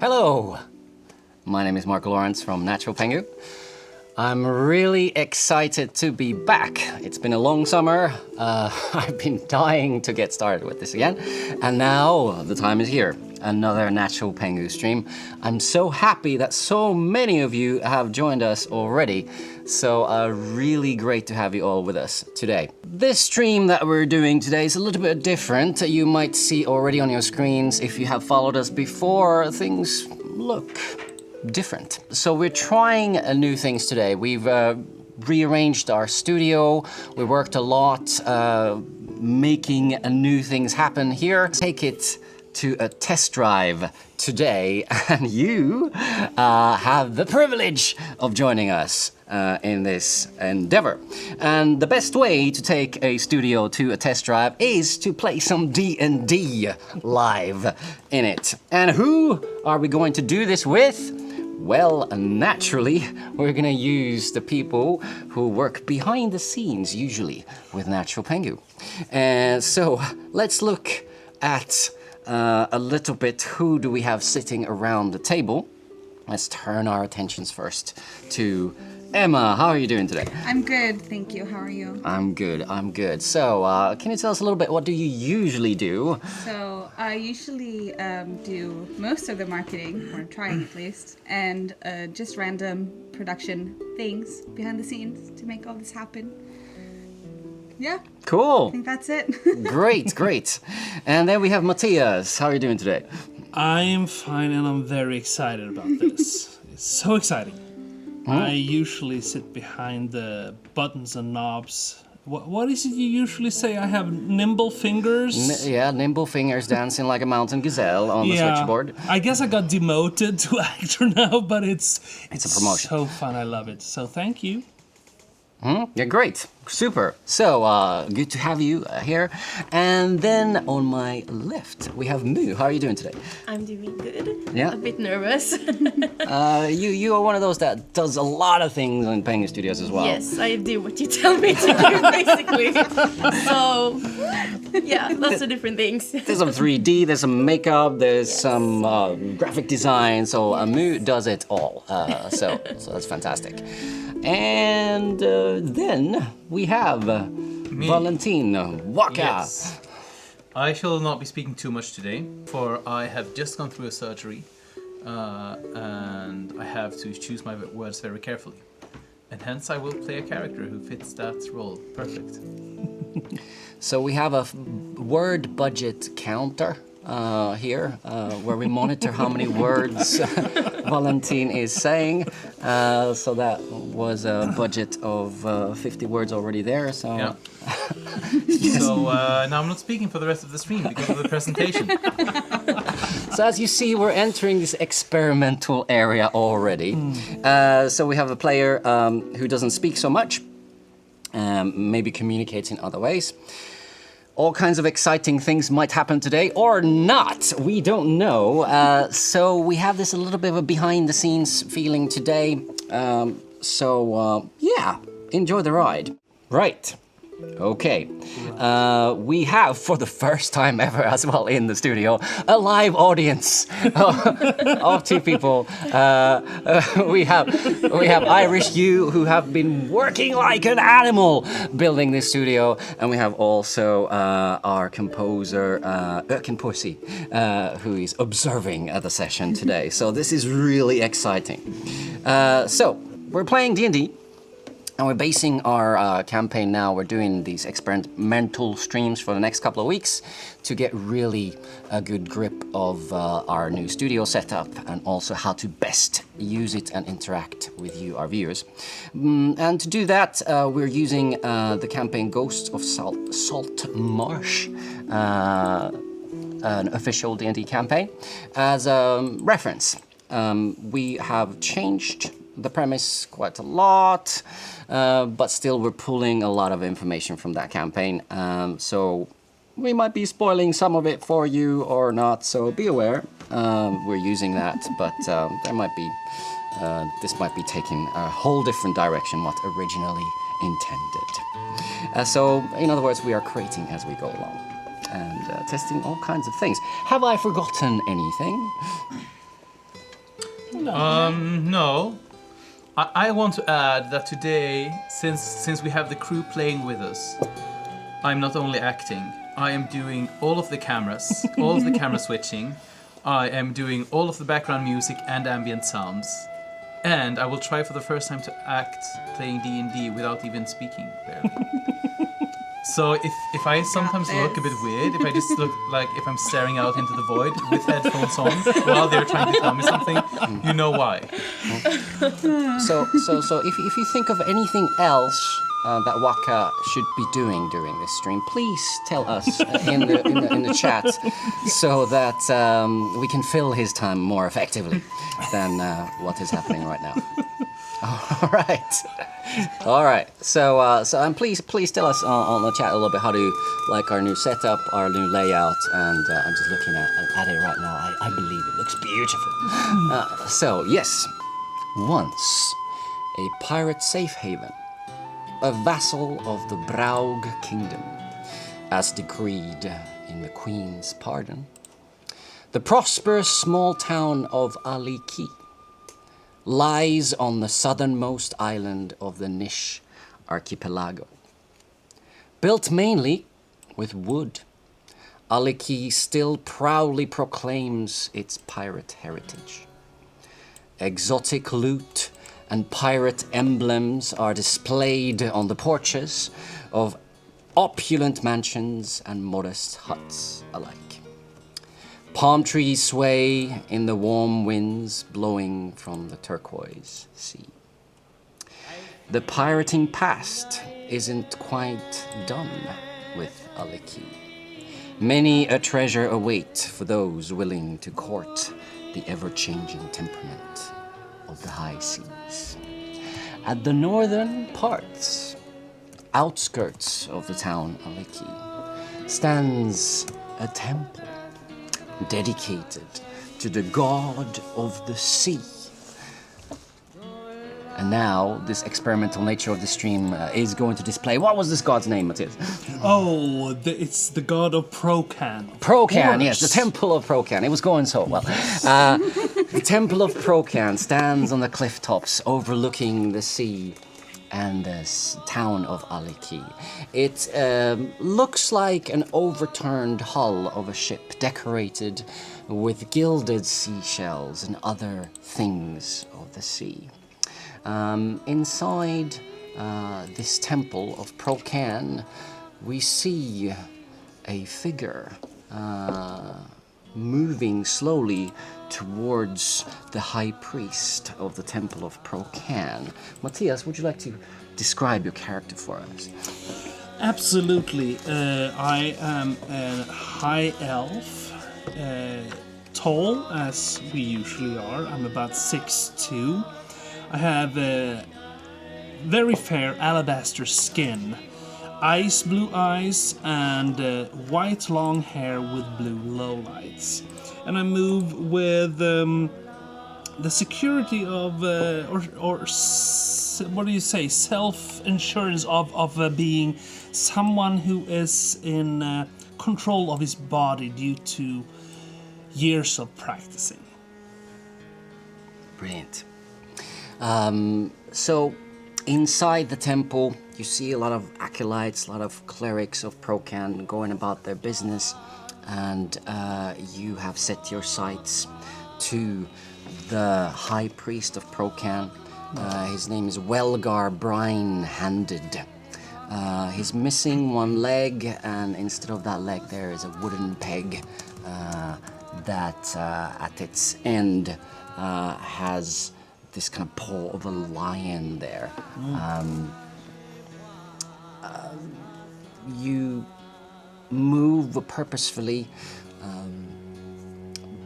Hello, my name is Marco Lawrence from Natural Pengu. I'm really excited to be back. It's been a long summer. I've been dying to get started with this again. And now the time is here. Another Natural Pengu stream. I'm so happy that so many of you have joined us already. So really great to have you all with us today. This stream that we're doing today is a little bit different. You might see already on your screens, if you have followed us before, things look different. So we're trying new things today. We've rearranged our studio. We worked a lot making new things happen here. Take it to a test drive today, and you have the privilege of joining us in this endeavor. And the best way to take a studio to a test drive is to play some D&D live in it. And who are we going to do this with? Well, naturally, we're gonna use the people who work behind the scenes, usually, with Natural Pengu. And so, let's look at a little bit who do we have sitting around the table. Let's turn our attentions first to Emma. How are you doing today? I'm good, thank you. How are you? I'm good. So, can you tell us a little bit, what do you usually do? So, I usually do most of the marketing, or trying at least, and just random production things behind the scenes to make all this happen. Yeah. Cool. I think that's it. Great. And then we have Mathias. How are you doing today? I'm fine and I'm very excited about this. It's so exciting. I usually sit behind the buttons and knobs. What is it you usually say? I have nimble fingers? Nimble fingers dancing like a mountain gazelle on the switchboard. I guess I got demoted to actor now, but it's a promotion. So fun, I love it. So thank you. Yeah, great. Super. So, good to have you here. And then on my left, we have Mu. How are you doing today? I'm doing good. Yeah? A bit nervous. You are one of those that does a lot of things in Pengu Studios as well. Yes, I do what you tell me to do, basically. So, yeah, lots of different things. There's some 3D, there's some makeup, there's some graphic design. So, Mu does it all. So that's fantastic. And then we have Valentin Waka. Yes. I shall not be speaking too much today, for I have just gone through a surgery and I have to choose my words very carefully. And hence I will play a character who fits that role perfect. So we have a word budget counter here, where we monitor how many words Valentin is saying. So that was a budget of 50 words already there. So, yeah. So now I'm not speaking for the rest of the stream because of the presentation. So as you see, we're entering this experimental area already. So we have a player who doesn't speak so much, maybe communicates in other ways. All kinds of exciting things might happen today, or not. We don't know. So we have this a little bit of a behind-the-scenes feeling today. Yeah, enjoy the ride. Right. Okay. We have, for the first time ever as well in the studio, a live audience of two people. We have Irish you, who have been working like an animal building this studio, and we have also our composer Pussy, who is observing the session today. So this is really exciting. So we're playing D&D. And we're basing our campaign now. We're doing these experimental streams for the next couple of weeks to get really a good grip of our new studio setup and also how to best use it and interact with you, our viewers. And to do that, we're using the campaign Ghosts of Salt Marsh, an official D&D campaign, as a reference. We have changed the premise quite a lot, but still we're pulling a lot of information from that campaign. So we might be spoiling some of it for you or not, so be aware. We're using that, but there might be, this might be taking a whole different direction what originally intended. So in other words, we are creating as we go along and testing all kinds of things. Have I forgotten anything? anything? No. No. I want to add that today, since we have the crew playing with us, I'm not only acting, I am doing all of the cameras, all of the camera switching, I am doing all of the background music and ambient sounds, and I will try for the first time to act playing D&D without even speaking barely. So if I sometimes look a bit weird, if I just look like if I'm staring out into the void with headphones on while they're trying to tell me something, you know why. So if you think of anything else that Waka should be doing during this stream, please tell us in the chat so that we can fill his time more effectively than what is happening right now. All right. So please tell us on the chat a little bit how to like our new setup, our new layout, and I'm just looking at it right now. I believe it looks beautiful. So yes, once a pirate safe haven, a vassal of the Braugh kingdom, as decreed in the Queen's pardon, the prosperous small town of Aliki lies on the southernmost island of the Nissh Archipelago. Built mainly with wood, Aliki still proudly proclaims its pirate heritage. Exotic loot and pirate emblems are displayed on the porches of opulent mansions and modest huts alike. Palm trees sway in the warm winds blowing from the turquoise sea. The pirating past isn't quite done with Aliki. Many a treasure await for those willing to court the ever-changing temperament of the high seas. At the northern outskirts of the town Aliki, stands a temple dedicated to the god of the sea. And now, this experimental nature of the stream is going to display... What was this god's name, Mathias? Oh, it's the god of Procan. Procan, yes, the Temple of Procan. It was going so well. The Temple of Procan stands on the cliff tops overlooking the sea and the town of Aliki. It looks like an overturned hull of a ship decorated with gilded seashells and other things of the sea. Inside this temple of Procan, we see a figure moving slowly towards the high priest of the temple of Procan. Matthias, would you like to describe your character for us? Absolutely. I am a high elf, tall as we usually are. I'm about 6'2". I have a very fair alabaster skin, ice blue eyes, and white long hair with blue lowlights. And I move with the security of, what do you say, self-insurance of being someone who is in control of his body due to years of practicing. Brilliant. So, inside the temple, you see a lot of acolytes, a lot of clerics of Procan going about their business, and you have set your sights to the high priest of Procan. His name is Welgar Brine-Handed. He's missing one leg, and instead of that leg there is a wooden peg that at its end has this kind of paw of a lion there. You move purposefully,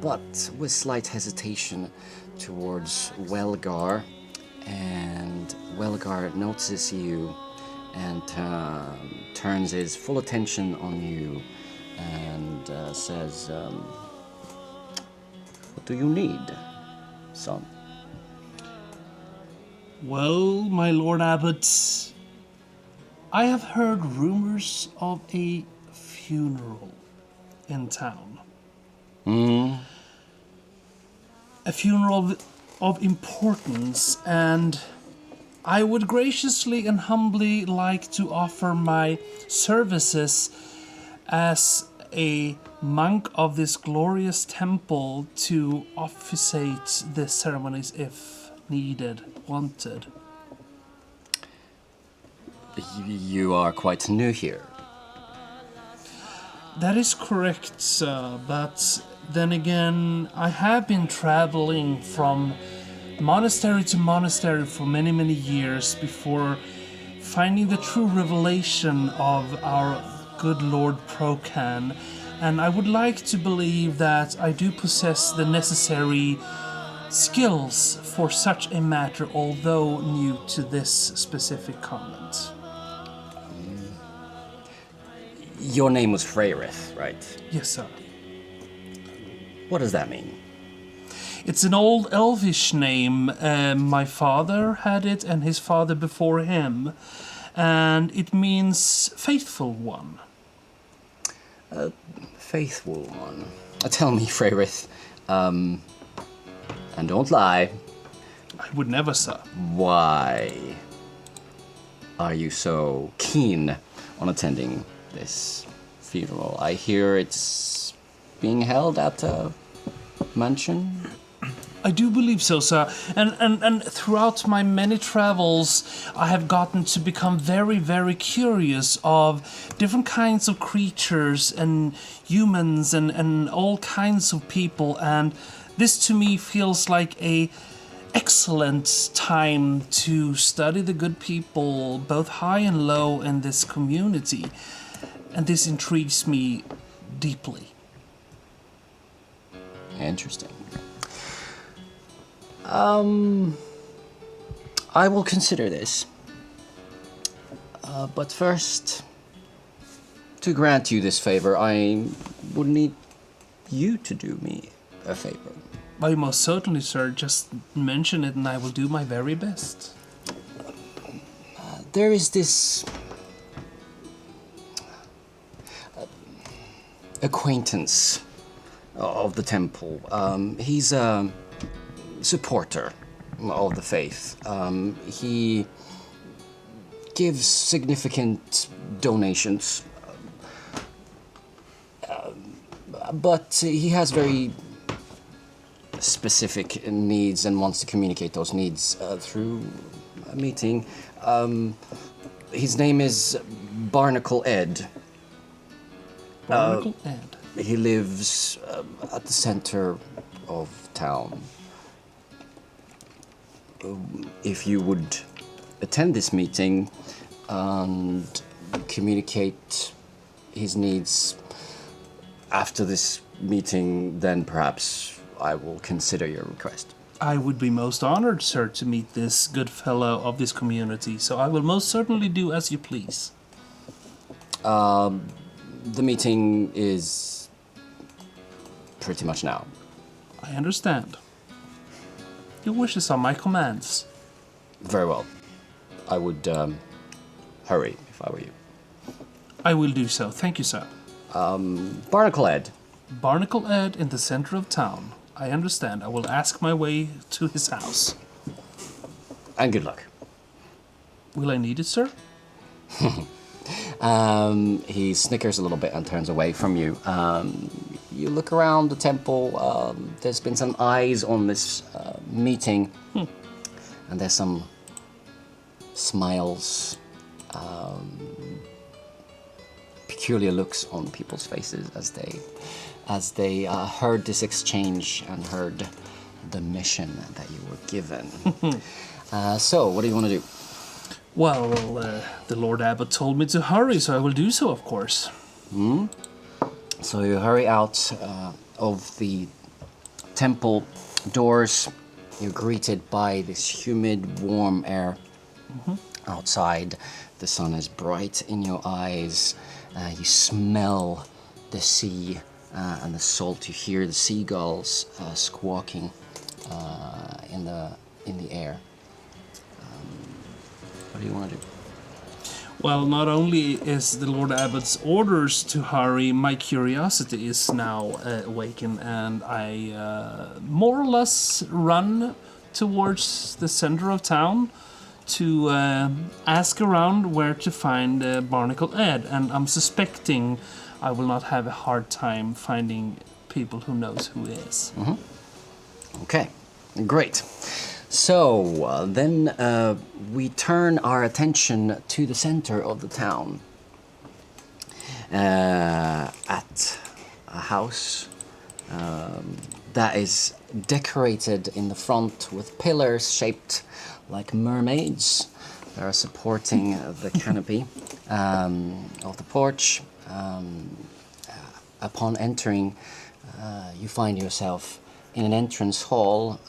but with slight hesitation towards Welgar, and Welgar notices you and turns his full attention on you and says, "What do you need, son?" Well, my Lord Abbot, I have heard rumors of a funeral in town. A funeral of importance, and I would graciously and humbly like to offer my services as a monk of this glorious temple to officiate the ceremonies if needed, wanted. You are quite new here. That is correct, sir, but then again, I have been traveling from monastery to monastery for many, many years before finding the true revelation of our good Lord Procan, and I would like to believe that I do possess the necessary skills for such a matter, although new to this specific comment. Your name was Feyrith, right? Yes, sir. What does that mean? It's an old elvish name. My father had it and his father before him. And it means faithful one. Faithful one. Tell me, Feyrith, and don't lie, I would never, sir. why are you so keen on attending this funeral? I hear it's being held at a mansion. I do believe so, sir. And throughout my many travels, I have gotten to become very, very curious of different kinds of creatures and humans and all kinds of people. And this to me feels like a excellent time to study the good people, both high and low, in this community. And this intrigues me deeply. Interesting. I will consider this. But first, to grant you this favor, I would need you to do me a favor. I most certainly, sir. Just mention it and I will do my very best. There is this acquaintance of the temple. He's a supporter of the faith. He gives significant donations, but he has very specific needs and wants to communicate those needs through a meeting. His name is Barnacle Ed. Barnacle Ed. He lives at the center of town. If you would attend this meeting and communicate his needs after this meeting, then perhaps I will consider your request. I would be most honored, sir, to meet this good fellow of this community, so I will most certainly do as you please. The meeting is pretty much now. I understand. Your wishes are my commands. Very well. I would hurry if I were you. I will do so. Thank you, sir. Barnacle Ed. Barnacle Ed in the center of town. I understand. I will ask my way to his house. And good luck. Will I need it, sir? He snickers a little bit and turns away from you. You look around the temple. There's been some eyes on this meeting. And there's some smiles, peculiar looks on people's faces as they heard this exchange and heard the mission that you were given. So, what do you want to do? Well, the Lord Abbot told me to hurry, so I will do so, of course. So you hurry out of the temple doors. You're greeted by this humid, warm air outside. The sun is bright in your eyes. You smell the sea and the salt. You hear the seagulls squawking in the air. What do you want to do? Well, not only is the Lord Abbot's orders to hurry, my curiosity is now awakened, and I more or less run towards the center of town to ask around where to find Barnacle Ed, and I'm suspecting I will not have a hard time finding people who knows who he is. Okay, great. So then we turn our attention to the center of the town, at a house that is decorated in the front with pillars shaped like mermaids that are supporting the canopy of the porch. Upon entering, you find yourself in an entrance hall.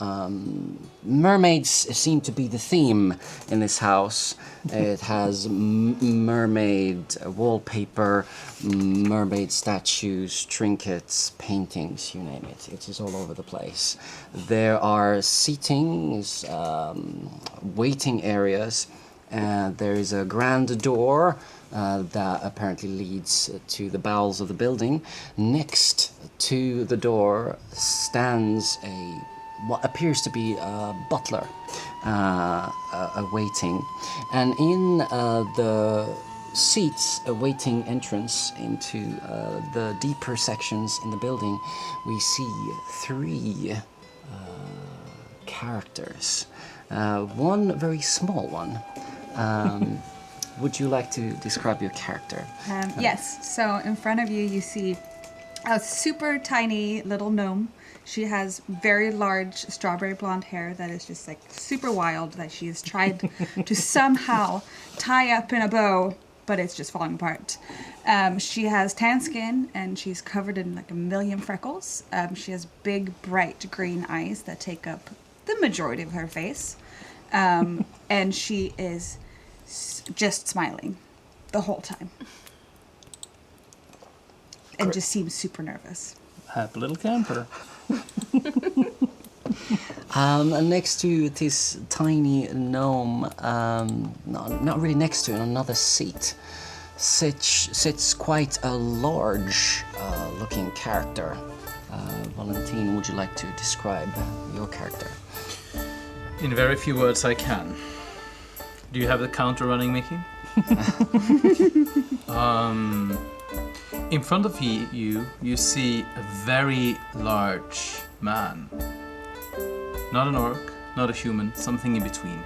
Mermaids seem to be the theme in this house. It has mermaid wallpaper, mermaid statues, trinkets, paintings, you name it. It is all over the place. There are seatings, waiting areas. There is a grand door that apparently leads to the bowels of the building. Next to the door stands what appears to be a butler awaiting. And in the seats awaiting entrance into the deeper sections in the building, we see 3 characters. One very small one. Would you like to describe your character? Yes, so in front of you, you see a super tiny little gnome. She has very large strawberry blonde hair that is just like super wild, that she has tried to somehow tie up in a bow, but it's just falling apart. She has tan skin and she's covered in like a million freckles. She has big, bright green eyes that take up the majority of her face. And she is just smiling the whole time. And just seems super nervous. Happy little camper. Next to this tiny gnome, not really next to it, on another seat, sits quite a large looking character. Valentine, would you like to describe your character? In very few words, I can. Do you have the counter running, Mickey? In front of you see a very large man. Not an orc, not a human, something in between.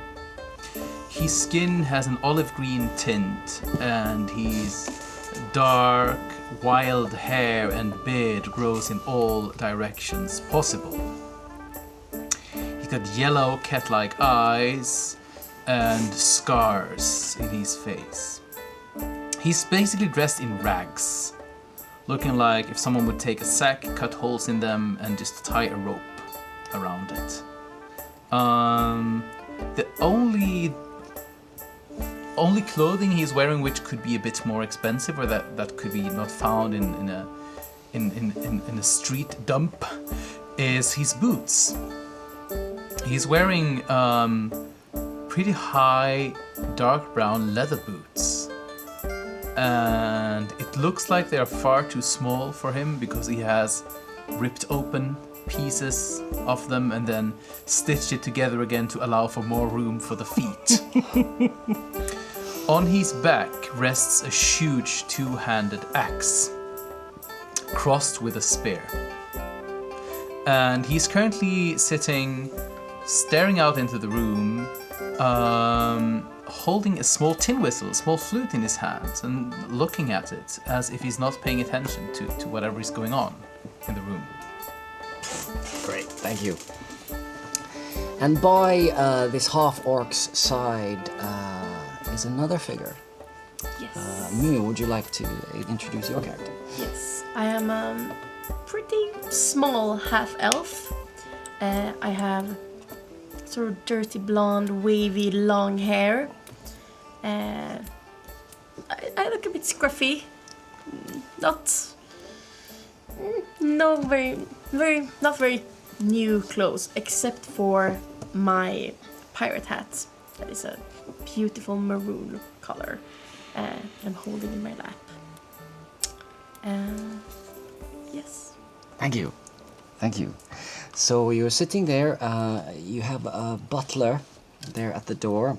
His skin has an olive green tint, and his dark, wild hair and beard grows in all directions possible. He's got yellow cat-like eyes and scars in his face. He's basically dressed in rags, looking like if someone would take a sack, cut holes in them, and just tie a rope around it. The only clothing he's wearing, which could be a bit more expensive, or that could be not found in a street dump, is his boots. He's wearing pretty high dark brown leather boots, and it looks like they are far too small for him because he has ripped open pieces of them and then stitched it together again to allow for more room for the feet. On his back rests a huge two-handed axe crossed with a spear, and he's currently sitting staring out into the room, holding a small tin whistle, a small flute in his hands, and looking at it as if he's not paying attention to whatever is going on in the room. Great, thank you. And by this half-orc's side is another figure. Yes. Mu, would you like to introduce your character? Yes. I am a pretty small half-elf. I have sort of dirty blonde, wavy, long hair. I look a bit scruffy. Not very new clothes, except for my pirate hat. That is a beautiful maroon color. I'm holding in my lap. Yes. Thank you. So you're sitting there, you have a butler there at the door.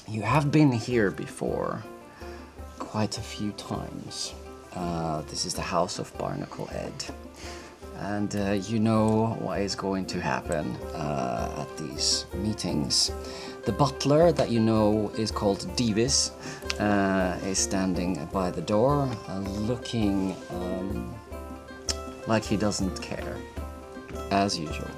You have been here before, quite a few times. This is the house of Barnacle Ed. And you know what is going to happen at these meetings. The butler that you know is called Divis, is standing by the door, looking like he doesn't care, as usual.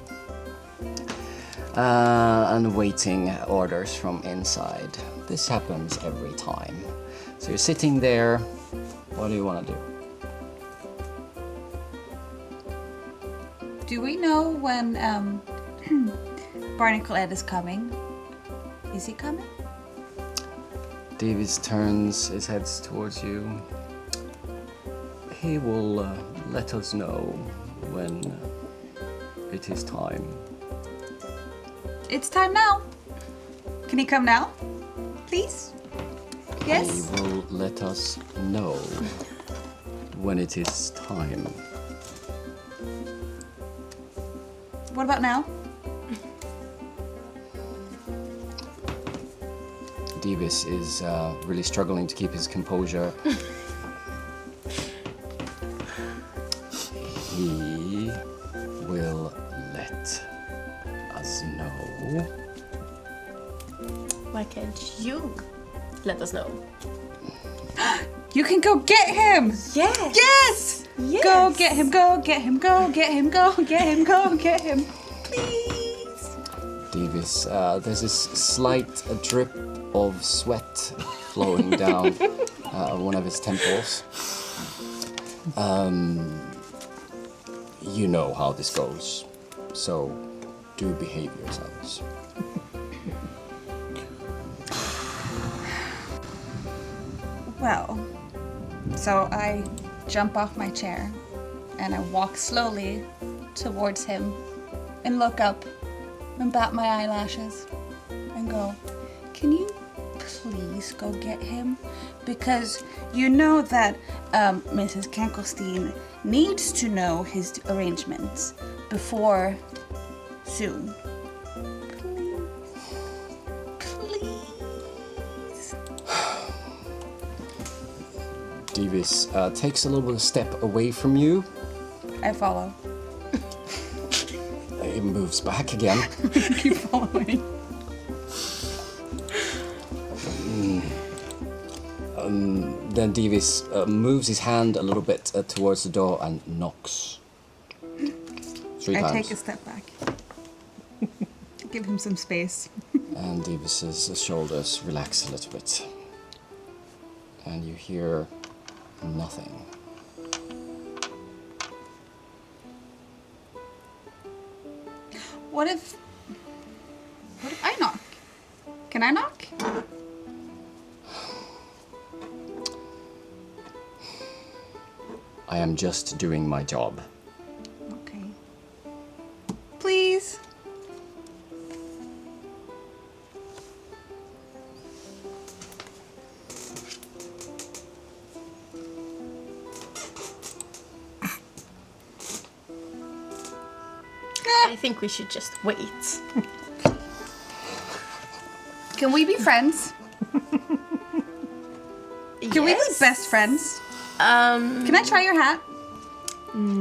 And waiting orders from inside. This happens every time. So you're sitting there, what do you want to do? Do we know when Barnacle Ed is coming? Is he coming? Davis turns his head towards you. He will let us know when it is time. It's time now. Can he come now? Please? Yes? He will let us know when it is time. What about now? Davis is really struggling to keep his composure. He will let us know. Why can't you let us know? You can go get him! Yes! Yes! Yes! Go get him, go get him, go get him, go get him, go get him. Please! Davis, there's this slight drip of sweat flowing down one of his temples. You know how this goes, so do behave yourselves. Well, so I jump off my chair and I walk slowly towards him and look up and bat my eyelashes and go, can you please go get him? Because you know that Mrs. Kankelstein needs to know his arrangements before soon. Please. Davis takes a little step away from you. I follow. He moves back again. Keep following. Then Davis moves his hand a little bit towards the door and knocks. 3 times. I take a step back. Give him some space. And Davis's shoulders relax a little bit. And you hear nothing. What if I knock? Can I knock? I am just doing my job. Okay. Please. I think we should just wait. Can we be friends? Can we be best friends? Can I try your hat?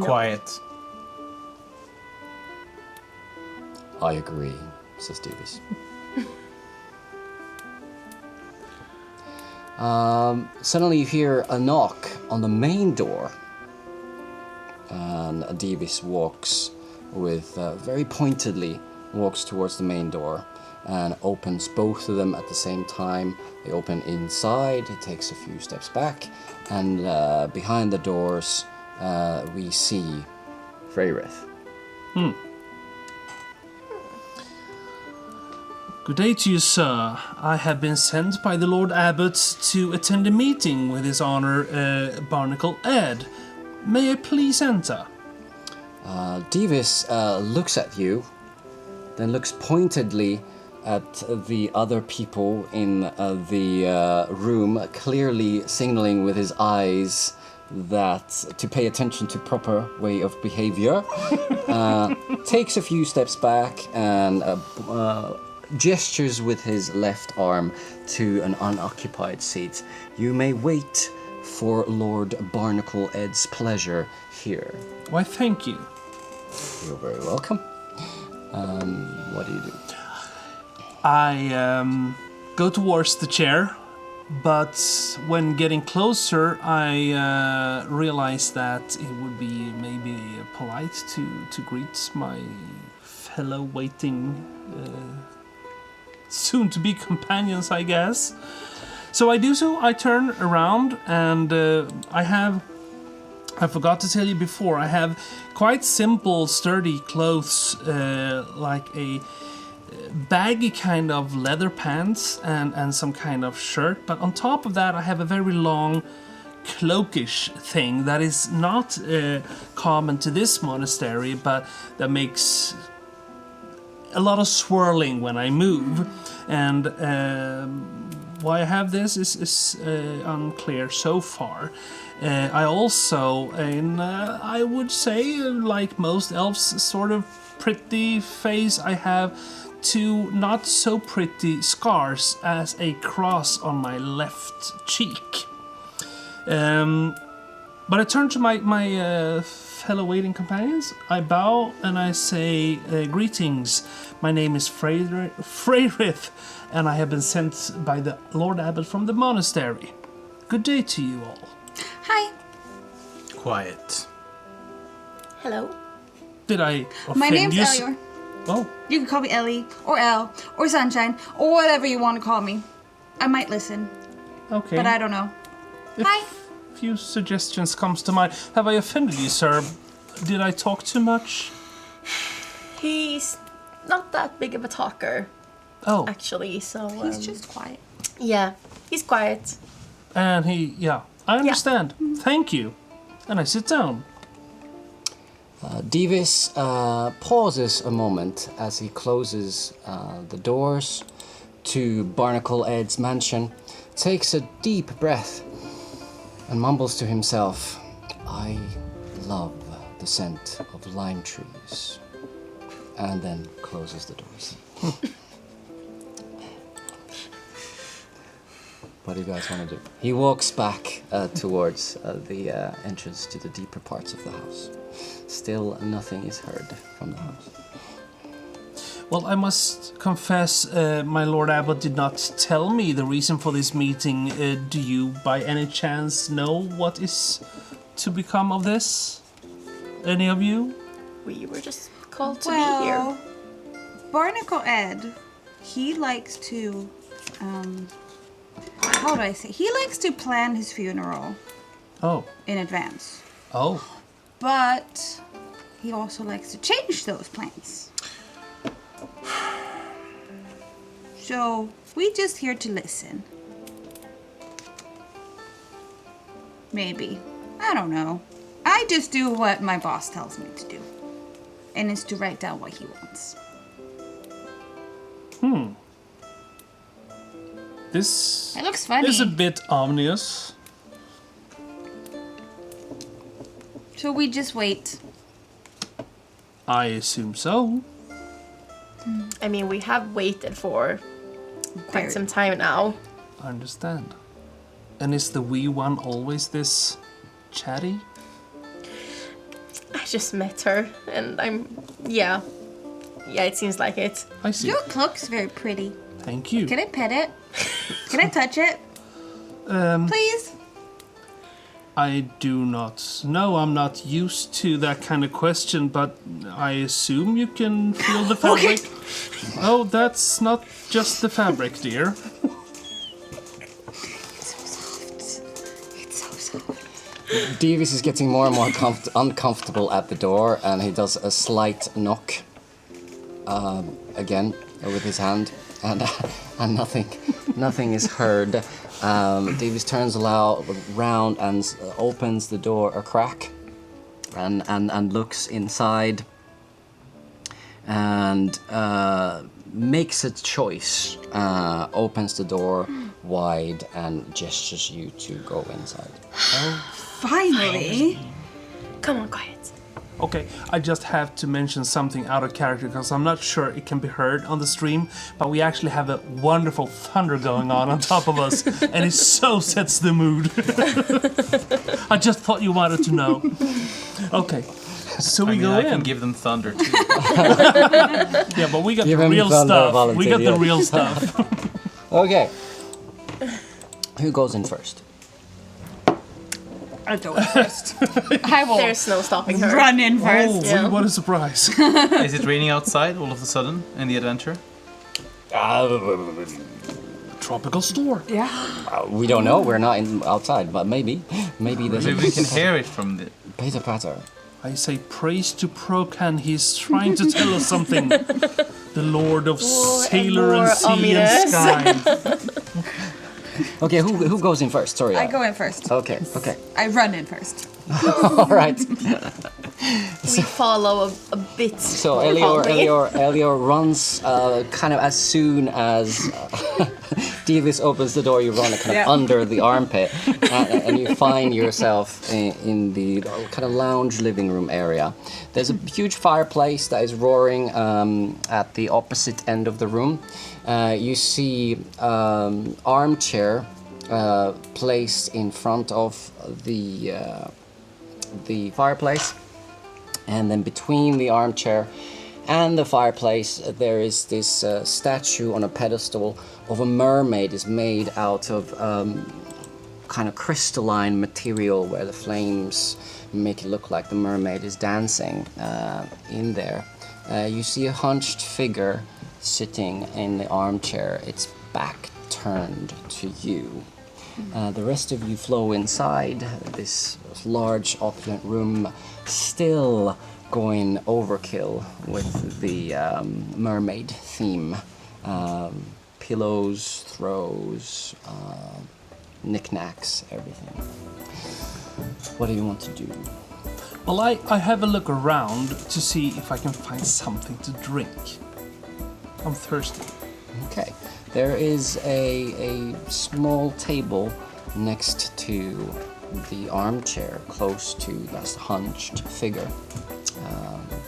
Quiet. I agree, says Davis. Suddenly you hear a knock on the main door. And Davis walks very pointedly walks towards the main door and opens both of them at the same time. They open inside, he takes a few steps back, and behind the doors we see Feyrith. Good day to you, sir. I have been sent by the Lord Abbot to attend a meeting with His Honor Barnacle Ed. May I please enter? Davis looks at you, then looks pointedly at the other people in the room, clearly signaling with his eyes that to pay attention to proper way of behavior, takes a few steps back and gestures with his left arm to an unoccupied seat. You may wait for Lord Barnacle Ed's pleasure here. Why, thank you. You're very welcome. What do you do? I go towards the chair, but when getting closer, I realize that it would be maybe polite to greet my fellow waiting soon-to-be companions, I guess. So I do so. I turn around, and I forgot to tell you before, I have quite simple, sturdy clothes, like a baggy kind of leather pants and some kind of shirt. But on top of that, I have a very long cloakish thing that is not common to this monastery, but that makes a lot of swirling when I move. And why I have this is unclear so far. I also, I would say, like most elves, sort of pretty face, I have two not so pretty scars as a cross on my left cheek. But I turn to my fellow waiting companions. I bow and I say, greetings. My name is Feyrith, and I have been sent by the Lord Abbot from the monastery. Good day to you all. Hi. Quiet. Hello. Did I offend My name's you? Elyore. Oh, You can call me Ellie, or Elle, or Sunshine, or whatever you want to call me. I might listen, okay. but I don't know. Hi. Few suggestions comes to mind. Have I offended you, sir? Did I talk too much? He's not that big of a talker, Oh, actually, so... He's just quiet. Yeah, he's quiet. and I understand. Thank you. And I sit down. Divis pauses a moment as he closes the doors to Barnacle Ed's mansion, takes a deep breath, and mumbles to himself, I love the scent of lime trees. And then closes the doors. What do you guys want to do? He walks back towards the entrance to the deeper parts of the house. Still nothing is heard from the house. Well, I must confess, my Lord Abbot did not tell me the reason for this meeting. Do you, by any chance, know what is to become of this? Any of you? We were just called to be here. Barnacle Ed, he likes to, how do I say? He likes to plan his funeral Oh. in advance. Oh. But he also likes to change those plans. So we just here to listen. Maybe. I don't know. I just do what my boss tells me to do. And it's to write down what he wants. This It looks funny. is a bit ominous. So we just wait. I assume so. I mean, we have waited for quite Very- some time now. I understand. And is the wee one always this chatty? I just met her, and yeah, it seems like it. I see. Your cloak's very pretty. Thank you. Can I pet it? Can I touch it? Please? I do not know. I'm not used to that kind of question, but I assume you can feel the fabric. Oh, that's not just the fabric, dear. It's so soft. It's so soft. Divis is getting more and more uncomfortable at the door, and he does a slight knock again with his hand, and nothing is heard. Divis turns round and opens the door a crack, and looks inside, and makes a choice. Opens the door, wide and gestures you to go inside. Finally! Come on, quiet. Okay, I just have to mention something out of character because I'm not sure it can be heard on the stream, but we actually have a wonderful thunder going on top of us, and it so sets the mood. I just thought you wanted to know. Okay, so we go I in. can give them thunder too. Yeah, but we got Give the him real thunder, stuff. We volunteer, got the yeah. real stuff. Okay. Who goes in first? I'll go in first. I will There's no stopping her. run in first. Oh, Yeah. what a surprise. Is it raining outside all of a sudden in the adventure? Tropical storm. Yeah. We don't know. We're not outside, but maybe there's Maybe we can hear it from the... Pitter patter. I say praise to Procan, he's trying to tell us something. The Lord of Sailor and more Sea ominous. and Sky. Okay, who goes in first? Sorry. I go in first. Okay. Okay. I run in first. All right. We follow a bit. So calmly. Elyore runs kind of as soon as Davis opens the door. You run kind of Yeah. under the armpit, and you find yourself in the kind of lounge living room area. There's a huge fireplace that is roaring at the opposite end of the room. You see armchair placed in front of the fireplace. And then between the armchair and the fireplace, there is this statue on a pedestal of a mermaid. Is made out of kind of crystalline material, where the flames make it look like the mermaid is dancing in there. You see a hunched figure sitting in the armchair, its back turned to you. The rest of you flow inside this large, opulent room, still going overkill with the mermaid theme. Pillows, throws, knickknacks, everything. What do you want to do? Well, I have a look around to see if I can find something to drink. I'm thirsty. Okay, there is a small table next to the armchair, close to that hunched figure,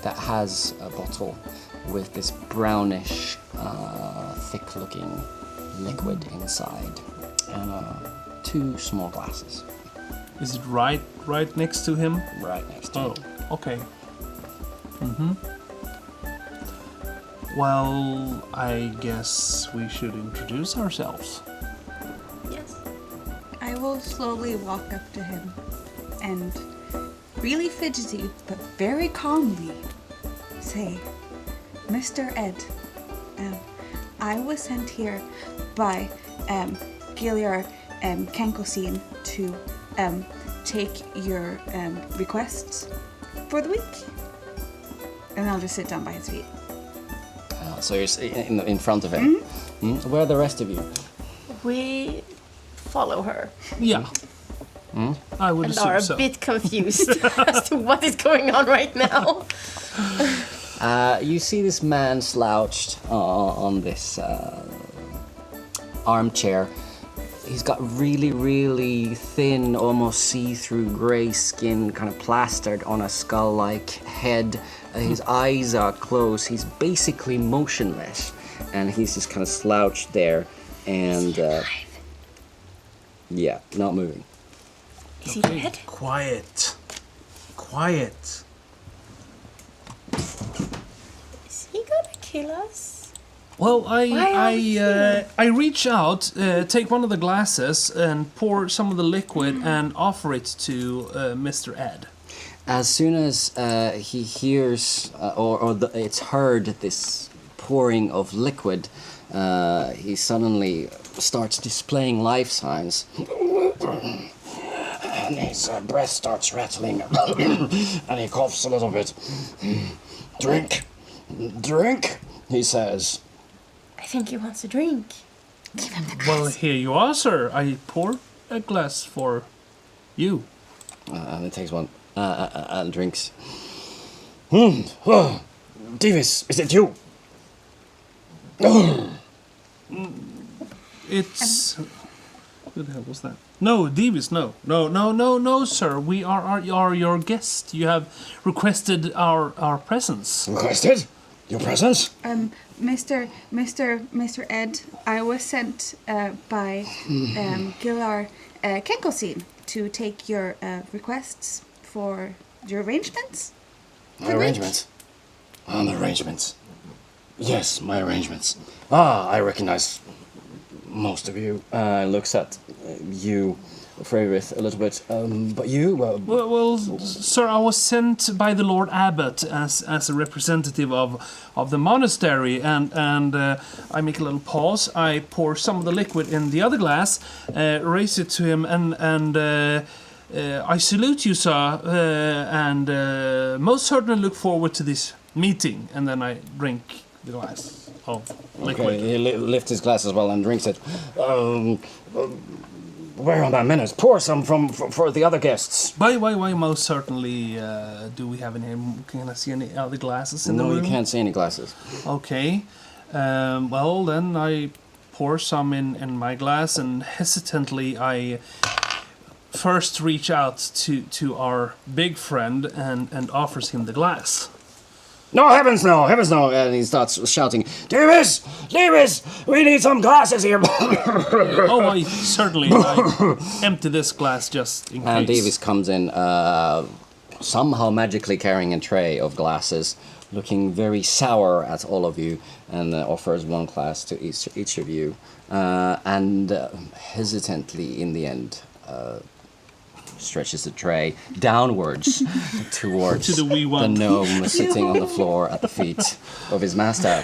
that has a bottle with this brownish, thick-looking liquid inside, and 2 small glasses Is it right next to him? right next to Oh, it. okay. Well, I guess we should introduce ourselves. Yes. I will slowly walk up to him and, really fidgety but very calmly, say, Mr. Ed, I was sent here by Elyore Kenkosin to take your requests for the week. And I'll just sit down by his feet. So you're in front of him. Where are the rest of you? We follow her Yeah. I would and assume are a so. bit confused as to what is going on right now. You see this man slouched on this armchair. He's got really, really thin, almost see-through gray skin, kind of plastered on a skull-like head. His eyes are closed. He's basically motionless, and he's just kind of slouched there, and yeah, not moving. Is he dead? Quiet. Quiet. Is he gonna kill us? Well, Why are we here? I reach out, take one of the glasses, and pour some of the liquid and offer it to Mr. Ed. As soon as he hears, it's heard this pouring of liquid, he suddenly starts displaying life signs. And his breath starts rattling, and he coughs a little bit. Drink, he says. I think he wants a drink. Well, here you are, sir. I pour a glass for you. And he takes one and drinks. Oh, Davis, is it you? It's Who the hell was that? No, Davis, no. No, sir. We are your guest. You have requested our presence. Requested? Your presence? Mr. Ed, I was sent by Gilar Kenkosin to take your requests for your arrangements. My arrangements? My arrangements. Yes, my arrangements. Ah, I recognize most of you. Looks at you, Feyrith, a little bit. But you, Well, sir, I was sent by the Lord Abbot as a representative of the monastery, and I make a little pause. I pour some of the liquid in the other glass, raise it to him, and I salute you, sir, and most certainly look forward to this meeting. And then I drink the glass of liquid. Okay, he lifts his glass as well and drinks it. Where are my manners? Pour some for the other guests. Why, most certainly. Do we have any? Can I see any other glasses in the room? No, you can't see any glasses. Okay. Well, then I pour some in my glass, and hesitantly I first reach out to our big friend and offers him the glass. No, heavens no! And he starts shouting, Davis! We need some glasses here! Oh, I empty this glass just in case. And Davis comes in, somehow magically carrying a tray of glasses, looking very sour at all of you, and offers one glass to each of you. And hesitantly, in the end, stretches the tray downwards towards To the wee the one. gnome sitting on the floor at the feet of his master.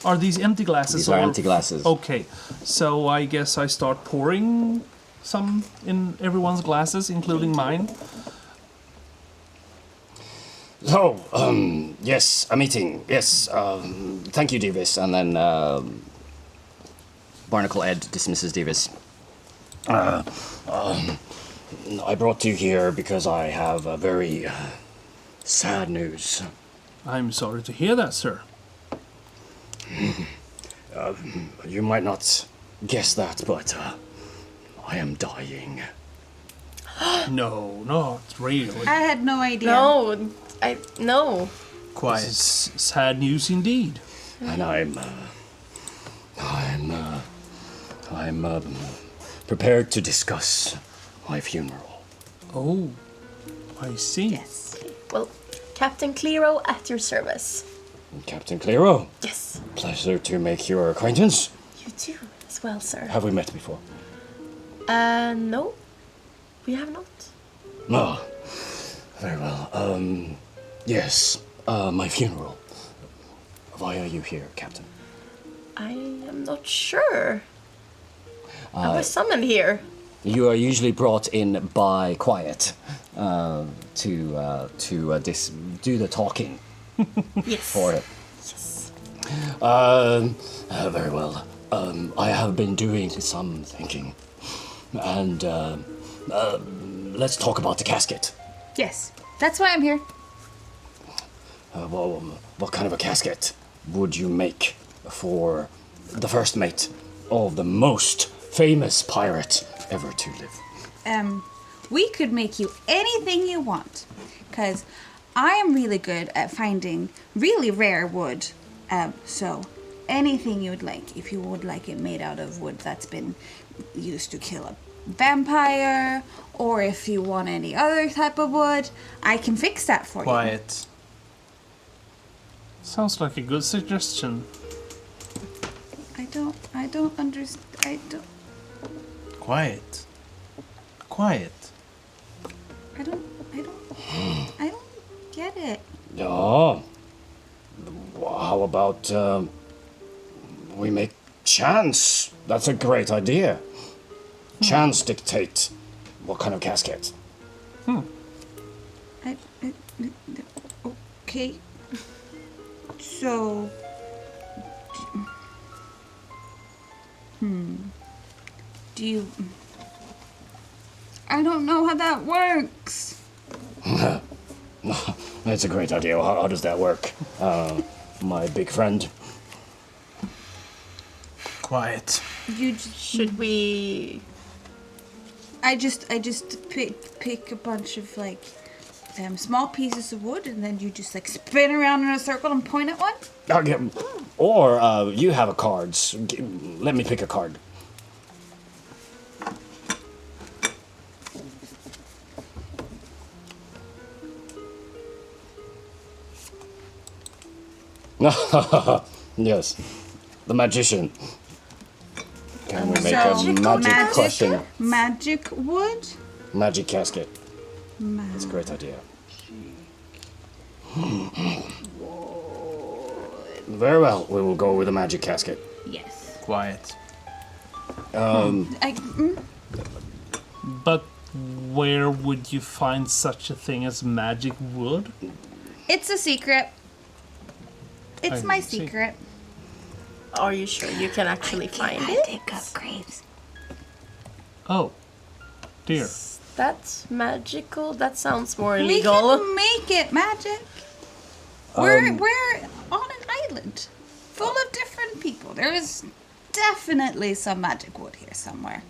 Are these empty glasses? These are or- empty glasses. Okay, so I guess I start pouring some in everyone's glasses, including mine. So, yes, a meeting. Yes, thank you, Davis. And then Barnacle Ed dismisses Davis. I brought you here because I have a very sad news. I'm sorry to hear that, sir. You might not guess that, but I am dying. No, not really. I had no idea. No. Quiet. This is sad news indeed. And I'm prepared to discuss my funeral. Oh, I see. Yes. Well, Captain Kleero at your service. Captain Kleero, Yes. pleasure to make your acquaintance. You too, as well, sir. Have we met before? No. We have not. No. Very well. Yes, my funeral. Why are you here, Captain? I am not sure. I was summoned here. You are usually brought in by Quiet to do the talking Yes. for it. Yes. Very well. I have been doing some thinking. And, let's talk about the casket. Yes. That's why I'm here. What kind of a casket would you make for the first mate of the most famous pirate ever to live? We could make you anything you want, because I am really good at finding really rare wood. So anything you'd like, if you would like it made out of wood that's been used to kill a vampire, or if you want any other type of wood, I can fix that for you. Quiet. Sounds like a good suggestion. I don't understand. Quiet. Quiet. I don't get it. Yeah. How about we make chance? That's a great idea. Chance dictate what kind of casket. Okay. So. Do you. I don't know how that works. That's a great idea. How does that work? My big friend. Quiet. You just, Should we? I just pick a bunch of like small pieces of wood, and then you just like spin around in a circle and point at one. Okay. Or you have a card. Let me pick a card. Yes, the magician. Can we make a magic question? Magic wood. Magic casket. That's a great idea. Very well, we will go with a magic casket. Yes. Quiet. But where would you find such a thing as magic wood? It's a secret. It's I my see. secret. Are you sure you can actually find it? Dig up graves. Oh, dear. That's magical. That sounds more We illegal. can make it magic. We're on an island full of different people. There is definitely some magic wood here somewhere.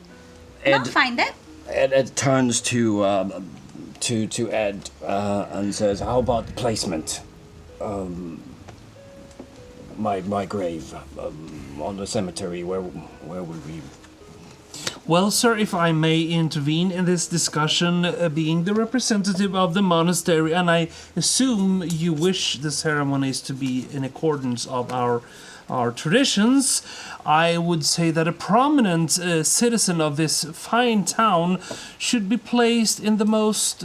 I'll find it. Ed turns to Ed and says, "How about placement? My grave on the cemetery. Where would we?" Well, sir, if I may intervene in this discussion, being the representative of the monastery, and I assume you wish the ceremonies to be in accordance of our traditions, I would say that a prominent citizen of this fine town should be placed in the most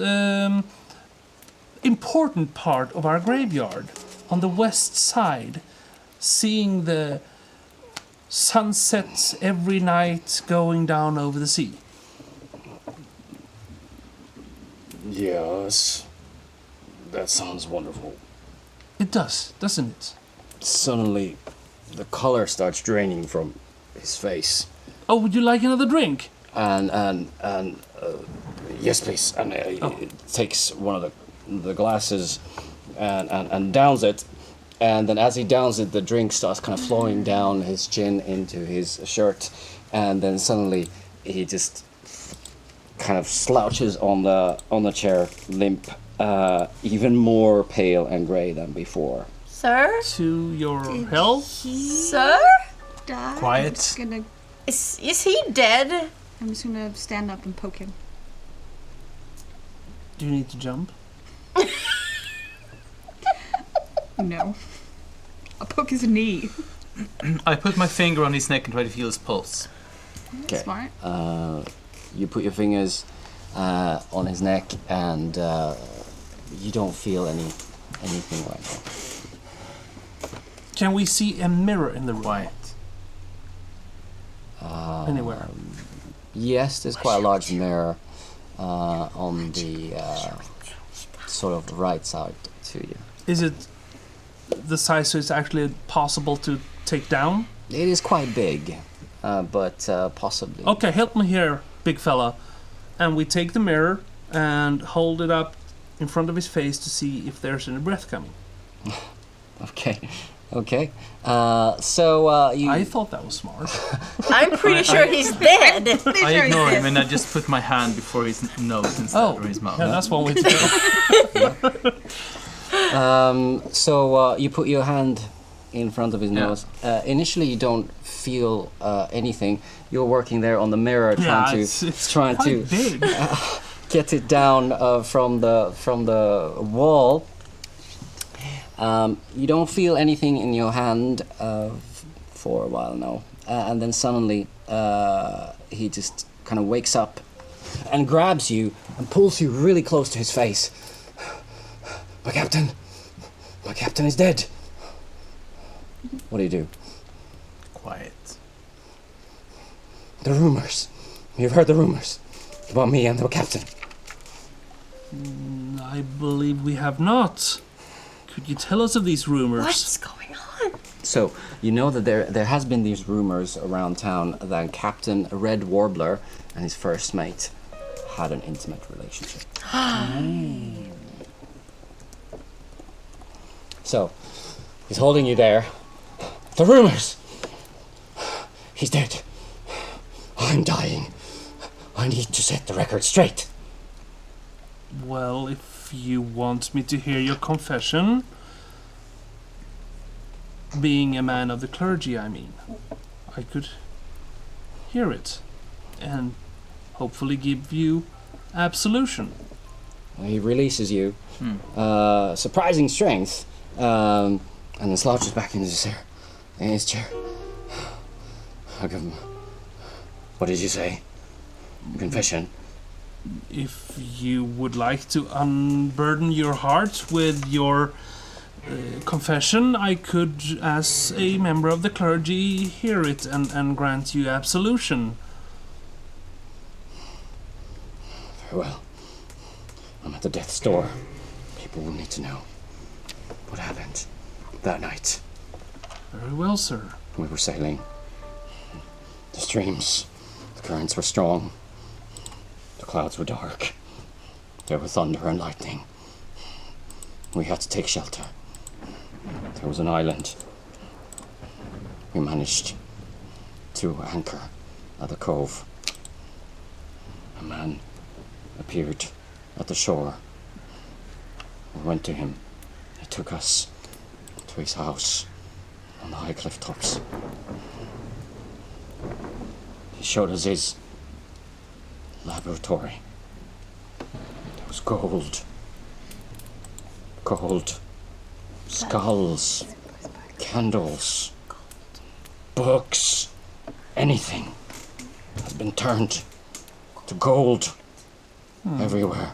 important part of our graveyard, on the west side, seeing the sunsets every night going down over the sea. Yes, that sounds wonderful. It does, doesn't it? Suddenly, the color starts draining from his face. Oh, would you like another drink? And yes, please. And he takes one of the glasses and downs it. And then as he downs it, the drink starts kind of flowing down his chin into his shirt. And then suddenly he just kind of slouches on the chair, limp, even more pale and gray than before. Sir? To your health? Sir? Die. Quiet. Is he dead? I'm just gonna stand up and poke him. Do you need to jump? No. I'll poke his knee. I put my finger on his neck and try to feel his pulse. Okay. Smart. You put your fingers on his neck, and you don't feel anything right now. Can we see a mirror in the room? Quiet. Anywhere? Yes, there's quite a large mirror on the sort of right side to you. Is it the size so it's actually possible to take down? It is quite big, but possibly. Okay, help me here, big fella. And we take the mirror and hold it up in front of his face to see if there's any breath coming. Okay. So you. I thought that was smart. I'm pretty sure he's dead. I ignore him and I just put my hand before his nose instead of his mouth. Yeah, that's one way to go. So you put your hand in front of his Yeah. nose. Initially, you don't feel anything. You're working there on the mirror, trying it's trying to quite big. get it down from the wall. You don't feel anything in your hand for a while now, and then suddenly he just kind of wakes up and grabs you and pulls you really close to his face. My captain is dead. What do you do? Quiet. The rumors. You've heard the rumors about me and the captain. I believe we have not. Could you tell us of these rumors? What's going on? So, you know that there has been these rumors around town that Captain Red Warbler and his first mate had an intimate relationship. So, he's holding you there. The rumors! He's dead. I'm dying. I need to set the record straight. Well, if you want me to hear your confession, being a man of the clergy, I mean, I could hear it and hopefully give you absolution. He releases you. Surprising strength. And then slouches back in his chair. I'll give him. What did you say? Confession? If you would like to unburden your heart with your confession, I could, as a member of the clergy, hear it and grant you absolution. Very well. I'm at the death's door. People will need to know what happened that night. Very well, sir. We were sailing. The streams, the currents were strong. The clouds were dark. There were thunder and lightning. We had to take shelter. There was an island. We managed to anchor at the cove. A man appeared at the shore. We went to him. He took us to his house on the high cliff tops. He showed us his laboratory. There was gold. Skulls. Candles. Books. Anything had been turned to gold. Everywhere.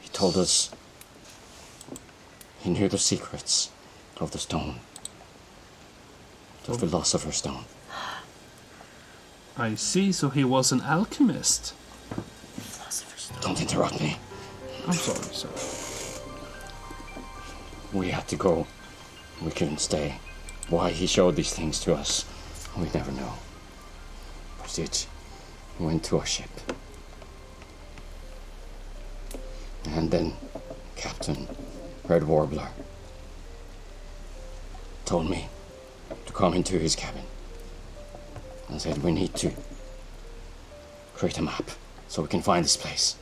He told us he knew the secrets of the stone. The philosopher's stone. I see, so he was an alchemist. Don't interrupt me. I'm sorry, sir. We had to go. We couldn't stay. Why he showed these things to us, we'd never know. But it went to our ship. And then Captain Red Warbler told me to come into his cabin and said we need to create a map so we can find this place.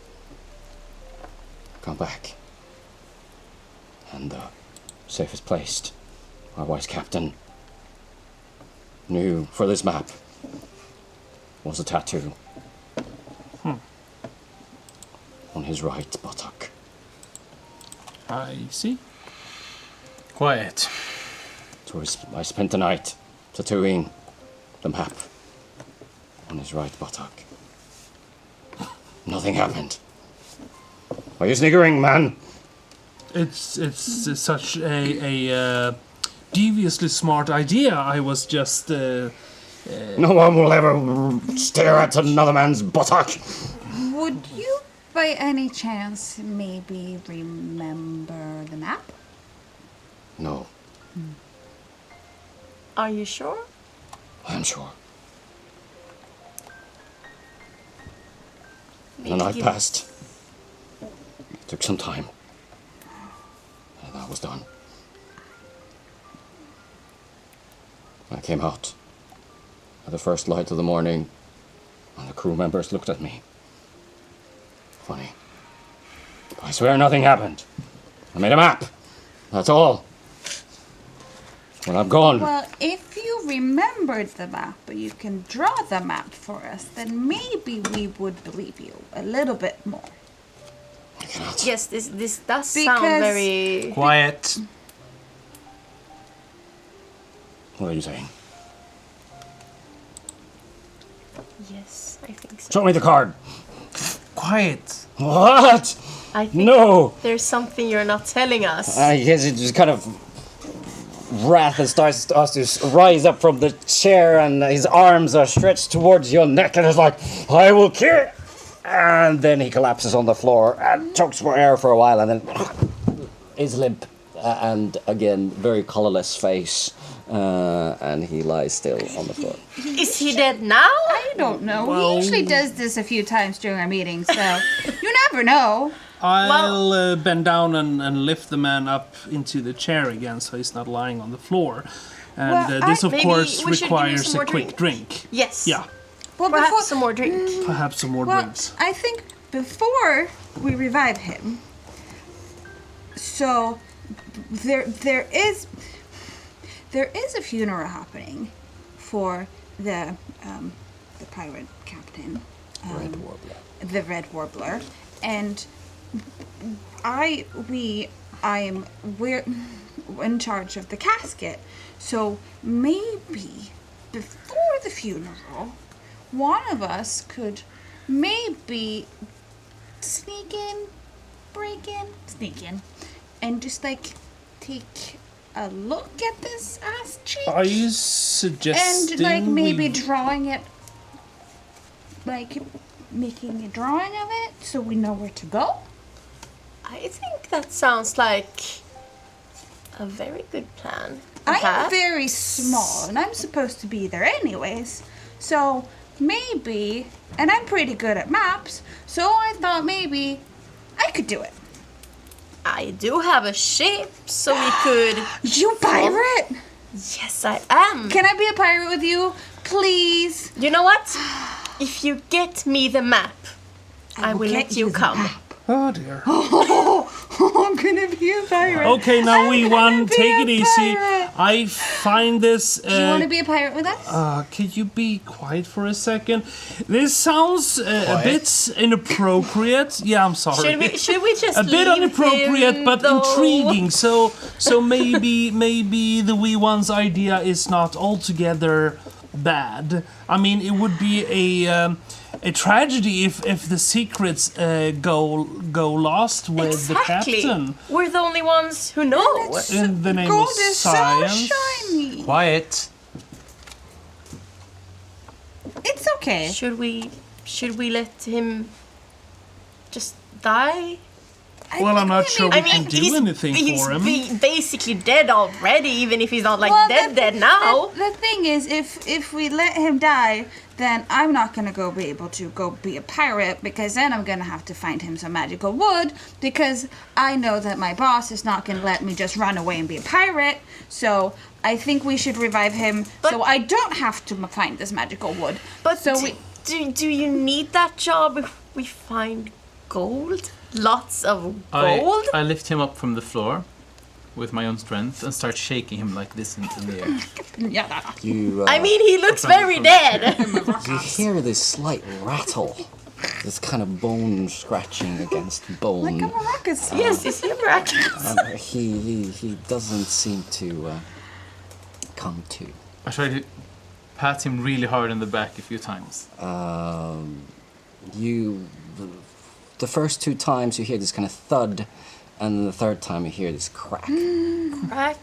Come back. And the safest place, our wise captain knew for this map was a tattoo on his right buttock. I see. Quiet. So I spent the night tattooing the map on his right buttock. Nothing happened. Are you sniggering, man? It's such a deviously smart idea. I was just No one will ever stare at another man's buttock. Would you, by any chance, maybe remember the map? No, Are you sure? I am sure. The Maybe night give- passed. It took some time. And that was done. I came out at the first light of the morning, and the crew members looked at me. Funny. I swear nothing happened. I made a map. That's all. When I'm gone. Well, if you remembered the map, or you can draw the map for us, then maybe we would believe you a little bit more. I cannot. Yes, this does sound Because- very... Quiet. What are you saying? Yes, I think so. Show me the card. Quiet. What? I think No. there's something you're not telling us. I guess it just kind of wrath and starts to rise up from the chair, and his arms are stretched towards your neck, and it's like, I will kill. And then he collapses on the floor and chokes for air for a while, and then is limp and again very colorless face, and he lies still on the floor. Is he dead now? I don't know. He usually does this a few times during our meetings, so you never know. I'll bend down and lift the man up into the chair again, so he's not lying on the floor. And Well, this, of maybe course, we should give him requires some a more quick drink. Yes. Yeah, Well, Perhaps some more drink. perhaps some more well, drinks. I think before we revive him, so there is a funeral happening for the pirate captain, Red Warbler. the Red Warbler, and we're in charge of the casket. So maybe before the funeral, one of us could maybe sneak in, sneak in, and just like take a look at this ass cheek. Are you suggesting And like maybe we- drawing it, like making a drawing of it so we know where to go? I think that sounds like a very good plan. I'm Perhaps. very small and I'm supposed to be there anyways. So maybe, and I'm pretty good at maps, so I thought maybe I could do it. I do have a ship, so we could. You pirate? Yes, I am. Can I be a pirate with you? Please? You know what? If you get me the map, I will get let you the come. map. Oh dear. I'm gonna be a pirate. Okay, now we I'm one. gonna be Take a it easy. pirate. I find this. Do you want to be a pirate with us? Could you be quiet for a second? This sounds a Quiet? bit inappropriate. Yeah, I'm sorry. Should we just A bit leave inappropriate, him, but though? intriguing. So maybe the wee one's idea is not altogether bad. I mean, it would be a tragedy if the secrets go lost with the Exactly. captain. We're the only ones who know. In the name Gold of is science. so shiny. Quiet. It's okay. Should we let him just die? Well, I'm not sure we I can mean, do anything he's for him. basically dead already, even if he's not like Well, dead now. The thing is, if we let him die, then I'm not gonna be able to go be a pirate, because then I'm gonna have to find him some magical wood, because I know that my boss is not gonna let me just run away and be a pirate. So I think we should revive him, so I don't have to find this magical wood. But so do you need that job if we find gold? Lots of gold? I lift him up from the floor with my own strength and start shaking him like this into the air. yeah, You, I mean, he looks very dead. you hear this slight rattle, this kind of bone scratching against bone. like a maracas. Yes, is he miraculous? He doesn't seem to come to. I try to pat him really hard in the back a few times. The first two times you hear this kind of thud, and then the third time you hear this crack. Crack.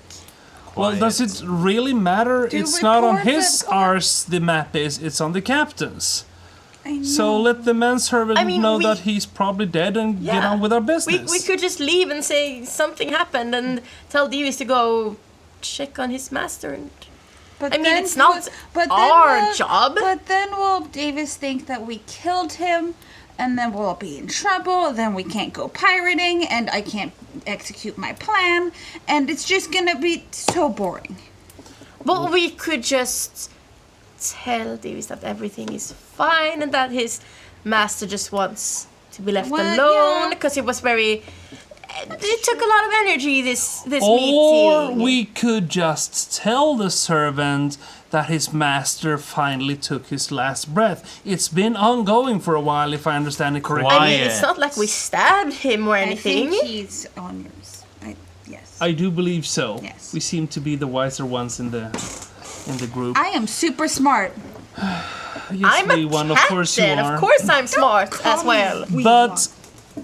Well, does it really matter? Do It's not on report his that- ours, the map is, it's on the captain's. I know. So let the manservant I mean, know we- that he's probably dead and get Yeah. on with our We business. could just leave and say something happened and tell Davis to go check on his master. And But I mean, then it's not but then our will- job. But then will Davis think that we killed him, and then we'll be in trouble. Then we can't go pirating, and I can't execute my plan, and it's just gonna be so boring. But we could just tell Davis that everything is fine and that his master just wants to be left Well, alone yeah. because it was very. It took a lot of energy. This Or meeting. we could just tell the servant that his master finally took his last breath. It's been ongoing for a while, if I understand it correctly. I mean, it's not like we stabbed him or anything. I think he's on yours. Yes. I do believe so. Yes. We seem to be the wiser ones in the group. I am super smart. Yes, I'm a wee one, of course you captain. are. Of course, I'm smart as well. But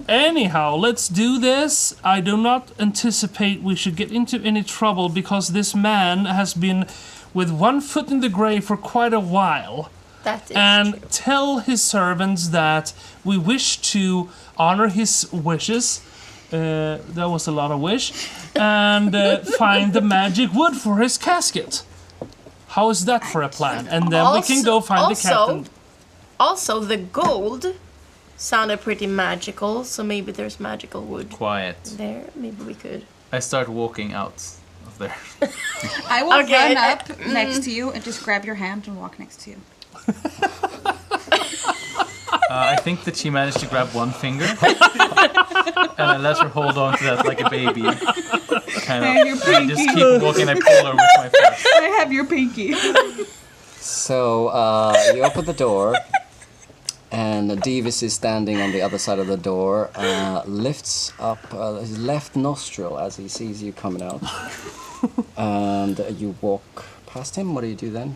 anyhow, let's do this. I do not anticipate we should get into any trouble because this man has been with one foot in the grave for quite a while. That is And true. tell his servants that we wish to honor his wishes. That was a lot of wish. And find the magic wood for his casket. How is that for a plan? And then we can go find the captain. Also, the gold sounded pretty magical, so maybe there's magical wood Quiet. there. Maybe we could. I start walking out of there. I will Okay. run up next to you and just grab your hand and walk next to you. I think that she managed to grab one finger, and I let her hold on to that like a baby. Kind of. And your And I just pinky. keep walking. I pull her with my foot. I have your pinky. So you open the door, and Davis is standing on the other side of the door, lifts up his left nostril as he sees you coming out, and you walk past him. What do you do then?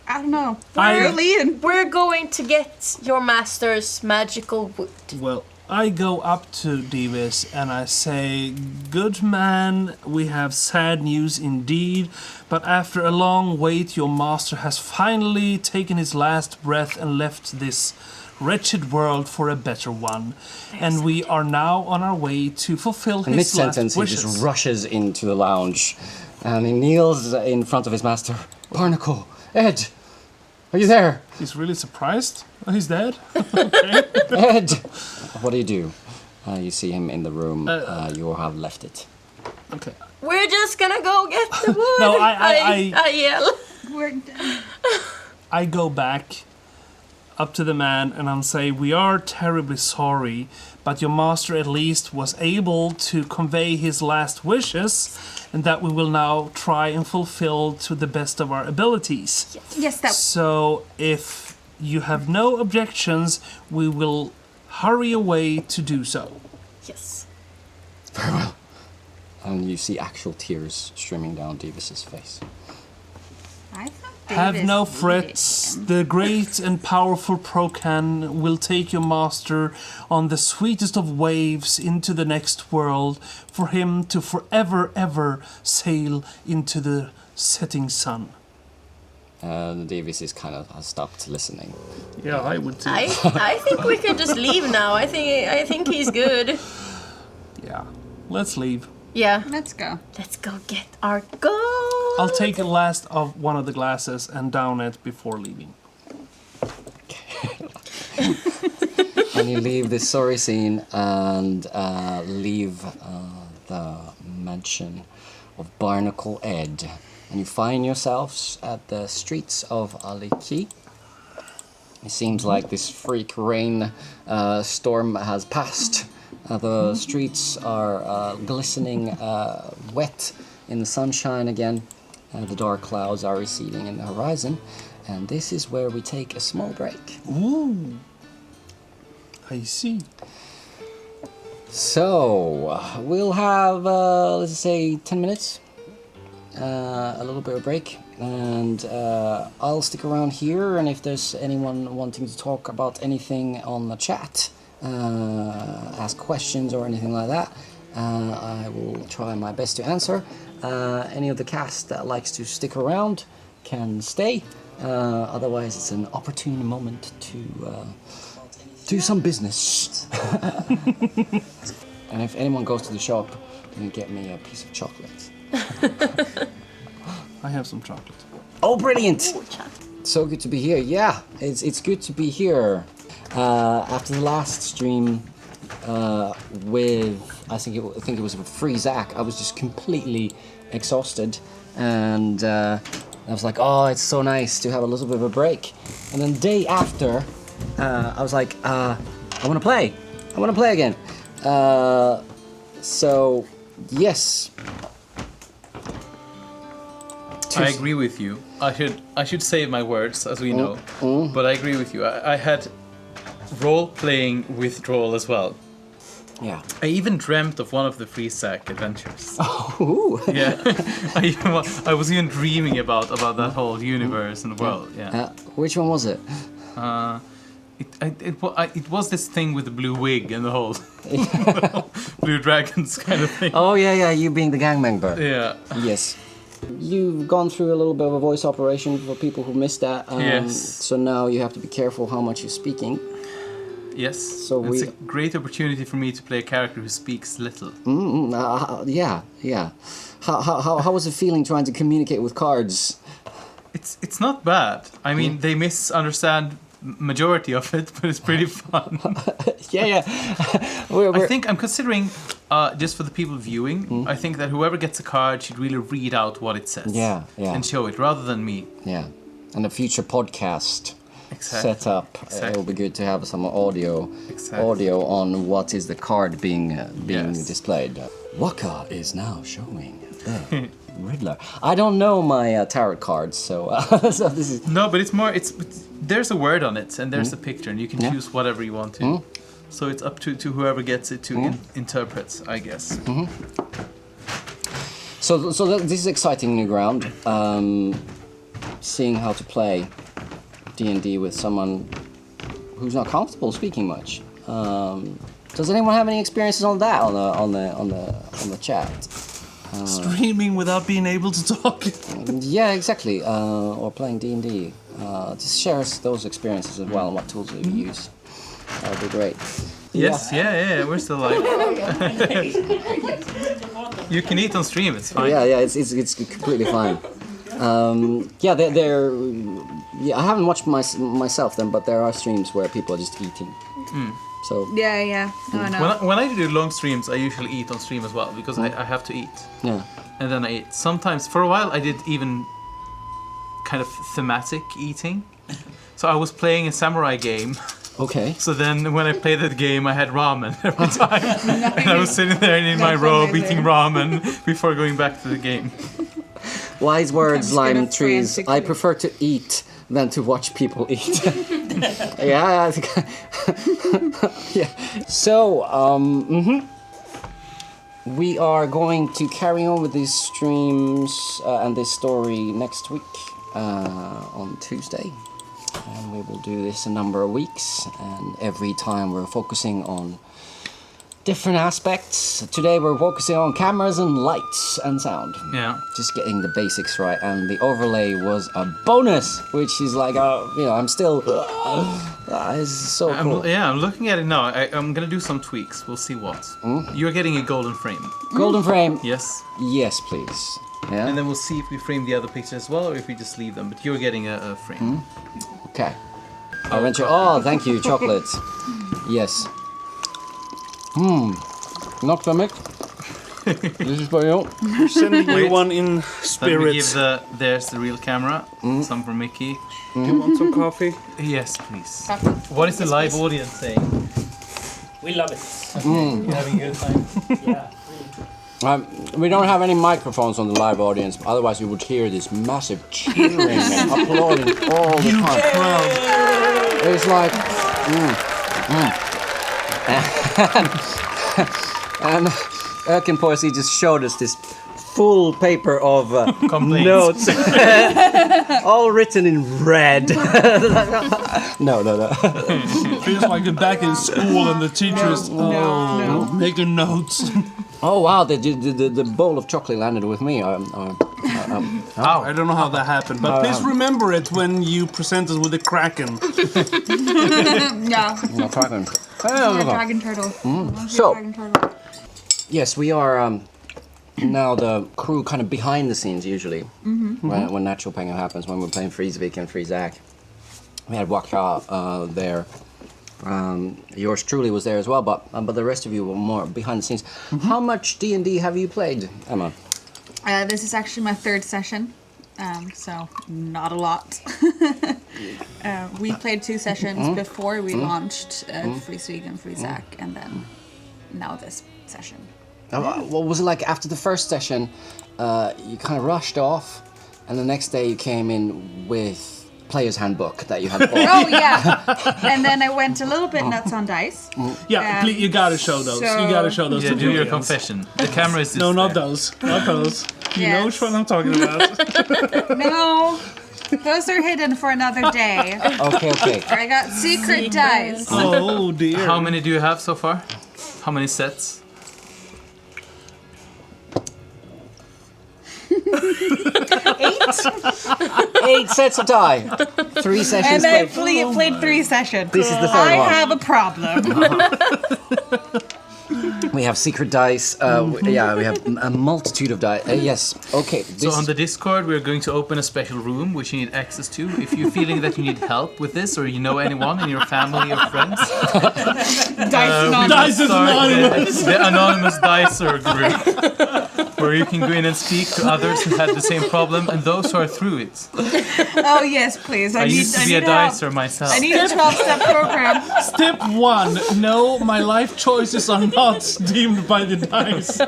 I don't know. I- You're leading. We're going to get your master's magical wood. Well, I go up to Davis and I say, "Good man, we have sad news indeed, but after a long wait, your master has finally taken his last breath and left this wretched world for a better one. And we are now on our way to fulfill In his mid-sentence, last he wishes." just rushes into the lounge, and he kneels in front of his master. Barnacle, Ed, are you there? He's really surprised. Oh, he's dead. Ed! What do you do? You see him in the room. You have left it. Okay. We're just gonna go get the wood. No, I yell. We're done. I go back up to the man and I'm say, "We are terribly sorry, but your master at least was able to convey his last wishes, and that we will now try and fulfill to the best of our abilities. Yes, that. So if you have no objections, we will hurry away to do so." Yes. Very well. And you see actual tears streaming down Davis's face. I thought Have Davis no needed frets. him. The great and powerful Procan will take your master on the sweetest of waves into the next world, for him to forever ever sail into the setting sun. And Davis is kind of has stopped listening. Yeah, I would too. I think we could just leave now. I think he's good. Yeah, let's leave. Yeah. Let's go. Let's go get our gold. I'll take a last of one of the glasses and down it before leaving. And you leave this sorry scene and leave the mansion of Barnacle Ed. And you find yourselves at the streets of Aliki. It seems like this freak rain storm has passed. The streets are glistening wet in the sunshine again. The dark clouds are receding in the horizon. And this is where we take a small break. Ooh. I see. So, we'll have, let's say, 10 minutes. A little bit of break. And I'll stick around here. And if there's anyone wanting to talk about anything on the chat, ask questions or anything like that, I will try my best to answer. Any of the cast that likes to stick around can stay. Otherwise, it's an opportune moment to do some business. And if anyone goes to the shop, you can get me a piece of chocolate. I have some chocolate. Oh, brilliant! So good to be here. Yeah, it's good to be here. After the last stream with, I think it was with Free Zach, I was just completely exhausted, and I was like, oh, it's so nice to have a little bit of a break. And then the day after, I was like, I want to play. I want to play again. So, yes. I agree with you. I should save my words, as we know. But I agree with you. I had role-playing withdrawal as well. Yeah. I even dreamt of one of the Free Sack adventures. Ooh. Yeah, I was even dreaming about that whole universe and world. Yeah. Which one was it? It was this thing with the blue wig and the whole blue dragons kind of thing. Oh, yeah, you being the gangbang. Yeah. Yes. You've gone through a little bit of a voice operation for people who missed that. Yes. So now you have to be careful how much you're speaking. Yes. So it's a great opportunity for me to play a character who speaks little. Yeah. How was it feeling trying to communicate with cards? It's not bad. I mean, they misunderstand majority of it, but it's pretty fun. Yeah. I think I'm considering, just for the people viewing, I think that whoever gets a card should really read out what it says. Yeah. And show it, rather than me. Yeah. And a future podcast setup. It will be good to have some audio on what is the card being displayed. Waka is now showing the Riddler. I don't know my tarot cards, so so this is... No, but it's more, there's a word on it, and there's a picture, and you can choose whatever you want to. So it's up to whoever gets it to interpret, I guess. So this is exciting new ground. Seeing how to play D&D with someone who's not comfortable speaking much. Does anyone have any experiences on that on the chat? Streaming without being able to talk. Yeah, exactly. Or playing D&D. Just share us those experiences as well and what tools you use. That would be great. Yes, yeah, we're still live. You can eat on stream, it's fine. Yeah, it's completely fine. I haven't watched myself then, but there are streams where people are just eating. So Yeah. No, no. When I do long streams, I usually eat on stream as well, because I have to eat. yeah. And then I eat. Sometimes, for a while, I did even kind of thematic eating. So I was playing a samurai game. Okay. So then when I played that game, I had ramen every time. And I was sitting there in my robe eating ramen before going back to the game. Wise words, I'm lime gonna trees. I frantically- prefer to eat than to watch people eat. Yeah, I think. Yeah. So, we are going to carry on with these streams and this story next week on Tuesday. And we will do this a number of weeks, and every time we're focusing on different aspects. Today we're focusing on cameras and lights and sound. Yeah. Just getting the basics right, and the overlay was a bonus, which is like, I'm still, it's so cool. I'm looking at it now. I'm gonna do some tweaks. We'll see what. You're getting a golden frame. Golden frame. Yes. Yes, please. Yeah. And then we'll see if we frame the other pictures as well, or if we just leave them. But you're getting a frame. Okay. Oh, thank you, chocolate. Yes. NoctuaMik. This is for you. We're sending you one in Let me spirit. give there's the real camera. Some for Mickey. You want some coffee? Yes, please. What is the live audience saying? We love it. You're having a good time. Yeah. We don't have any microphones on the live audience, otherwise you would hear this massive cheering and applauding all the time. It's like, and Erkin Poesy just showed us this full paper of notes, all written in red. No. Feels like you're back in school and the teacher's making notes. Oh wow, the bowl of chocolate landed with me. I don't know how that happened, but please remember it when you present us with the Kraken. Yeah. No problem. Dragon turtle. So- Dragon turtle. Yes, we are now the crew kind of behind the scenes usually when Natural Pengu happens, when we're playing Freezevik and Freezak. We had Waka there. Yours truly was there as well, but the rest of you were more behind the scenes. How much D&D have you played, Emma? This is actually my third session, so not a lot. We played 2 sessions before we launched Freezevik and Freezak, and then now this session. What was it like after the first session? You kind of rushed off, and the next day you came in with Player's Handbook that you had bought. Oh yeah, and then I went a little bit nuts on dice. Yeah, please, you gotta show those. so- You gotta show those. Yeah, to do your the audience. confession. The camera is just No, not there. those. Not those. You know which Yes. one I'm talking about. No, those are hidden for another day. Okay. I got secret dice. Oh dear. How many do you have so far? How many sets? 8 sets of die. 3 sessions And I played. played 3 sessions. This is the third I one. have a problem. We have secret dice. Yeah, we have a multitude of dice. Yes. Okay. So on the Discord, we're going to open a special room which you need access to. If you're feeling that you need help with this, or you know anyone in your family or friends, Dice Anonymous. the Anonymous Dicer group, where you can go in and speak to others who had the same problem and those who are through it. Oh yes, please. I used to be a dicer myself. I need a 12-step program. Step 1. No, my life choices are not deemed by the dice.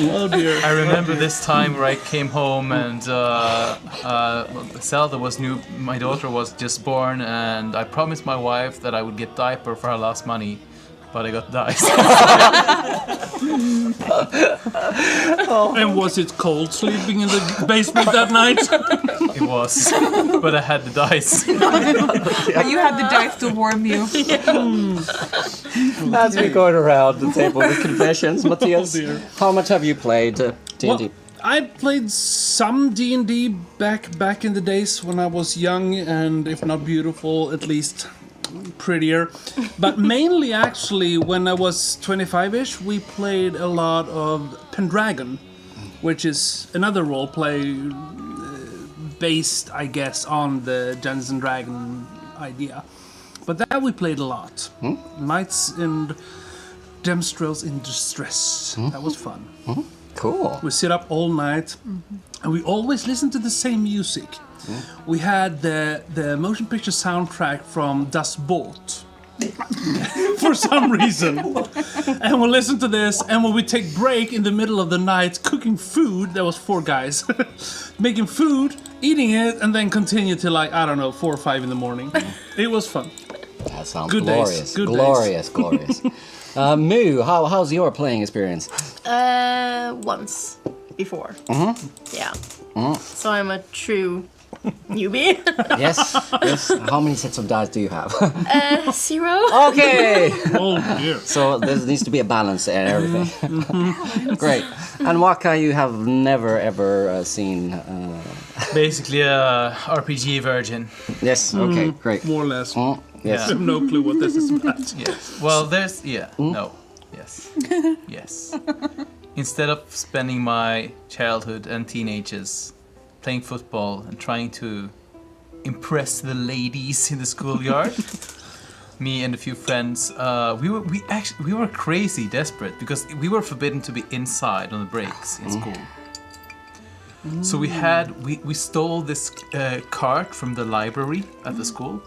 Oh dear. I remember this time where I came home and Zelda was new. My daughter was just born, and I promised my wife that I would get diaper for her last money, but I got dice. And was it cold sleeping in the basement that night? It was, but I had the dice. But you had the dice to warm you. As we go around the table with confessions, Mathias, dear. how much have you played D&D? Well, I played some D&D back in the days when I was young and, if not beautiful, at least prettier. But mainly, actually, when I was 25-ish, we played a lot of Pendragon, which is another roleplay based, I guess, on the Dungeons and Dragons idea. But that we played a lot. Knights and Demstrels in Distress. That was fun. Cool. We sit up all night, and we always listen to the same music. We had the motion picture soundtrack from Das Boot. For some reason. And we'll listen to this, and when we take break in the middle of the night cooking food, there was 4 guys, making food, eating it, and then continue till, like, I don't know, 4 or 5 in the morning. It was fun. That sounds Good glorious. days. Good glorious, glorious. Moo, how's your playing experience? Once before. Yeah. So I'm a true newbie. Yes, yes. How many sets of dice do you have? 0. Okay. Oh dear. So there needs to be a balance and everything. Great. And Waka, you have never ever seen. Basically, a RPG virgin. Yes. Okay. Great. More or less. Yes. Yeah. I have no clue what this is about. Yes. Well, there's no, yes, yes. Instead of spending my childhood and teenagers playing football and trying to impress the ladies in the schoolyard, me and a few friends, we were crazy desperate because we were forbidden to be inside on the breaks in school. So we stole this cart from the library at the school,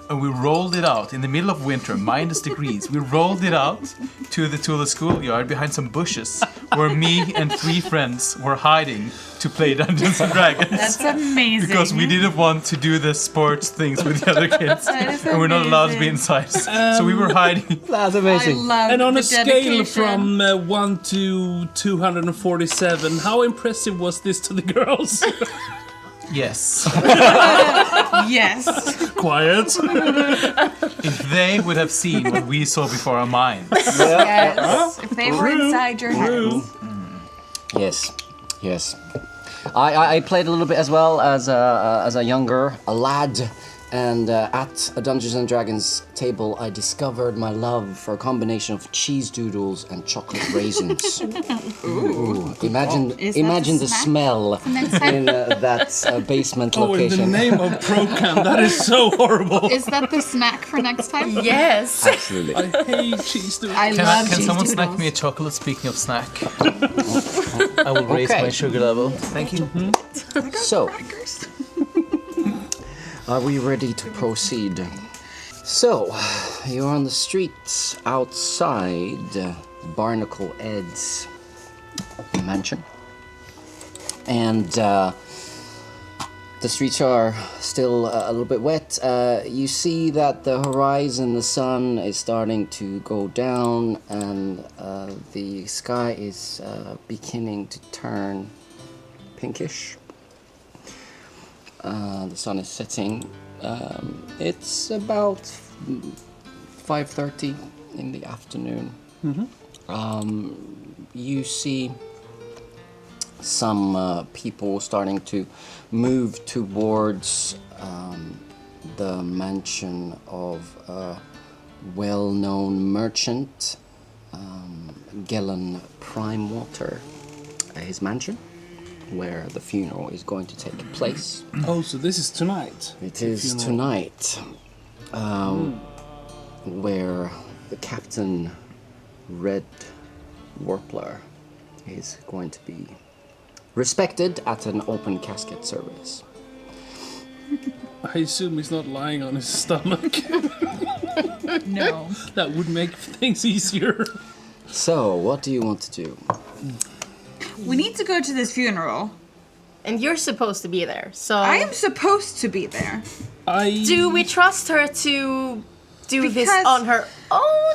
and we rolled it out in the middle of winter, -degrees. We rolled it out to the schoolyard behind some bushes, where me and 3 friends were hiding to play Dungeons and Dragons. That's amazing. Because we didn't want to do the sports things with the other kids, and we're not allowed to be inside. So we were hiding. That's I amazing. love And on the a scale dedication. from 1 to 247, how impressive was this to the girls? Yes. Yes. Quiet. If they would have seen what we saw before our minds. Yes. If they were inside your heads. Yes. Yes. I played a little bit as well as a younger lad, and at a Dungeons and Dragons table, I discovered my love for a combination of cheese doodles and chocolate raisins. Ooh. Imagine the snack smell in that basement Oh, in the location. name of Procam, that is so horrible. Is that the snack for next time? Yes. Absolutely. I hate cheese doodles. I love Can cheese someone doodles. snack me a chocolate? Speaking of snack, I will raise Okay. my sugar level. Thank you. So, are we ready to proceed? So, you're on the streets outside Barnacle Ed's mansion. And the streets are still a little bit wet. You see that the horizon, the sun is starting to go down, and the sky is beginning to turn pinkish. The sun is setting. It's about 5:30 in the afternoon. You see some people starting to move towards the mansion of well-known merchant, Gelen Primewater, his mansion, where the funeral is going to take place. Oh, so this is tonight. It is tonight, where the Captain Red Warbler is going to be respected at an open casket service. I assume he's not lying on his stomach. No. That would make things easier. So, what do you want to do? We need to go to this funeral. And you're supposed to be there, so... I am supposed to be there. Do we trust her to do this Because- on her own?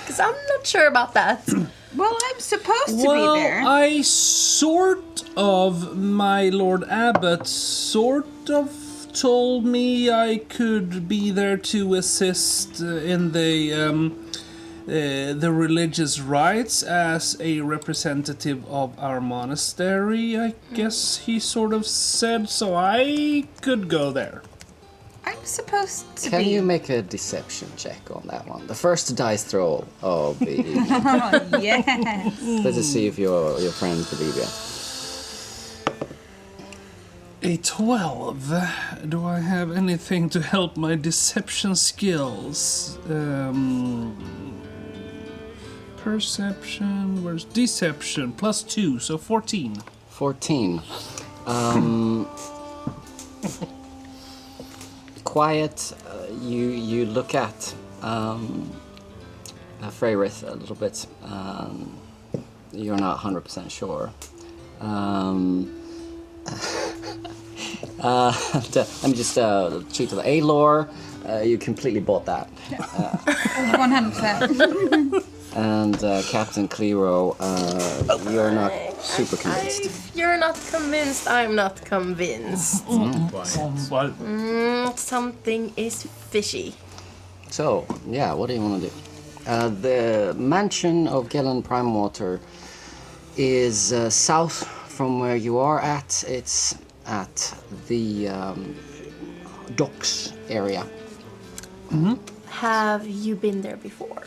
Because I'm not sure about that. Well, I'm supposed to Well, be there. I sort of, my Lord Abbot, sort of told me I could be there to assist in the religious rites as a representative of our monastery, I guess he sort of said, so I could go there. I'm supposed to Can be. you make a deception check on that one? The first dice throw of the evening. Oh, yes. Let's see if your friends believe you. A 12. Do I have anything to help my deception skills? Perception, where's deception? +2, so 14. 14. Quiet, you look at Feyrith a little bit. You're not 100% sure. Let me just cheat to the Aeynor. You completely bought that. 100%. And Captain Kleero, you're not super convinced. If you're not convinced, I'm not convinced. Something is fishy. So, yeah, what do you want to do? The mansion of Gelen Primewater is south from where you are at. It's at the docks area. Have you been there before?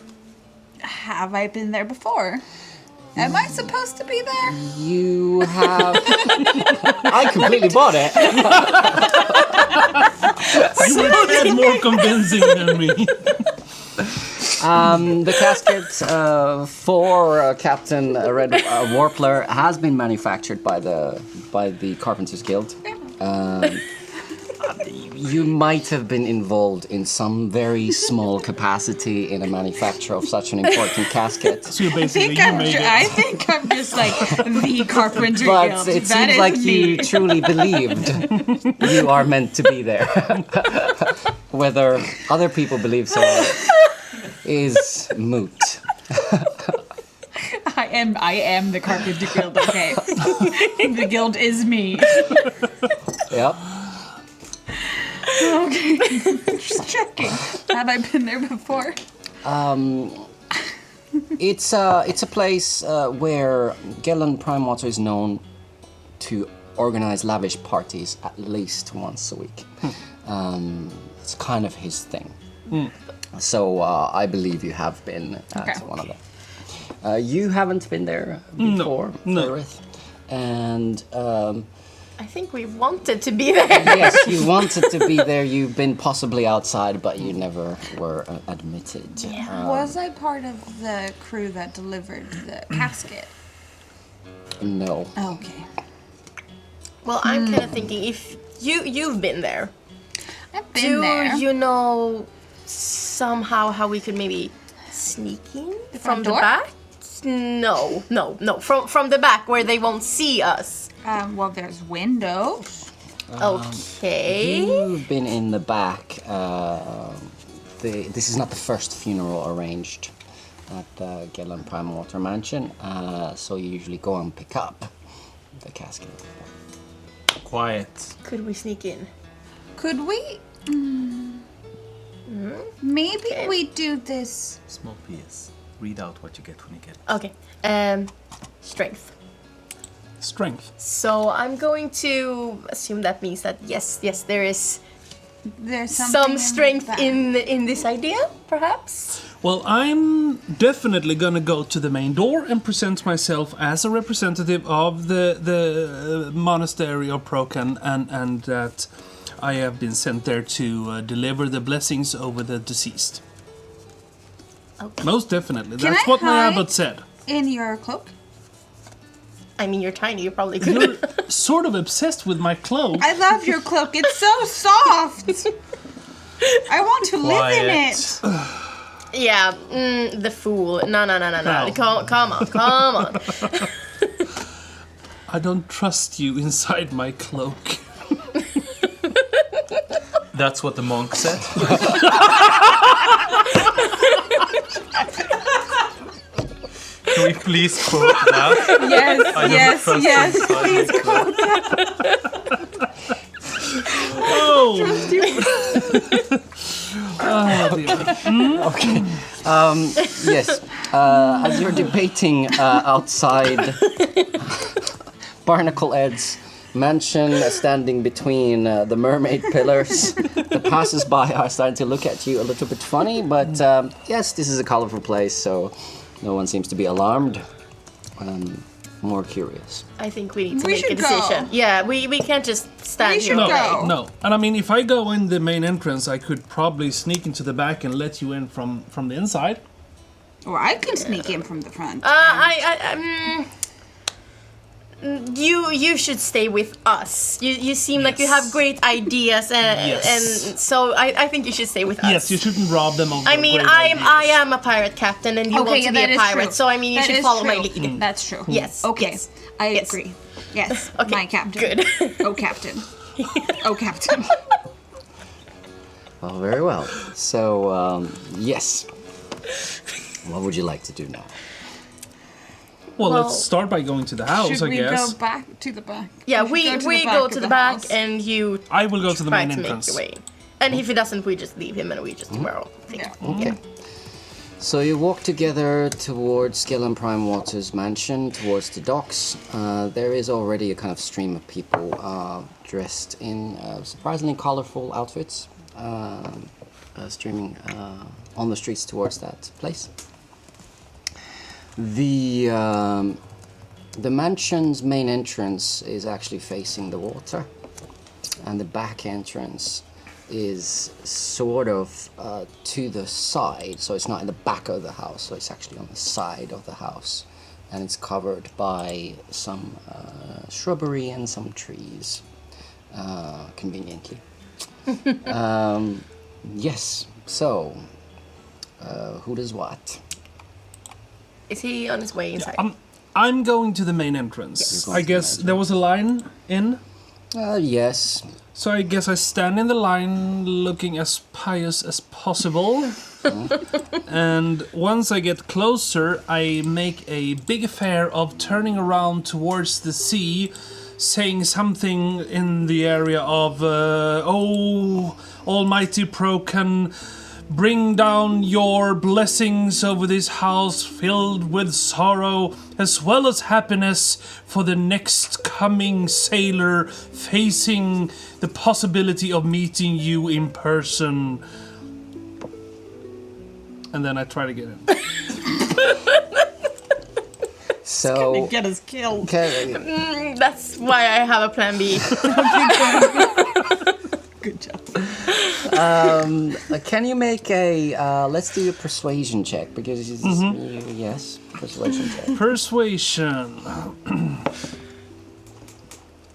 Have I been there before? Am I supposed to be there? You have... I completely bought it. You were more convincing than me. The casket for Captain Red Warbler has been manufactured by the Carpenters Guild. You might have been involved in some very small capacity in a manufacture of such an important casket. So basically, you made it. I think I'm just like the Carpenter But Guild. it That seems is like me. you truly believed you are meant to be there. Whether other people believe so is moot. I am the Carpenter Guild, okay? The guild is me. Yep. Okay. Just checking. Have I been there before? It's a place where Gelen Primewater is known to organize lavish parties at least once a week. It's kind of his thing. So I believe you have been at one of them. You haven't been there before, No. Feyrith. And I think we wanted to be there. yes, you wanted to be there. You've been possibly outside, but you never were admitted. Was I part of the crew that delivered the casket? No. Okay. Well, I'm kind of thinking if you've been there. I've been there. Do you know somehow how we could maybe sneak in from front the door? back? No. From the back where they won't see us. Well, there's windows. Okay. You've been in the back. This is not the first funeral arranged at the Gelen Primewater Mansion, so you usually go and pick up the casket. Quiet. Could we sneak in? Could we? Maybe we do this. Small PS. Read out what you get when you get it. Okay. Strength. Strength. So I'm going to assume that means that yes, there is There's something some strength that. in this idea, perhaps? Well, I'm definitely gonna go to the main door and present myself as a representative of the monastery of Procan, and that I have been sent there to deliver the blessings over the deceased. Okay. Most definitely. Can That's I what my hide? abbot said. In your cloak? I mean, you're tiny. You probably could. You're sort of obsessed with my cloak. I love your cloak. It's so soft. I want to live in it. Yeah, the fool. No. No. Come on. I don't trust you inside my cloak. That's what the monk said. Can we please quote that? Yes, I don't yes, trust yes. inside Please my quote that. Oh! Oh, dear. Okay. Yes. As you're debating outside Barnacle Ed's mansion, standing between the mermaid pillars, the passers-by are starting to look at you a little bit funny. But yes, this is a colorful place, so no one seems to be alarmed. More curious. I think we need to We make a should decision. go. Yeah, we can't just stand We here. should all go. day. No. And I mean, if I go in the main entrance, I could probably sneak into the back and let you in from the inside. Or I can sneak in from the front. You should stay with us. You seem like you have Yes. great ideas, Yes. and so I think you should stay with us. Yes, you shouldn't rob them of I their mean, great I ideas. am a pirate captain, and you Okay, want yeah, to be that a is pirate. true. So I mean, you That should is follow true. my lead. That's true. Yes. Okay. Yes. I Yes. agree. Yes. Okay, My captain. good. Oh, captain. Oh, captain. Well, very well. So, yes. What would you like to do now? Well, Well, let's start by going to the house, Should I we guess. go back to the back? Yeah, should we go to the back, house. and you I will go to the try main to make entrance. your way. And if he doesn't, we just leave him, and we just tomorrow. Yeah. Okay. So you walk together towards Gillen Prime Water's mansion, towards the docks. There is already a kind of stream of people dressed in surprisingly colorful outfits, streaming on the streets towards that place. The mansion's main entrance is actually facing the water, and the back entrance is sort of to the side, so it's not in the back of the house, so it's actually on the side of the house, and it's covered by some shrubbery and some trees, conveniently. Yes, so who does what? Is he on his way inside? I'm going to the main entrance. Yes. You're going I to the guess main there was a line in, Yes. so I guess I stand in the line looking as pious as possible. And once I get closer, I make a big affair of turning around towards the sea, saying something in the area of, "Oh, Almighty Procan, bring down your blessings over this house filled with sorrow as well as happiness for the next coming sailor facing the possibility of meeting you in person." And then I try to get in. So Get us killed. okay, That's why I have a plan B. Good job. can you make a let's do a persuasion check because yes, persuasion check. Persuasion.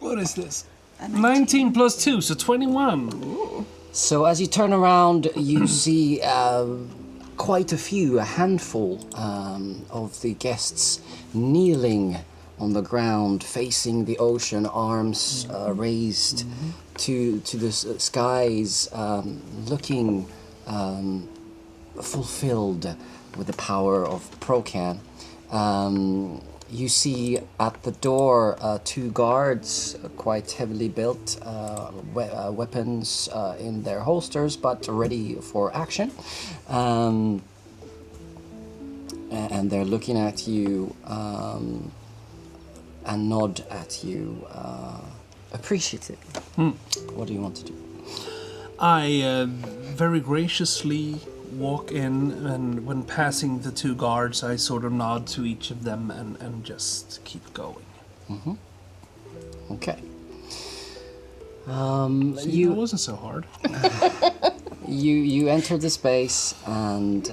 What is this? 19 plus 2, so 21. So as you turn around, you see quite a handful of the guests kneeling on the ground, facing the ocean, arms raised to the skies, looking fulfilled with the power of Procan. You see at the door 2 guards, quite heavily built, weapons in their holsters, but ready for action. And they're looking at you and nod at you appreciatively. What do you want to do? I very graciously walk in, and when passing the two guards, I sort of nod to each of them and just keep going. Okay. See, that wasn't so hard. You enter the space and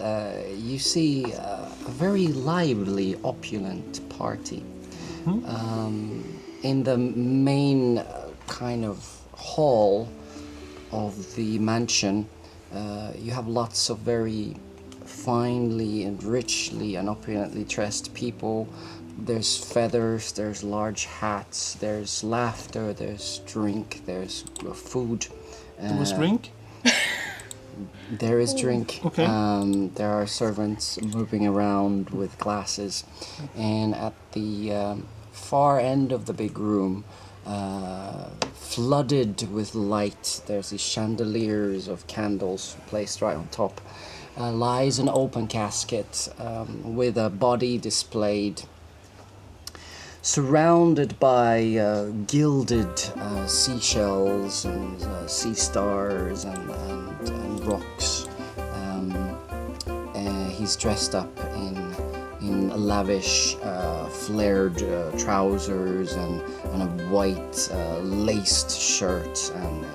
you see a very lively, opulent party. In the main kind of hall of the mansion, you have lots of very finely and richly and opulently dressed people. There's feathers, there's large hats, there's laughter, there's drink, there's food. There was drink? There is drink. Okay. There are servants moving around with glasses. And at the far end of the big room, flooded with light, there's these chandeliers of candles placed right on top, lies an open casket with a body displayed, surrounded by gilded seashells and sea stars and rocks. He's dressed up in lavish flared trousers and a white laced shirt, and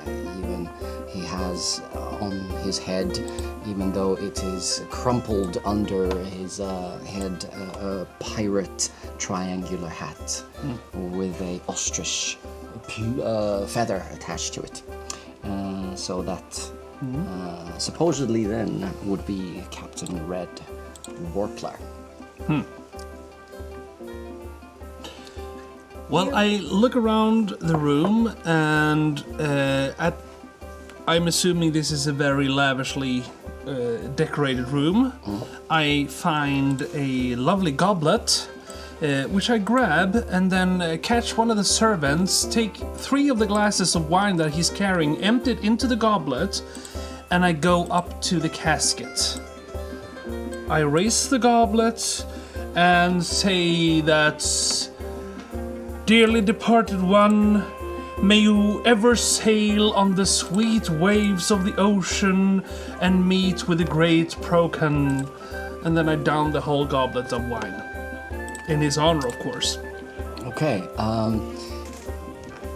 even he has on his head, even though it is crumpled under his head, a pirate triangular hat with a ostrich feather attached to it. So that supposedly then would be Captain Red Warpler. Well, I look around the room, and I'm assuming this is a very lavishly decorated room. I find a lovely goblet, which I grab, and then catch one of the servants, take 3 of the glasses of wine that he's carrying, empty it into the goblet, and I go up to the casket. I raise the goblet and say that, dearly departed one, may you ever sail on the sweet waves of the ocean and meet with the great Procan. And then I down the whole goblet of wine. In his honor, of course. Okay,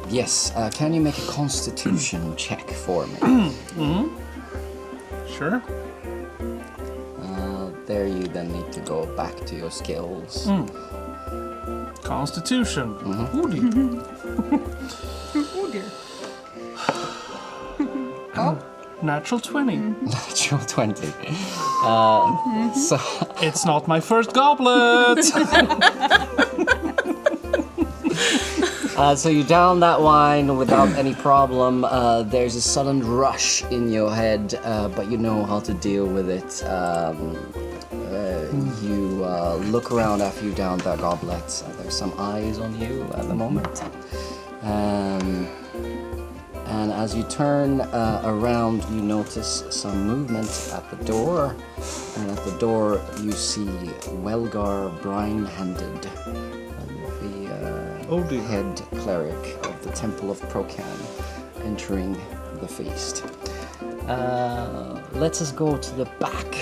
yes, can you make a constitution check for me? Sure. There you then need to go back to your skills. Constitution. Oh dear. Oh dear. Natural 20. Natural 20. So It's not my first goblet. so you down that wine without any problem. There's a sudden rush in your head, but you know how to deal with it. You look around after you down that goblet. There's some eyes on you at the moment. And as you turn around, you notice some movement at the door. And at the door, you see Welgar Brine-handed, the head cleric of the Temple of Procan, entering the feast. Let us go to the back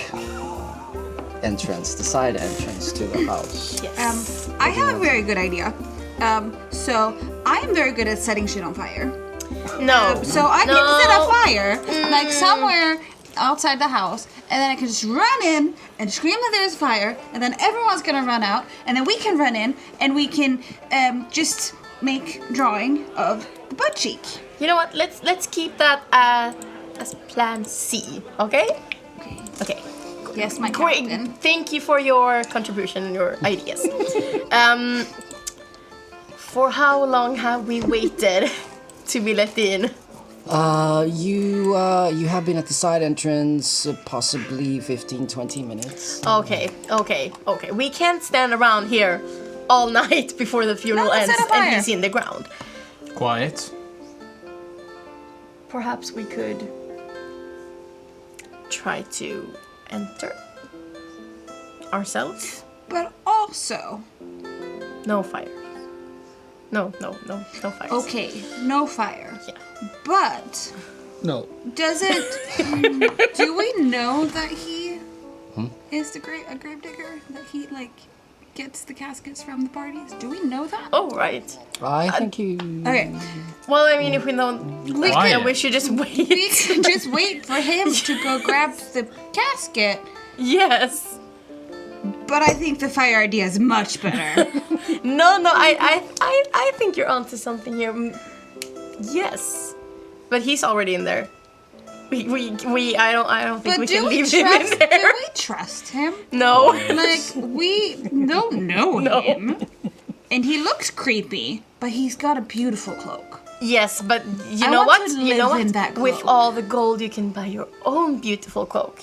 entrance, the side entrance to the house. Yes. I have a very good idea. So I am very good at setting shit on fire. No. So I can set a fire like somewhere outside the house, and then I can just run in and scream that there's fire, and then everyone's gonna run out, and then we can run in and we can just make drawing of the butt cheek. You know what? Let's keep that as plan C. Okay. Okay. Yes, my Great. captain. Thank you for your contribution and your ideas. For how long have we waited to be let in? You have been at the side entrance possibly 15-20 minutes. Okay. We can't stand around here all night before the funeral No, let's ends set a fire. and he's in the ground. Quiet. Perhaps we could try to enter ourselves. But also, No fire. No fire. okay, no fire. Yeah. But No. Does it? Do we know that he is a grave digger? That he gets the caskets from the parties? Do we know that? Oh, right. I think you. Okay, Well, I mean, if we don't lick Quiet. him, we should just wait. we can just wait for him to go grab the casket. Yes. But I think the fire idea is much better. No, I think you're onto something here. Yes. But he's already in there. I don't think But we do can we leave him trust? in Do there. we trust him? No. We don't know him, and he looks creepy. But he's got a beautiful cloak. Yes, but you I know want what? to You know live in what? that With cloak. all the gold, you can buy your own beautiful cloak.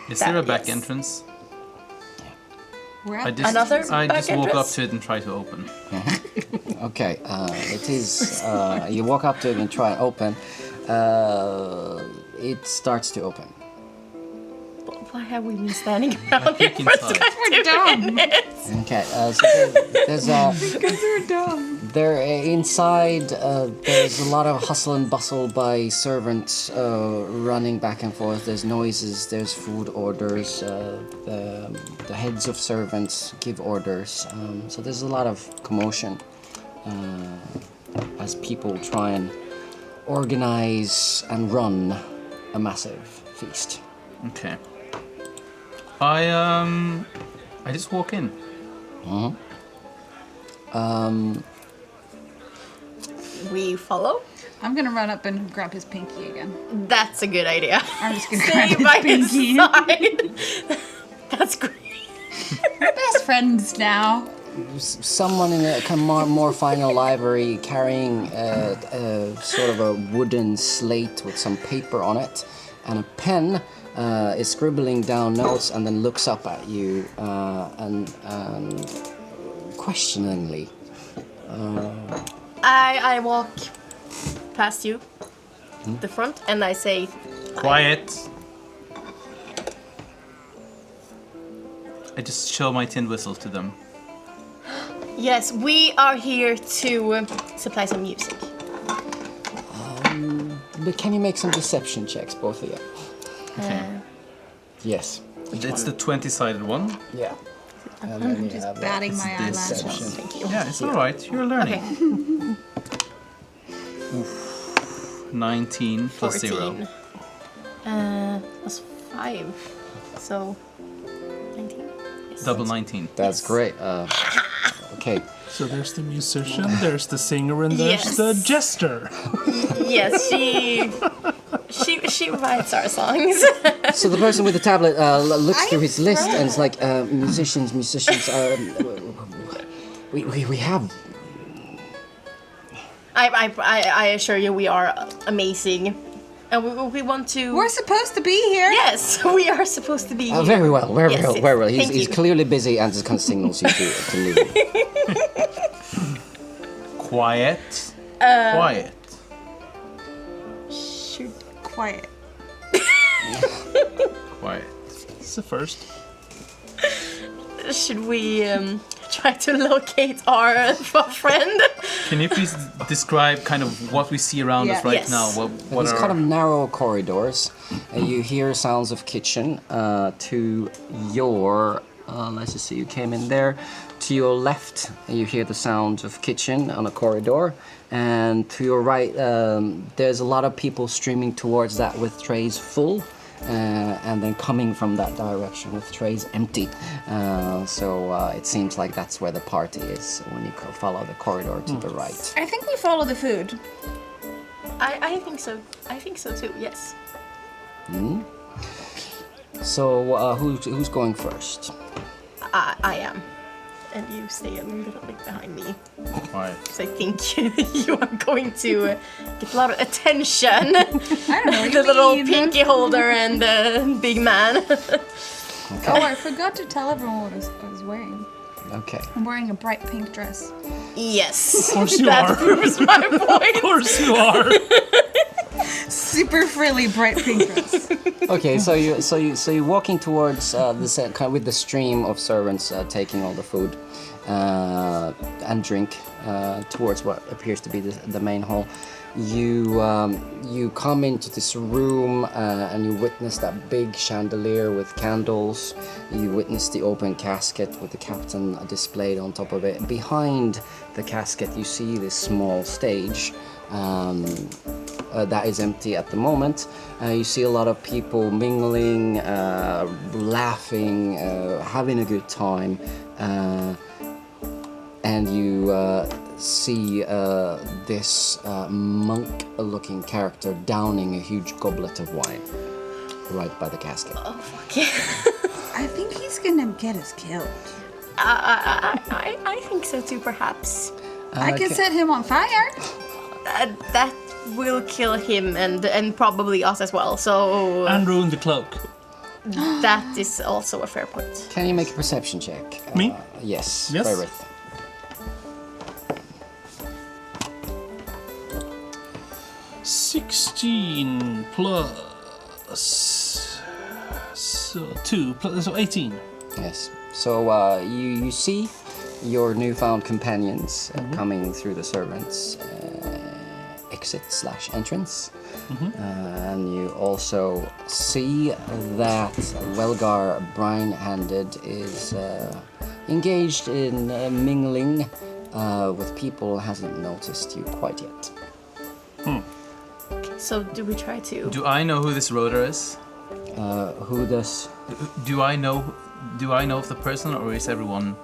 Is there a That back is- entrance? We're I at just, Another I back just walk up entrance? to it and try to open. Okay, it is. You walk up to it and try and open. It starts to open. Why have we been standing around here Peek for inside. We're dumb. Okay, so there's Because we're dumb. there inside. There's a lot of hustle and bustle by servants running back and forth. There's noises. There's food orders. The heads of servants give orders. So there's a lot of commotion as people try and organize and run a massive feast. Okay. I just walk in. We follow? I'm gonna run up and grab his pinky again. That's a good idea. I'm just gonna Stay grab by his his pinky. side. That's great. We're best friends now. Someone in a kind of more final library carrying sort of a wooden slate with some paper on it and a pen is scribbling down notes and then looks up at you and questioningly. I walk past you, the front, and I say, Quiet. I just show my tin whistle to them. yes, we are here to supply some music. But can you make some deception checks, both of you? Okay. Yes. It's the 20-sided one. Yeah. And then you Just have batting my deception. eyelashes. Thank you. Yeah, it's alright. You're learning. Okay, 19 plus 14. 0. Plus 5. So, 19? Yes. Double 19. That's great. Okay. So there's the musician, there's the singer, and there's Yes. the jester. Yes, she writes our songs. So the person with the tablet looks through his list and is like, musicians. We have. I assure you, we are amazing, and we want to. We're supposed to be here. Yes, we are supposed to be. Here. Very well, very Yes, well, yes. very well. Thank He's you. clearly busy and just kind of signals you to leave. Quiet. Quiet. Should Quiet. Quiet. It's the first. Should we try to locate our friend? Can you please describe kind of what we see around us Yeah. right Yes. now? What These are... kind of narrow corridors. You hear sounds of kitchen. To your, let's just see, you came in there. To your left, you hear the sound of kitchen on a corridor. And to your right, there's a lot of people streaming towards that with trays full. And then coming from that direction with trays empty. So it seems like that's where the party is when you follow the corridor to the right. I think we follow the food. I think so. I think so too. Yes. So who's going first? I am, and you stay a little bit behind me. Quiet. Because I think you are going to get a lot of attention. I don't know. The little pinky holder and the big man. Oh, I forgot to tell everyone what I was wearing. Okay. I'm wearing a bright pink dress. Yes. Of course you that are. proves my point. Of course you are. Super frilly bright pink dress. Okay, so you're walking towards this kind of with the stream of servants taking all the food and drink towards what appears to be the main hall. You come into this room and you witness that big chandelier with candles. You witness the open casket with the captain displayed on top of it. Behind the casket you see this small stage that is empty at the moment. You see a lot of people mingling, laughing, having a good time, and you see this monk-looking character downing a huge goblet of wine right by the casket. Oh, fuck yeah. I think he's gonna get us killed. I think so too, perhaps. I can set him on fire. That will kill him and probably us as well, so... And ruin the cloak. That is also a fair point. Can you make a perception check? Me? Yes. Yes. Feyrith. 16 plus 2 plus 18. Yes. So you see your newfound companions coming through the servants' exit/entrance. And you also see that Welgar Brine-handed is engaged in mingling with people, hasn't noticed you quite yet. So do we try to... Do I know who this rotor is? Who does? Do I know of the person, or is everyone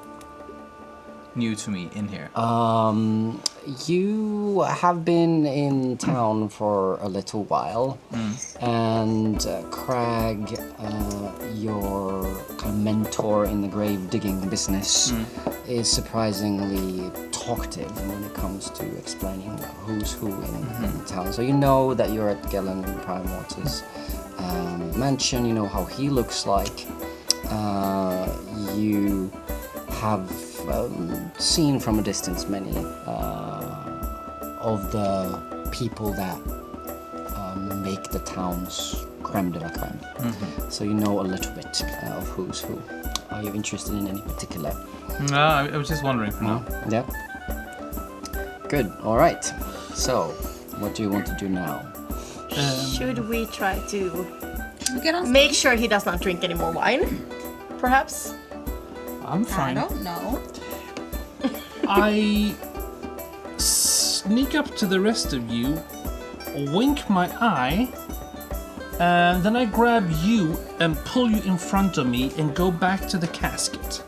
new to me in here? You have been in town for a little while, and Crag, your kind of mentor in the grave digging business, is surprisingly talkative when it comes to explaining who's who in town. So you know that you're at Gellin Primortus mansion. You know how he looks like. You have seen from a distance many of the people that make the town's creme de la creme. So you know a little bit of who's who. Are you interested in any particular? No, I was just wondering for now. Yeah. Good. All right. So, what do you want to do now? Should we try to Get on. make sure he does not drink any more wine? Perhaps? I'm I fine. don't know. I sneak up to the rest of you, wink my eye, and then I grab you and pull you in front of me and go back to the casket.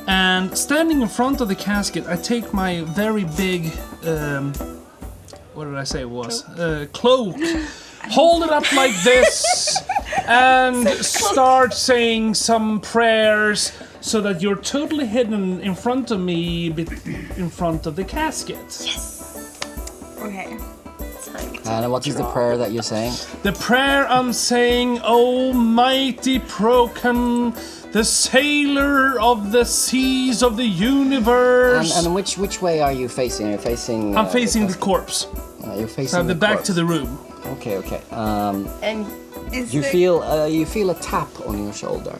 And standing in front of the casket, I take my very big, what did I say it was? Cloak. Hold it up like this and start saying some prayers so that you're totally hidden in front of me, in front of the casket. Okay. And what is the prayer that you're saying? The prayer I'm saying, O mighty Procan, the sailor of the seas of the universe. And which way are you facing? Are you facing? I'm facing the corpse. You're facing So the back corpse. to the room. Okay. Okay. And You feel a tap on your shoulder.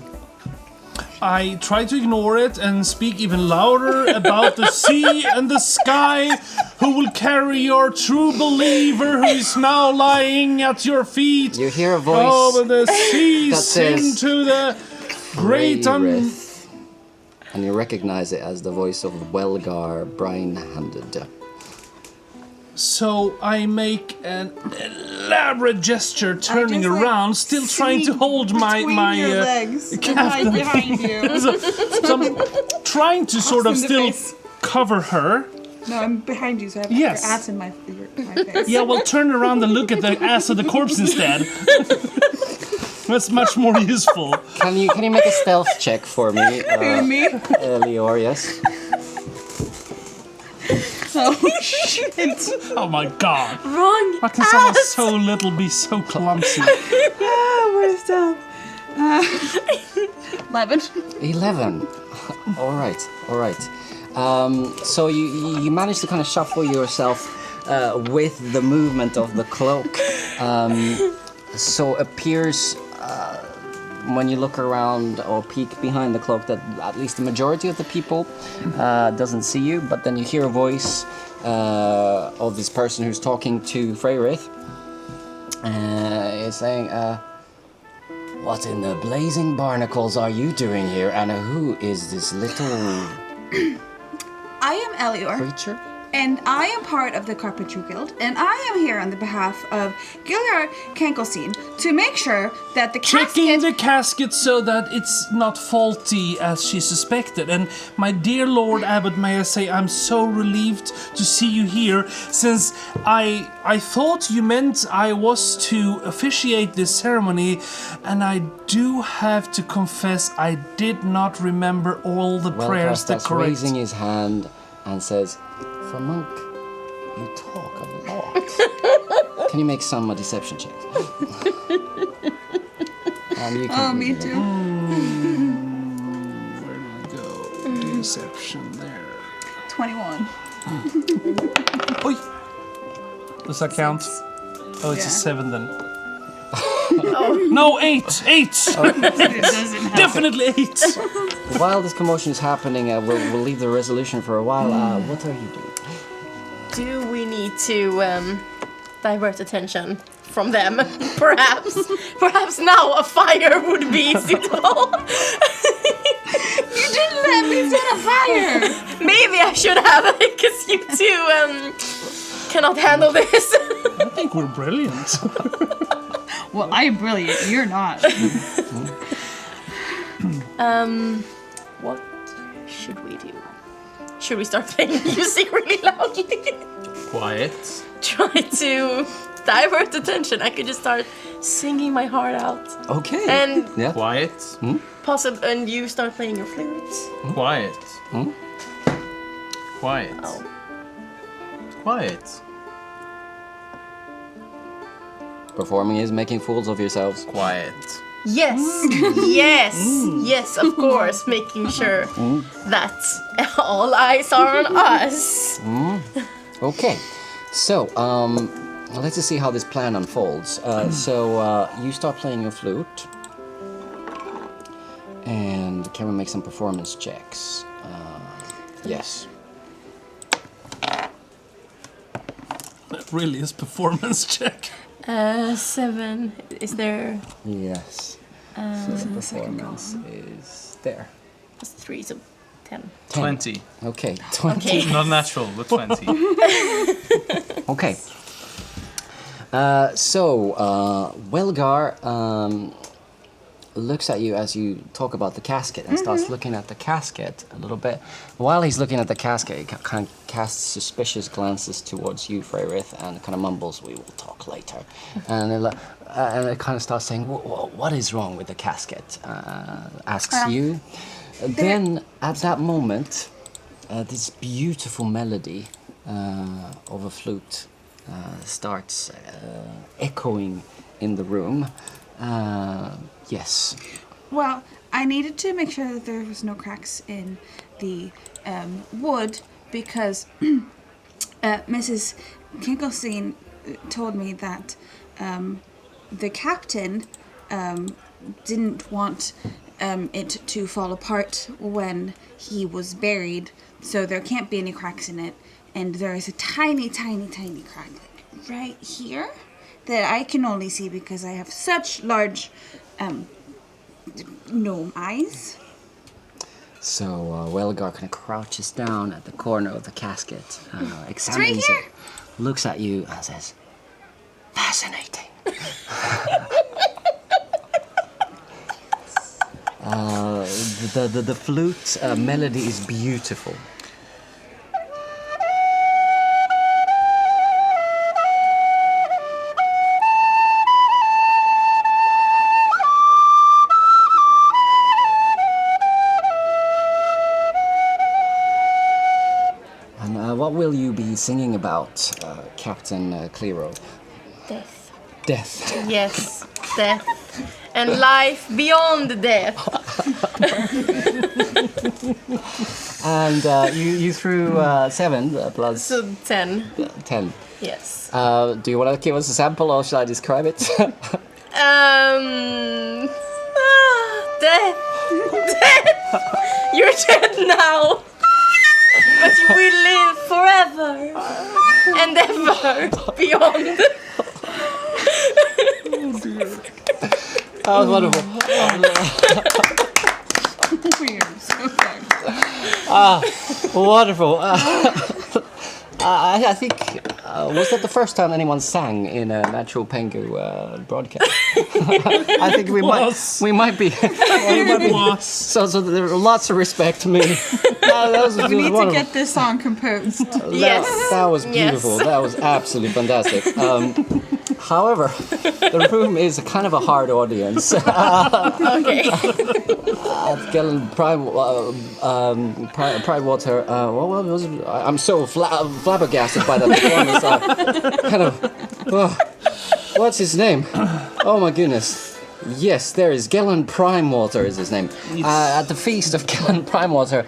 I try to ignore it and speak even louder about the sea and the sky, who will carry your true believer who is now lying at your feet. You hear a voice over the seas that says, into the great Feyrith. And you recognize it as the voice of Welgar Brine-handed. So I make an elaborate gesture, turning just, like, around, still trying to hold my your legs and captain. behind you. So I'm trying to sort of in the still face. cover her. No, I'm behind you, so I have Yes. your ass in my face. Yeah, well, turn around and look at the ass of the corpse instead. That's much more useful. Can you make a stealth check for me, Me? Elyore? Yes. Oh, shit. Oh my god. wrong How can someone so little be so clumsy? Where's that? 11. 11. All right. So you managed to kind of shuffle yourself with the movement of the cloak. So appears when you look around or peek behind the cloak that at least the majority of the people doesn't see you, but then you hear a voice of this person who's talking to Feyrith. Is saying, what in the blazing barnacles are you doing here, and who is this little I am Elyore. creature? And I am part of the Carpentry Guild, and I am here on the behalf of Gilliard Kankelstein to make sure that the Checking casket... the casket so that it's not faulty as she suspected. And my dear Lord Abbot, may I say I'm so relieved to see you here, since I thought you meant I was to officiate this ceremony, and I do have to confess I did not remember all the prayers that Starts correct. raising his hand and says, "For monk, you talk a lot. Can you make some deception checks?" You can Oh, me too. Where do I go? Deception there. 21. Oi! Does that count? Oh, it's a Yeah. 7 then. No, 8! 8! Definitely 8! While this commotion is happening, we'll leave the resolution for a while. What are you doing? Do we need to divert attention from them? Perhaps now a fire would be suitable. You didn't let me set a fire! Maybe I should have, because you two cannot handle this. I think we're brilliant. Well, I'm brilliant. You're not. What should we do? Should we start playing music really loudly? Quiet. Try to divert attention. I could just start singing my heart out. Okay. And yeah. Quiet. and you start playing your flutes. Quiet. Quiet. Oh. Quiet. Performing is making fools of yourselves. Quiet. Yes, yes, of course, making sure that all eyes are on us. Okay. So, let's just see how this plan unfolds. So, you start playing your flute. And can we make some performance checks? Yes. That really is performance check. 7. Is there Yes. So the performance is there. plus 3, so 10. 20. Okay, 20. Okay. Not natural, but 20. Okay. Welgar looks at you as you talk about the casket and starts looking at the casket a little bit. While he's looking at the casket, he kind of casts suspicious glances towards you, Feyrith, and kind of mumbles, "We will talk later." And it kind of starts saying, "What is wrong with the casket?" Asks you. Then, at that moment, this beautiful melody of a flute starts echoing in the room. Yes. Well, I needed to make sure that there was no cracks in the wood because Mrs. Kinkelstein told me that the captain didn't want it to fall apart when he was buried, so there can't be any cracks in it. And there is a tiny, tiny, tiny crack right here that I can only see because I have such large gnome eyes. So Welgar kind of crouches down at the corner of the casket, examines right here. it, looks at you and says, "Fascinating." The flute melody is beautiful. What will you be singing about, Captain Kleero? Death. Death. Yes, death. And life beyond death. And you threw 7 plus So 10. 10. Yes. Do you want to give us a sample or shall I describe it? Death! Death! You're dead now! But you will live forever and ever beyond. That was wonderful. Weird. So fun. Wonderful. I think, was that the first time anyone sang in a Natural Pengu broadcast? I think we might be. So there are lots of respect to me. We need to get this song composed. Yes. That was beautiful. Yes. That was absolutely fantastic. However, the room is kind of a hard audience. Okay. Galen Pride Water. What was it? I'm so flabbergasted by that performance. Kind of. What's his name? Oh my goodness. Yes, there is Galen Prime Water is his name. At the feast of Galen Prime Water.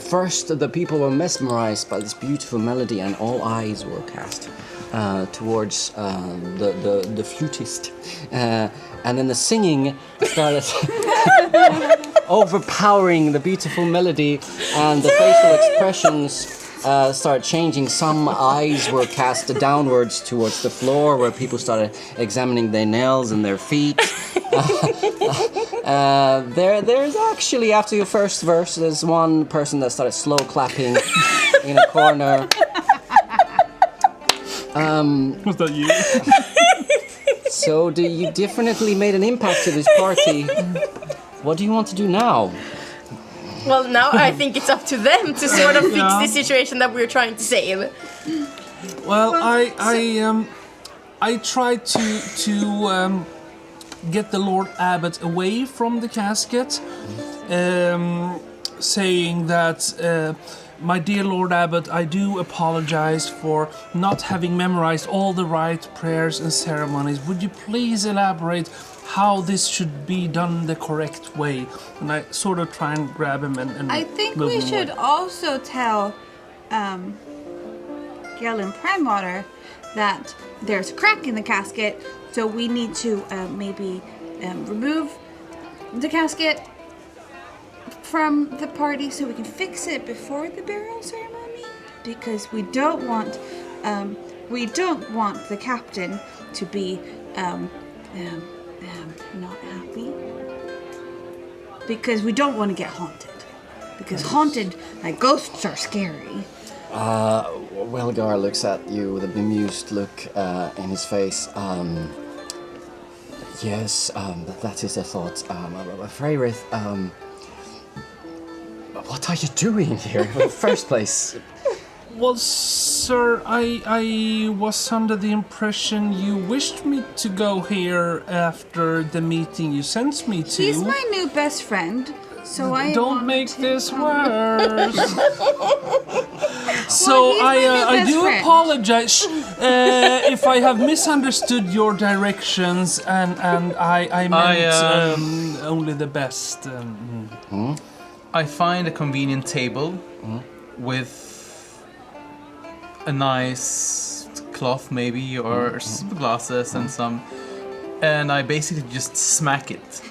First, the people were mesmerized by this beautiful melody, and all eyes were cast towards the flutist, and then the singing started overpowering the beautiful melody, and the facial expressions started changing. Some eyes were cast downwards towards the floor, where people started examining their nails and their feet. There's actually, after your first verse, there's one person that started slow clapping in a corner. Was that you? So you definitely made an impact to this party. What do you want to do now? Well, now I think it's up to them to sort of fix the situation that we're trying to save. Well, I tried to get the Lord Abbot away from the casket, saying that, my dear Lord Abbot, I do apologize for not having memorized all the right prayers and ceremonies. Would you please elaborate how this should be done the correct way? And I sort of try and grab him and I think move we him should away. also tell Galen Primewater that there's a crack in the casket, so we need to maybe remove the casket from the party so we can fix it before the burial ceremony, because we don't want the captain to be not happy, because we don't want to get haunted, because haunted, like, ghosts are scary. Welgar looks at you with a bemused look in his face. Yes, that is a thought. Feyrith, what are you doing here in the first place? Well, sir, I was under the impression you wished me to go here after the meeting you sent me to. He's my new best friend, so I Don't wanted make to this come. worse. So he's my new I best do friend. apologize if I have misunderstood your directions, and I meant only the best. I find a convenient table with a nice cloth maybe, or some glasses and some, and I basically just smack it,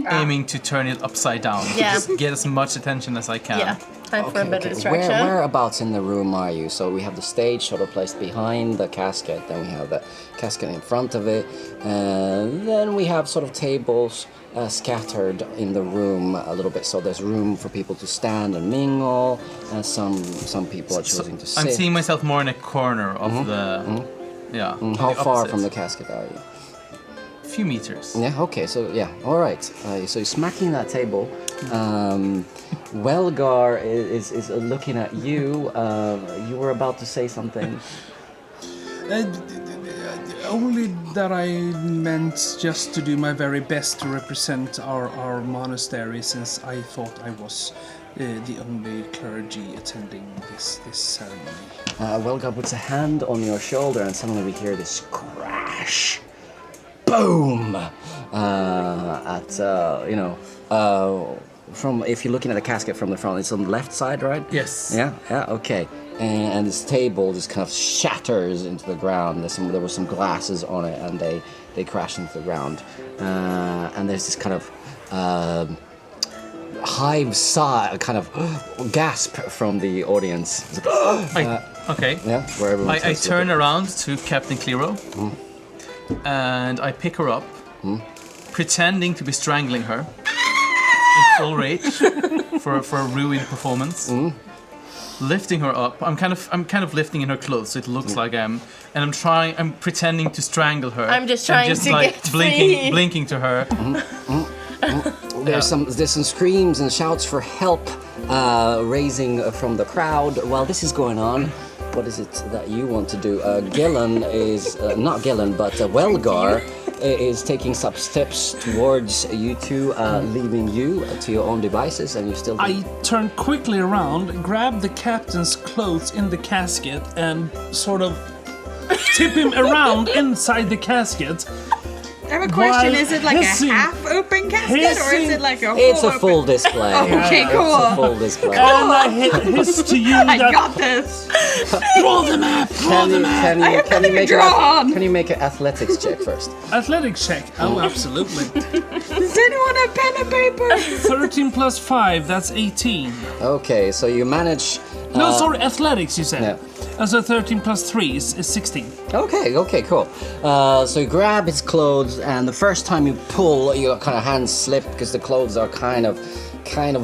aiming to turn it upside down. Yeah. Just get as much attention as I can. Yeah, time for a better distraction. Whereabouts in the room are you? So we have the stage sort of placed behind the casket, then we have the casket in front of it, and then we have sort of tables scattered in the room a little bit, so there's room for people to stand and mingle, and some people are choosing to sit. I'm seeing myself more in a corner of the... Yeah. How the far opposite. from the casket are you? A few meters. Yeah, okay, so yeah, all right. So you're smacking that table. Welgar is looking at you. You were about to say something. Only that I meant just to do my very best to represent our monastery, since I thought I was the only clergy attending this ceremony. Welgar puts a hand on your shoulder, and suddenly we hear this crash. Boom! From, if you're looking at the casket from the front, it's on the left side, right? Yes. Yeah, okay. and this table just kind of shatters into the ground. There were some glasses on it, and they crash into the ground. And there's this kind of hive sigh, kind of gasp from the audience. Okay. Yeah, where everyone I turn around to Captain Kleero, and I pick her up, pretending to be strangling her in full rage for a ruined performance. Lifting her up, I'm kind of lifting in her clothes, so it looks like I'm pretending to strangle her. I'm just trying to get free. blinking to her. There's some screams and shouts for help raising from the crowd. While this is going on, what is it that you want to do? Gillen is not Gillen, but Welgar is taking some steps towards you two, leaving you to your own devices, and you still. I turn quickly around, grab the captain's clothes in the casket, and sort of tip him around inside the casket. I have a question. While Is it like hissing- a half-open casket, or is it like a It's a full full display. Okay, It's cool. a full display. And I hiss to you I that got this. draw the map, draw the map. I have nothing to draw on. Can you make an athletics check first? Athletics check. Oh, absolutely. Does anyone have pen and paper? 13 plus 5, that's 18. Okay, so you manage. No, sorry, athletics, you said. Yeah. So 13 plus 3 is 16. Okay, cool. So you grab his clothes, and the first time you pull, your kind of hands slip because the clothes are kind of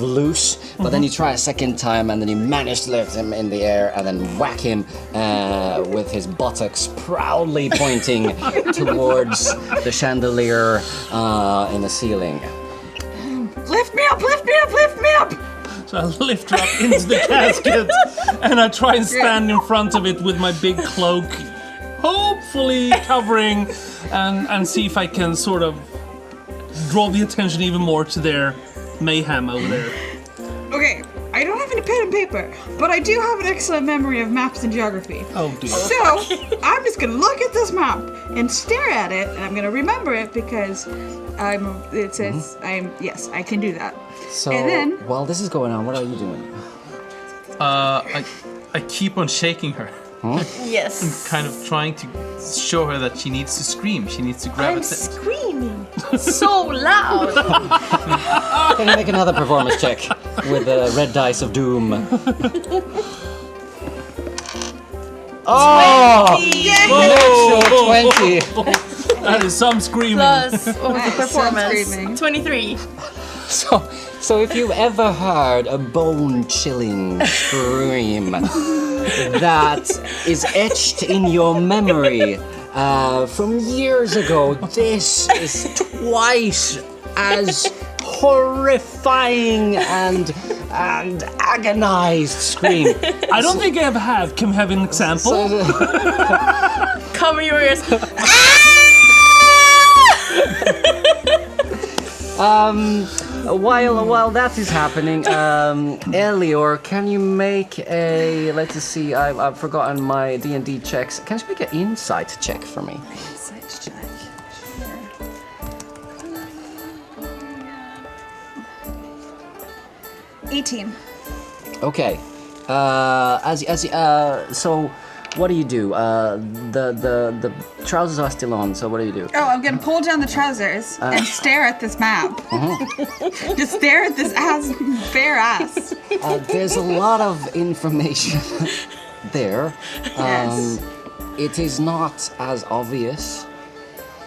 loose. But then you try a second time, and then you manage to lift him in the air, and then whack him with his buttocks proudly pointing towards the chandelier in the ceiling. Lift me up! Lift me up! Lift me up! So I lift her up into the casket, and I try and stand in front of it with my big cloak, hopefully covering, and see if I can sort of draw the attention even more to their mayhem over there. Okay, I don't have any pen and paper, but I do have an excellent memory of maps and geography. Oh dear. So, I'm just gonna look at this map and stare at it, and I'm gonna remember it because yes, I can do that. So And then- while this is going on, what are you doing? I keep on shaking her, Yes. kind of trying to show her that she needs to scream. She needs to grab I'm it. screaming so loud. Can you make another performance check with the red dice of doom? Oh! Natural 20! That is some screaming. Plus, what was the Nice, performance? screaming. 23. So if you've ever heard a bone-chilling scream that is etched in your memory from years ago, this is twice as horrifying and agonized scream. I don't think I ever have. Can we have an example? Cover your ears. While that is happening, Elyore, can you make a? Let's see. I've forgotten my D&D checks. Can you make an insight check for me? Insight check. 18. Okay. So what do you do? The trousers are still on. So what do you do? Oh, I'm gonna pull down the trousers and stare at this map. Just stare at this bare ass. There's a lot of information there. Yes. It is not as obvious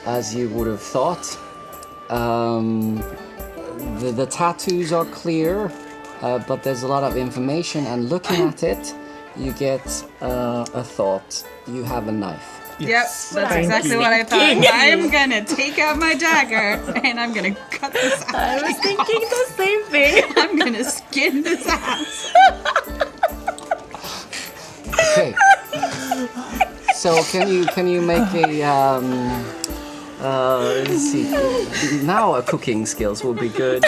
as you would have thought. The tattoos are clear, but there's a lot of information, and looking at it, you get a thought. You have a knife. Yep, that's exactly what I thought. I'm gonna take out my dagger and I'm gonna cut this ass. I was thinking the same thing. I'm gonna skin this ass. Okay. So can you make a let's see. Now cooking skills will be good.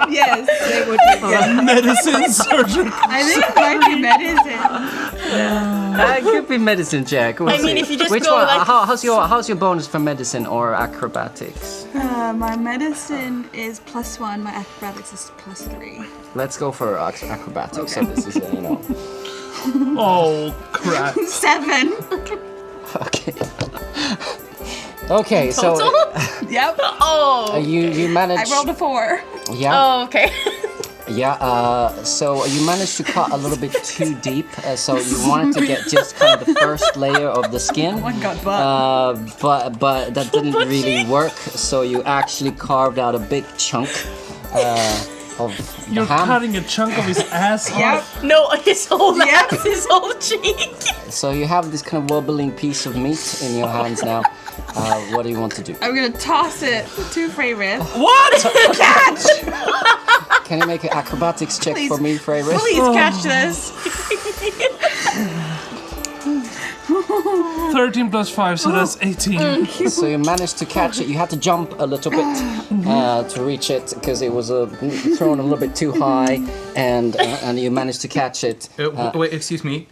Yes, they would be good. Medicine surgery. I think it might be medicine. Could be medicine check. We'll I mean, see. if you just Which go one? like- How's your bonus for medicine or acrobatics? My medicine is +1. My acrobatics is +3. Let's go for acrobatics. So this is Oh, crap. 7. Okay. Okay. So Yep. Oh. you I managed. rolled a 4. Yeah. Oh, okay. Yeah, so you managed to cut a little bit too deep, so you wanted to get just kind of the first layer of the skin. One got butt. But that didn't really work, so you actually carved out a big chunk of the You're ham. cutting a chunk of his ass Yep. off. No, his whole Yep. ass, his whole cheek. So you have this kind of wobbling piece of meat in your hands now. What do you want to do? I'm gonna toss it to Feyrith. What? Catch! Can you make an acrobatics check Please. for me, Feyrith? Please catch this. 13 plus 5, so that's 18. So you managed to catch it. You had to jump a little bit to reach it because it was thrown a little bit too high, and you managed to catch it. Wait, excuse me.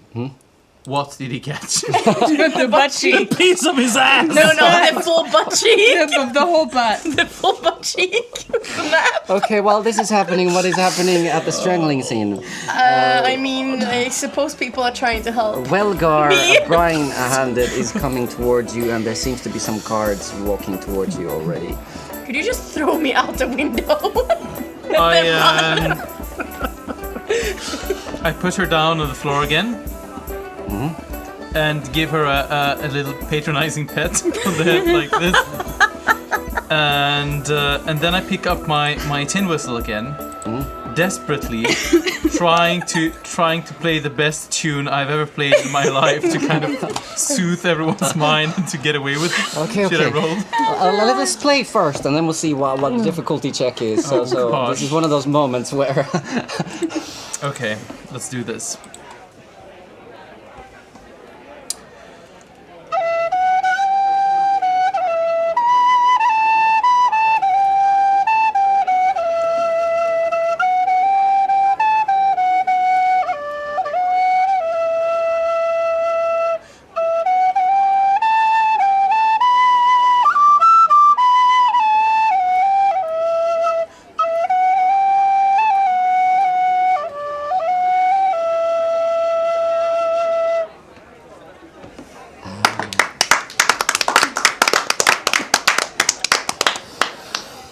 What did he catch? The butt cheek. Piece of his ass! No, the full butt cheek. The whole butt. The full butt cheek. Map. Okay, while this is happening, what is happening at the strangling scene? I mean, I suppose people are trying to help. Welgar, blind-handed, is coming towards you, and there seems to be some guards walking towards you already. Could you just throw me out the window? I put her down on the floor again. And give her a little patronizing pet on the head like this. And then I pick up my tin whistle again, desperately trying to play the best tune I've ever played in my life to kind of soothe everyone's mind and to get away with it. Okay, Should I okay. roll? Let us play first, and then we'll see what the difficulty check is. So gosh. this is one of those moments where... Okay, let's do this.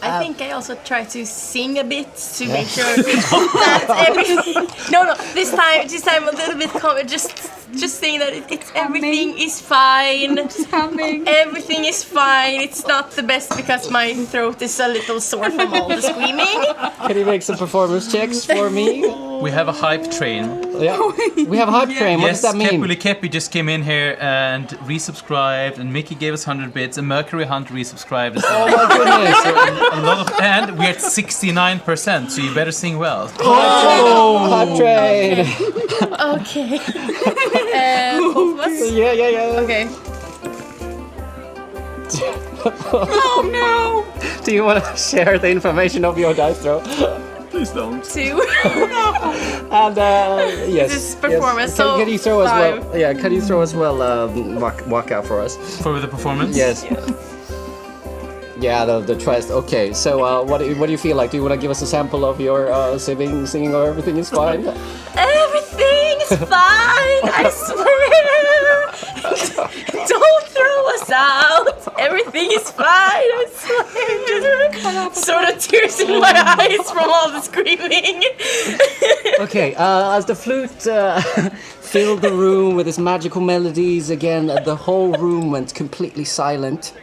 I think I also try to sing a bit to make sure that everything. No, this time a little bit just saying that it's everything is fine. Humming. Everything is fine. It's not the best because my throat is a little sore from all the screaming. Can you make some performance checks for me? We have a hype train. Yeah. We have a hype train. What does that mean? Kepuli Kepi just came in here and resubscribed, and Mickey gave us 100 bits, and Mercury Hunt resubscribed as well. Oh my goodness. A lot of, and we're at 69%, so you better sing well. Hype train. Okay. Both of us? Yeah. Okay. Oh no! Do you want to share the information of your dice throw? Please don't. 2. And yes. This is performance, Yes. so Can you throw as 5. well? Yeah. Can you throw as well? Walk out for us. For the performance? Yes. Yeah. The trust. Okay. So what do you feel like? Do you want to give us a sample of your singing, or everything is fine? Everything is fine, I swear. Don't throw us out. Everything is fine, I swear. Just sort of tears in my eyes from all the screaming. Okay, as the flute filled the room with its magical melodies again, the whole room went completely silent.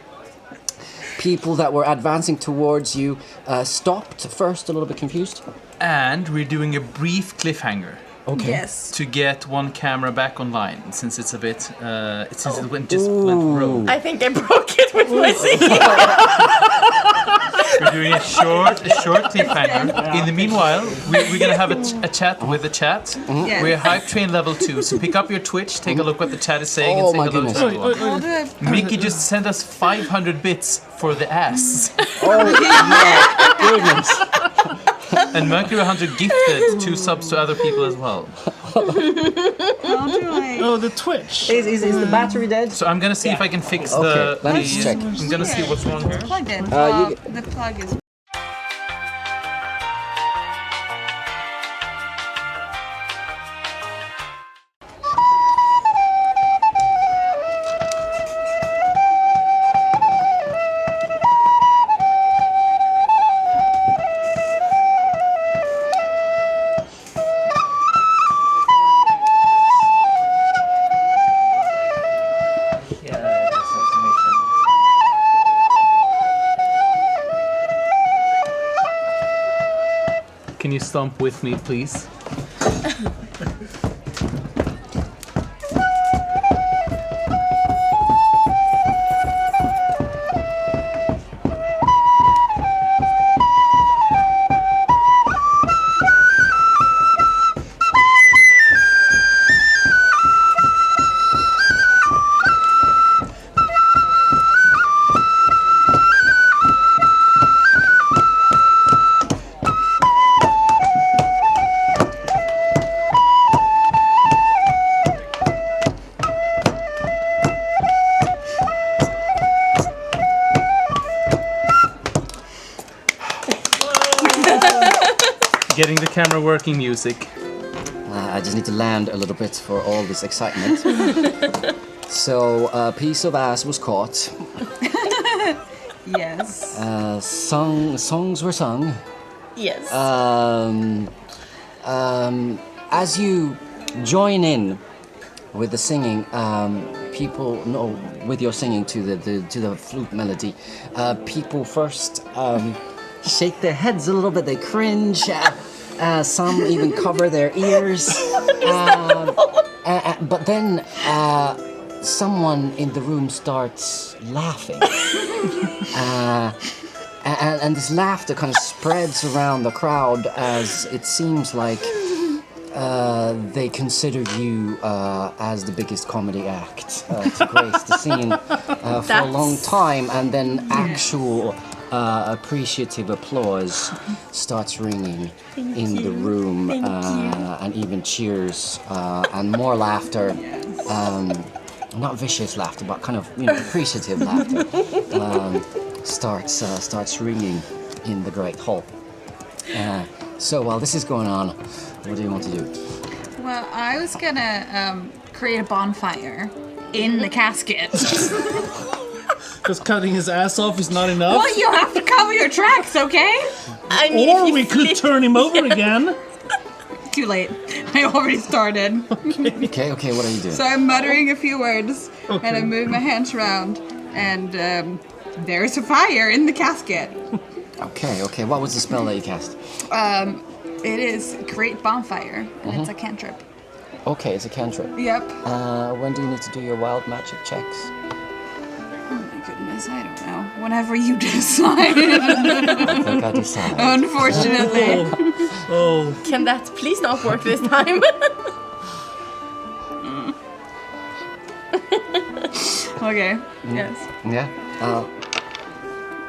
People that were advancing towards you stopped first, a little bit confused. And we're doing a brief cliffhanger. Okay. Yes. To get one camera back online, since it's a bit, since it went rogue. I think I broke it with my singing. We're doing a short cliffhanger. In the meanwhile, we're gonna have a chat with the chat. Yes. We're hype train level 2, so pick up your Twitch, take a look what the chat is saying, Oh and my take a look goodness. at everyone. I'll do it. Mickey just sent us 500 bits for the ass. Oh my goodness. And Mercury Hunter gifted 2 subs to other people as well. How do I? Oh, the Twitch. Is the battery dead? So I'm gonna see if I can fix Okay, let me the check. I'm gonna see what's wrong here. Plugged in. you- The plug is. Can you stomp with me, please? Getting the camera working music. I just need to land a little bit for all this excitement. So, a piece of ass was caught. Yes. Songs were sung. Yes. As you join in with the singing, people know with your singing to the flute melody. People first shake their heads a little bit. They cringe. Some even cover their ears. But then someone in the room starts laughing. And this laughter kind of spreads around the crowd as it seems like they consider you as the biggest comedy act to grace the scene for a long time, and then actual appreciative applause starts ringing in the room, and even cheers and more laughter. Not vicious laughter, but kind of appreciative laughter starts ringing in the great hall. So while this is going on, what do you want to do? Well, I was gonna create a bonfire in the casket. Because cutting his ass off is not enough. Well, you have to cover your tracks, okay? I mean, Or if we you could flip- turn him over again. Too late. I already started. Okay, what are you doing? So I'm muttering a few words, and I move my hands around, and there's a fire in the casket. Okay, what was the spell that you cast? It is create bonfire, and it's a cantrip. Okay, it's a cantrip. Yep. When do you need to do your wild magic checks? Oh my goodness, I don't know. Whenever you decide. I think I decide. Unfortunately. Oh, Can that please not work this time? Okay. Yes. Yeah.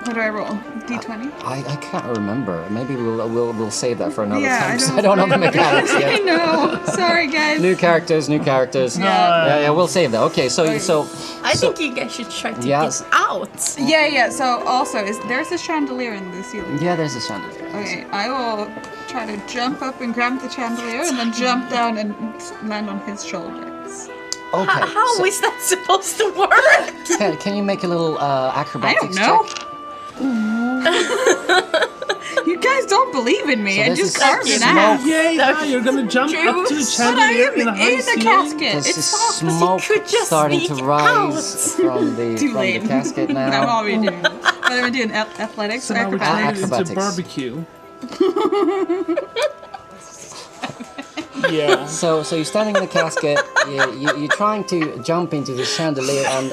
What do I roll? D20? I can't remember. Maybe we'll save that for another Yeah, time. I 'Cause don't- I don't know the mechanics I yet. know. Sorry, guys. New characters. Yeah. Yeah, we'll save that. Okay, so I think you guys should try to Yes. get out. Yeah. So also, there's a chandelier in the ceiling. yeah, there's a chandelier. Okay, I will try to jump up and grab the chandelier and then jump down and land on his shoulders. Okay. How so is that supposed to work? can you make a little I acrobatics don't know. check? You guys don't believe in me. So I this just is carved an smoke. ass. yay! Now you're gonna jump True. up to the But I chandelier am in a high in the ceiling. casket. There's It's just soft. smoke could just starting to sneak rise from the Too late. casket I'm now. already doing it. But I'm doing athletics So or now we acrobatics. turn it into Acrobatics. barbecue. Yeah. So you're standing in the casket. You're trying to jump into the chandelier, and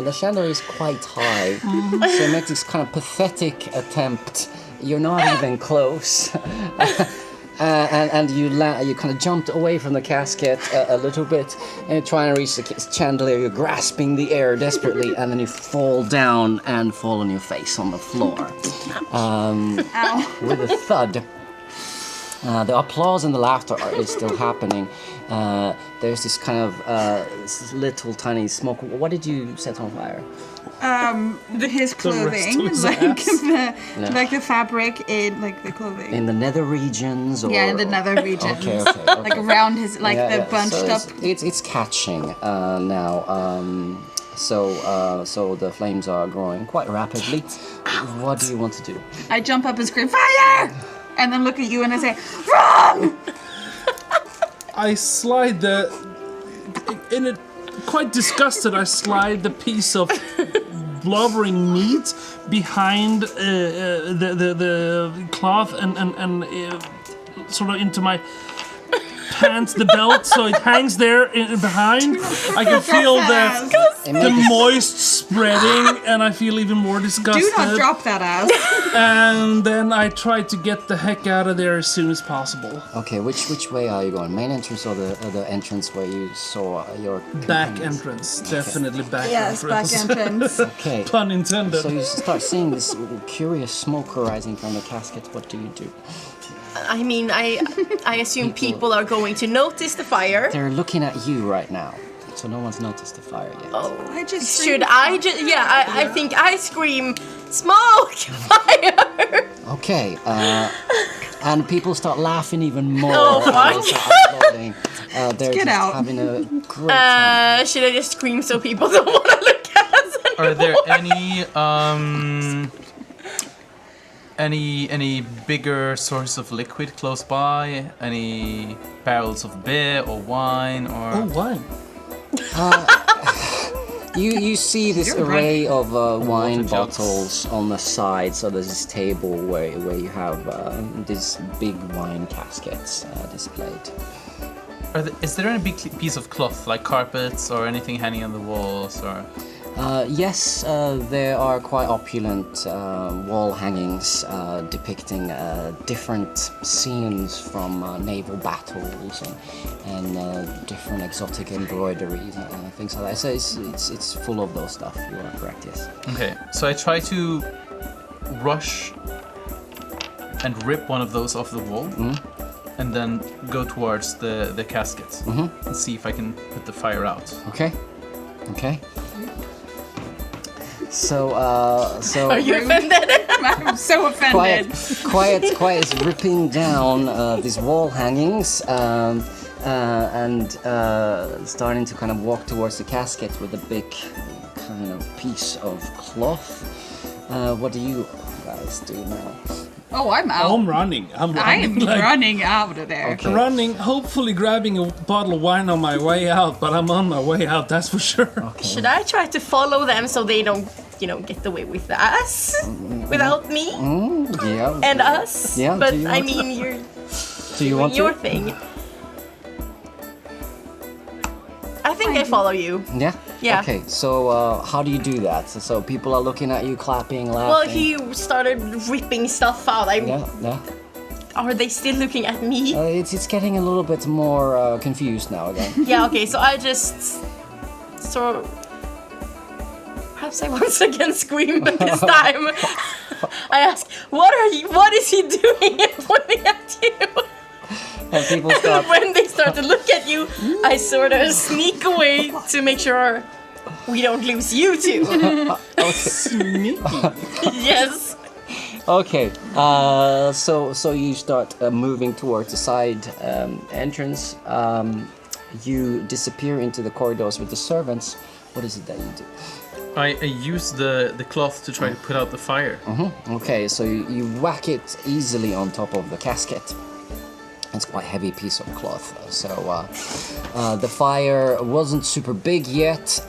the chandelier is quite high. So you make this kind of pathetic attempt. You're not even close. And you kind of jumped away from the casket a little bit, and you're trying to reach the chandelier. You're grasping the air desperately, and then you fall down and fall on your face on the floor Ow. with a thud. The applause and the laughter is still happening. There's this kind of this little tiny smoke. What did you set on fire? His clothing, like the fabric in like the clothing. In the nether regions, or in the nether regions. Okay. Like around his, like the bunched so up. It's catching now. So the flames are growing quite rapidly. What do you want to do? I jump up and scream, "Fire!" And then look at you and I say, "Wrong!" I slide quite disgusted, I slide the piece of blubbering meat behind the cloth and sort of into my pants, the belt, so it hangs there behind. I can feel the moist spreading, and I feel even more disgusted. Do not drop that ass. And then I try to get the heck out of there as soon as possible. Okay, which way are you going? Main entrance or the entrance where you saw your Back entrance, definitely back Yes, entrance. back entrance. Okay. Pun intended. So you start seeing this curious smoke arising from the casket. What do you do? I mean, I assume people are going to notice the fire. They're looking at you right now, so no one's noticed the fire yet. Oh, I just should I just? Yeah, I think I scream, smoke, fire. Okay, and people start laughing even more. Oh, fuck. They start applauding. They're Get just out. having a great time. Should I just scream so people don't want to look at us anymore? Are there any bigger sources of liquid close by? Any barrels of beer or wine or? Oh, wine. You see this array of wine jugs. bottles on the side. So there's this table where you have these big wine caskets displayed. Is there any big piece of cloth, like carpets or anything hanging on the walls, or? Yes, there are quite opulent wall hangings depicting different scenes from naval battles and different exotic embroideries and things like that. So it's full of those stuff. You are correct, yes. Okay, so I try to rush and rip one of those off the wall, and then go towards the casket and see if I can put the fire out. Okay. So Are you offended? I'm so offended. Quiet is ripping down these wall hangings and starting to kind of walk towards the casket with a big kind of piece of cloth. What do you guys do now? Oh, I'm out. I'm running. I am like, running out of there. Okay. running, hopefully grabbing a bottle of wine on my way out, but I'm on my way out, that's for sure. Should I try to follow them so they don't, get away with us without me Yeah. and us? Yeah, But do you I want to? mean, you're Do you doing want your to? thing. I think I follow you. Yeah. Yeah. Okay. So how do you do that? So people are looking at you, clapping, laughing. Well, he started ripping stuff out. Yeah. Are they still looking at me? It's getting a little bit more confused now again. Yeah, okay, so I just sort of... Perhaps I once again scream this time. I ask, what is he doing and pointing at you? And people start. When they start to look at you, I sort of sneak away to make sure we don't lose you two. Sneaky. Yes. Okay. So you start moving towards the side entrance. You disappear into the corridors with the servants. What is it that you do? I use the cloth to try to put out the fire. Okay, so you whack it easily on top of the casket. It's quite a heavy piece of cloth. So the fire wasn't super big yet.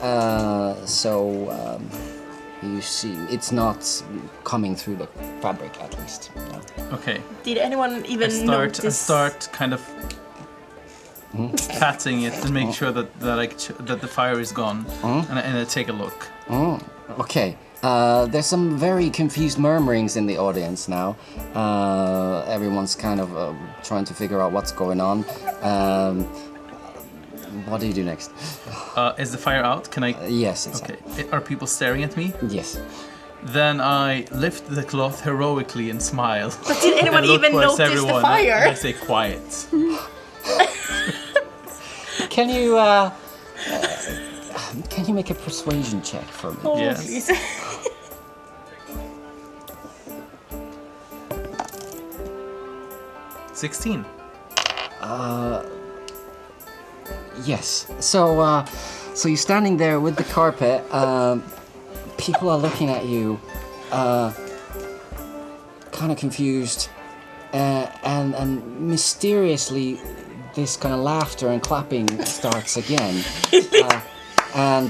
You see, it's not coming through the fabric at least. No. Okay. Did anyone even I notice? start kind of patting it to make sure that the fire is gone, and I take a look. Okay. There's some very confused murmurings in the audience now. Everyone's kind of trying to figure out what's going on. What do you do next? Is the fire out? Can I? Yes, it's Okay. Are people staring at me? Yes. Then I lift the cloth heroically and smile. But did anyone And look even towards notice everyone, the fire? And I say quiet. Can you make a persuasion check for me? Oh, Yes. please. 16. Yes. So so you're standing there with the carpet. People are looking at you, kind of confused, and mysteriously, this kind of laughter and clapping starts again. And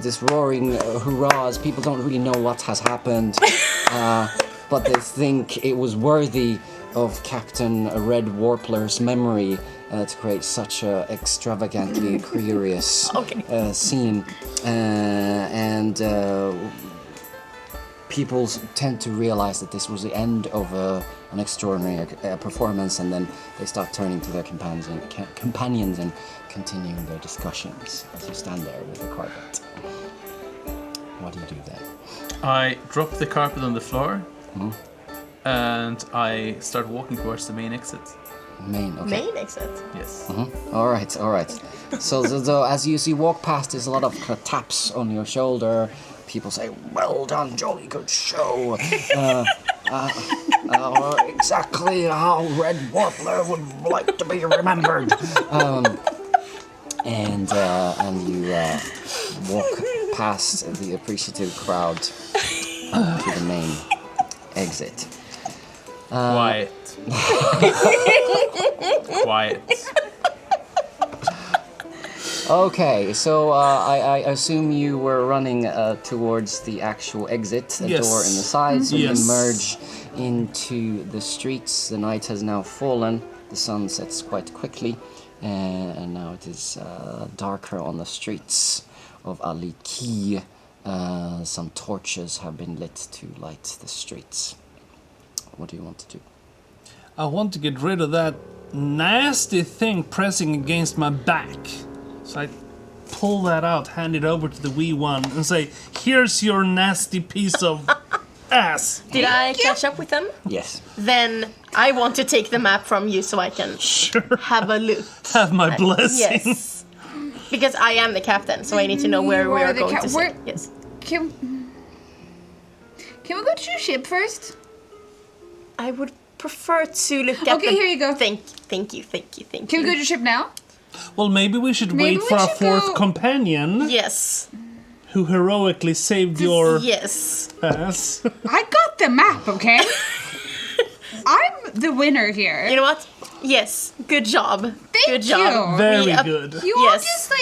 this roaring hurrahs. People don't really know what has happened, but they think it was worthy of Captain Red Warpler's memory to create such a extravagantly curious scene. And people tend to realize that this was the end of an extraordinary performance, and then they start turning to their companions and continuing their discussions as you stand there with the carpet. What do you do then? I drop the carpet on the floor, and I start walking towards the main exit. Main exit. Yes. All right. So as you walk past, there's a lot of kind of taps on your shoulder. People say, "Well done, jolly good show." Exactly how Red Warpler would like to be remembered. And you walk past the appreciative crowd to the main exit. Quiet. Quiet. Okay, so I assume you were running towards the actual exit, the Yes. door in the side, so Yes. you emerge into the streets. The night has now fallen, the sun sets quite quickly, and now it is darker on the streets of Aliki. Some torches have been lit to light the streets. What do you want to do? I want to get rid of that nasty thing pressing against my back. So I pull that out, hand it over to the wee one, and say, "Here's your nasty piece of ass." Did I catch up with them? Yes. Then I want to take the map from you so I can have a look. Have my blessing. Yes. Because I am the captain, so I need to know where You we are are the going cap- to we're- sit. Yes. Can we go to your ship first? I would prefer to look at Okay, the... here you go. Thank you. Can we go to your ship now? Well, maybe we should Maybe wait we for our should fourth go- companion Yes. who heroically saved your Yes. ass. I got the map, okay? I'm the winner here. You know what? Yes. Good job. Thank Good job. you. Very We good. You all Yes. just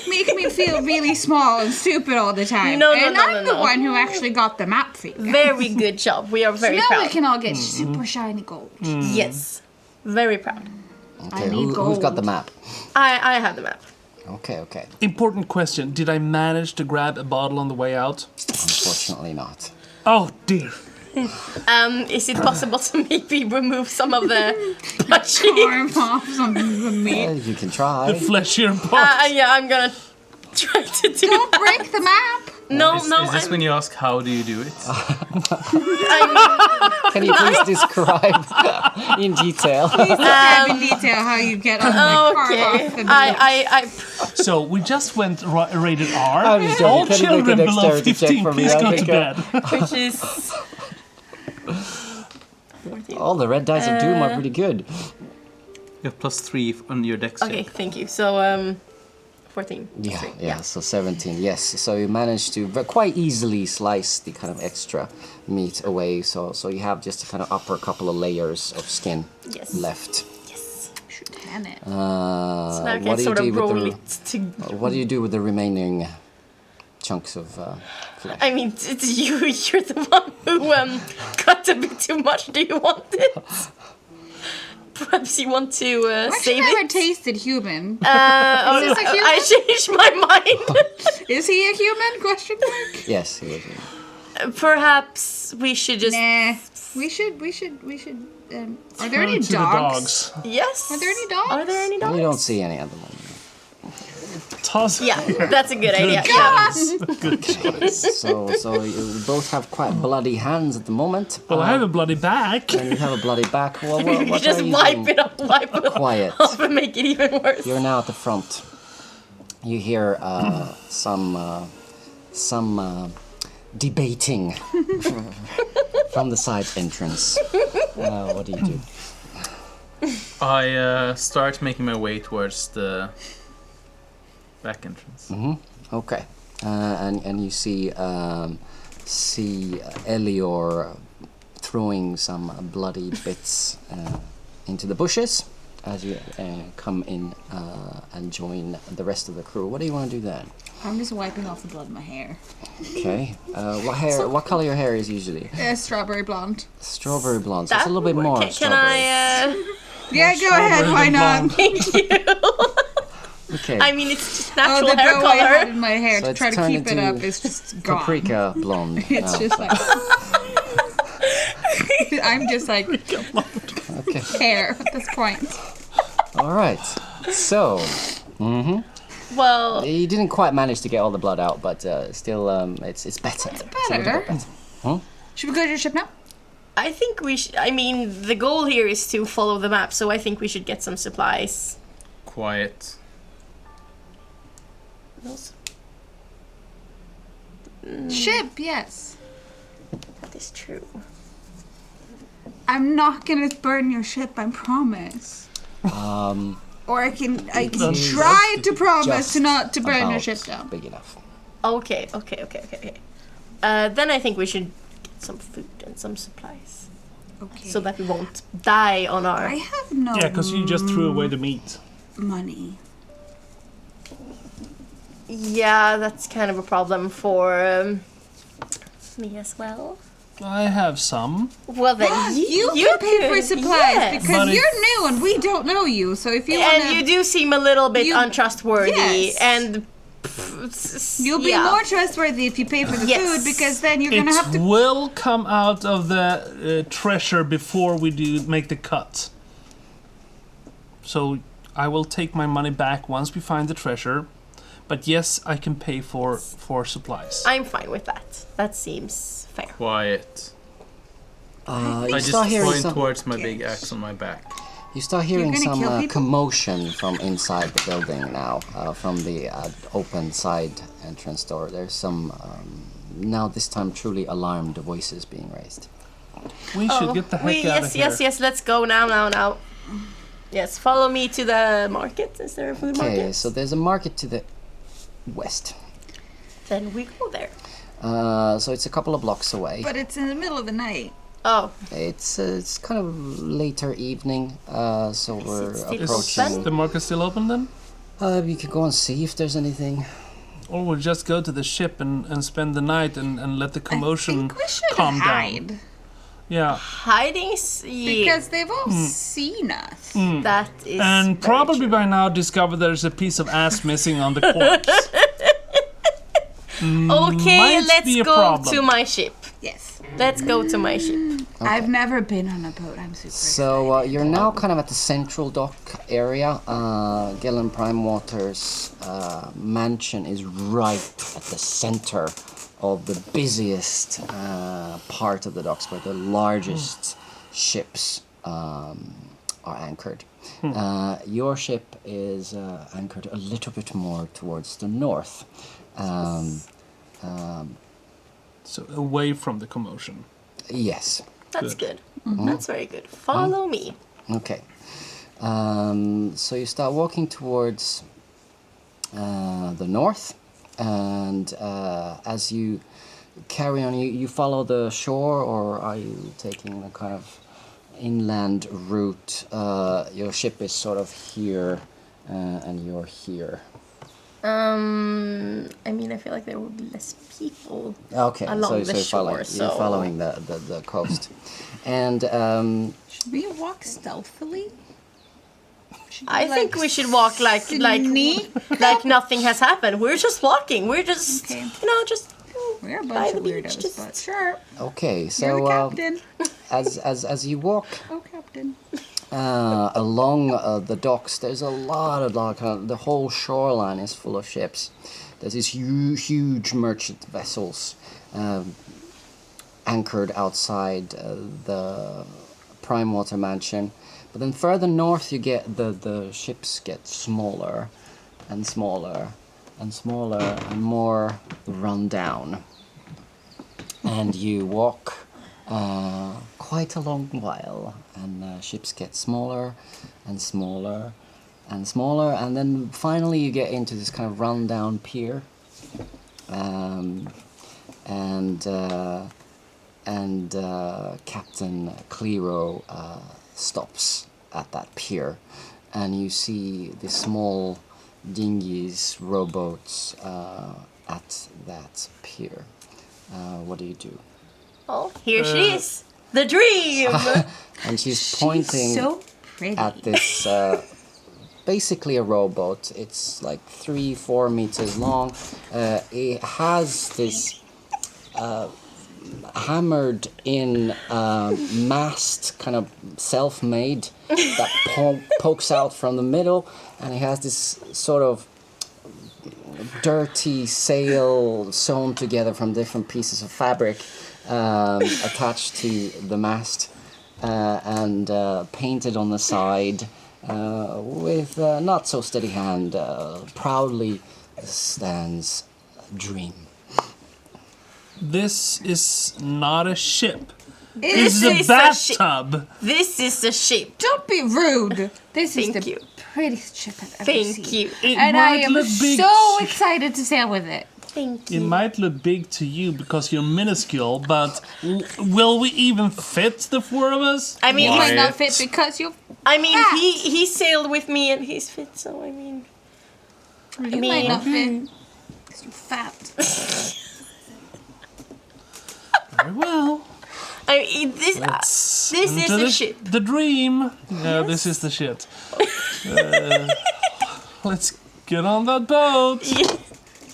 make me feel really small and stupid all the time. No, and I'm the no. one who actually got the map for you. Very good job. We are very now proud. we can all get super shiny gold. Yes. Very proud. Okay, need who's got the gold. map? I have the map. Okay. Important question. Did I manage to grab a bottle on the way out? Unfortunately not. Oh, dear. Is it possible to maybe remove some of the pudgy? Arm off something from me. You can try. The fleshier part. Yeah, I'm gonna try to do Don't that. break the map. No, Is this I'm, when you ask how do you do it? Can you please describe in detail? Describe in detail how you get on the car okay. off the beach. I So we just went rated R. I'm just joking. All Can you make a children below dexterity check 15, for me? please I go think, to bed. which is All the red dice of doom are pretty good. You have +3 on your dex okay. check. Thank you. So 14. Yeah, so 17, yes. So you managed to quite easily slice the kind of extra meat away, so you have just a kind of upper couple of layers of skin Yes. left. Yes. Should tan it. So now I what can do you sort do of with roll the- it to. What do you do with the remaining chunks of flesh? I mean, it's you. You're the one who cut a bit too much. Do you want it? Perhaps you want to I've save never it. tasted human. Oh, Is this a human? I changed my mind. Is he a human? Question mark. Yes, he was. Perhaps we should just. Nah. We should. Are there any To the dogs? Yes. Are there any dogs? Are there any You dogs? don't see any at the moment. toss. Yeah, that's a good idea. Good choice. So you both have quite bloody hands at the moment. Well, I have a bloody back. And you have a bloody back. Well, You what just are you wipe doing? it off, Quiet. and make it even worse. You're now at the front. You hear some debating from the side entrance. What do you do? I start making my way towards the back entrance. Okay, and you see Elyore throwing some bloody bits into the bushes as you come in and join the rest of the crew. What do you want to do then? I'm just wiping off the blood in my hair. Okay. What color your hair is usually? Strawberry blonde. Strawberry blonde. So it's a little bit more Can strawberry. I? Yeah, go ahead. Why not? Thank you. Okay. I mean, it's just Oh, natural the hair dough I had color. in my hair So to it's try to turned keep it into up is just gone. Paprika blonde. It's now. just like I'm just like Okay. hair at this point. All right. So Well, you didn't quite manage to get all the blood out, but still, it's better. It's a little better. bit better. Huh? Should we go to your ship now? I think we should. I mean, the goal here is to follow the map, so I think we should get some supplies. Quiet. Ship, yes. That is true. I'm not gonna burn your ship, I promise. Or I can try to promise to not to burn your About ship down. Big enough. Okay. Then I think we should get some food and some supplies, Okay. so that we won't die on our. I have no Yeah, because you just threw away the meat. money. Yeah, that's kind of a problem for me as well. I have some. Well, then You can pay for could, supplies yes. because But you're new and we don't know you. So if you And wanna, you do seem a little bit You- untrustworthy, Yes. and you'll be yeah. more trustworthy if you pay for the Yes. food because then you're gonna It have to. will come out of the treasure before we do make the cut. So I will take my money back once we find the treasure. But yes, I can pay for supplies. I'm fine with that. That seems fair. Quiet. You I start just hearing point some. towards my big axe on my back. You start hearing gonna some kill people? commotion from inside the building now, from the open side entrance door. There's some now this time truly alarmed voices being raised. We should get the heck out of here. Yes. Let's go now. Yes, follow me to the market. Is there a food Okay, market? so there's a market to the west. Then we go there. So it's a couple of blocks away. But it's in the middle of the night. Oh, It's kind of later evening, so we're still approaching. open? The market still open then? You can go and see if there's anything. Or we'll just go to the ship and spend the night and let the I commotion think we should calm hide down. Yeah. hiding's because they've all seen us. that is And very probably true. by now discover there's a piece of ass missing on the corpse. Okay, might let's be a go problem. to my ship. Yes. Let's go to my ship. I've never been on a boat. I'm super. So you're now kind of at the central dock area. Gillen Primewater's mansion is right at the center of the busiest part of the docks, where the largest ships are anchored. Your ship is anchored a little bit more towards the north. So away from the commotion. Yes. That's good. That's very good. Follow me. Okay. So you start walking towards the north, and as you carry on, you follow the shore, or are you taking a kind of inland route? Your ship is sort of here, and you're here. I mean, I feel like there will be less people. Okay, Along so, the you're following, shore, so- you're following the coast, and Should we walk stealthily? Should I we, think like, we should walk like sneak nothing has happened. We're just walking. We're just Okay. just We're a by bunch the of beach, weirdos, just- but sure. okay, You're so the captain. as you walk Oh, captain. along the docks, there's a lot of the whole shoreline is full of ships. There's these huge merchant vessels anchored outside the Prime Water Mansion. But then further north, you get the ships get smaller and smaller and smaller and more run down. And you walk quite a long while, and ships get smaller and smaller and smaller, and then finally you get into this kind of run-down pier, and Captain Kleero stops at that pier, and you see the small dinghies, rowboats at that pier. What do you do? Oh, here she is. The dream. And she's pointing so pretty. at this, basically a rowboat. It's like 3-4 meters long. It has this hammered in mast, kind of self-made, that pokes out from the middle, and it has this sort of dirty sail sewn together from different pieces of fabric attached to the mast and painted on the side with a not so steady hand. Proudly stands Dream. This is not a ship. This This is a bathtub. This is a ship. Don't be rude. This is Thank the you. prettiest ship I've ever Thank seen. you. It And I might am look big. so excited to sail with it. Thank It you. might look big to you because you're minuscule, but will we even fit the four of us? I mean, You might not Quiet. fit because you're I mean, he sailed with me and he's fit, so I mean. you mean- might not fit because you're fat. Very well. I mean, this is Into a ship. The dream. Yeah, this is the shit. Let's get on that boat.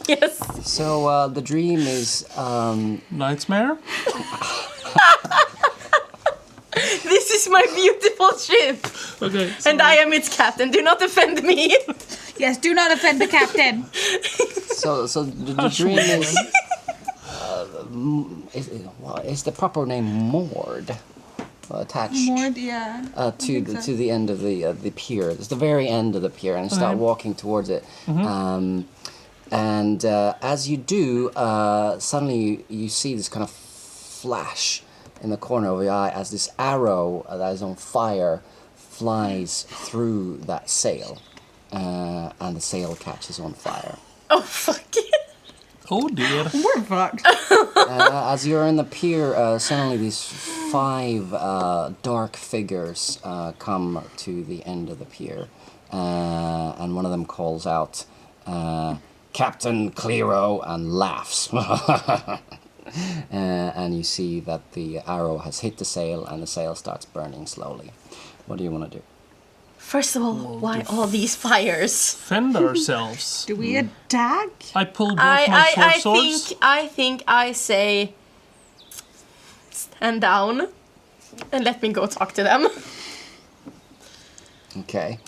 Yes. So the Dream is Nightmare. This is my beautiful ship. Okay. And I am its captain. Do not offend me. Yes, do not offend the captain. so the Dream is. Is the proper name moored, attached yeah. to the end of the pier. It's the very end of the pier, and start walking towards it. And as you do, suddenly you see this kind of flash in the corner of your eye as this arrow that is on fire flies through that sail, and the sail catches on fire. Oh, fuck it. Oh dear. We're fucked. As you're in the pier, suddenly these 5 dark figures come to the end of the pier, and one of them calls out, Captain Kleero, and laughs. And you see that the arrow has hit the sail, and the sail starts burning slowly. What do you want to do? First of all, why all these fires? Fend ourselves. Do we attack? I pull both my short swords. I think I say stand down and let me go talk to them. Okay,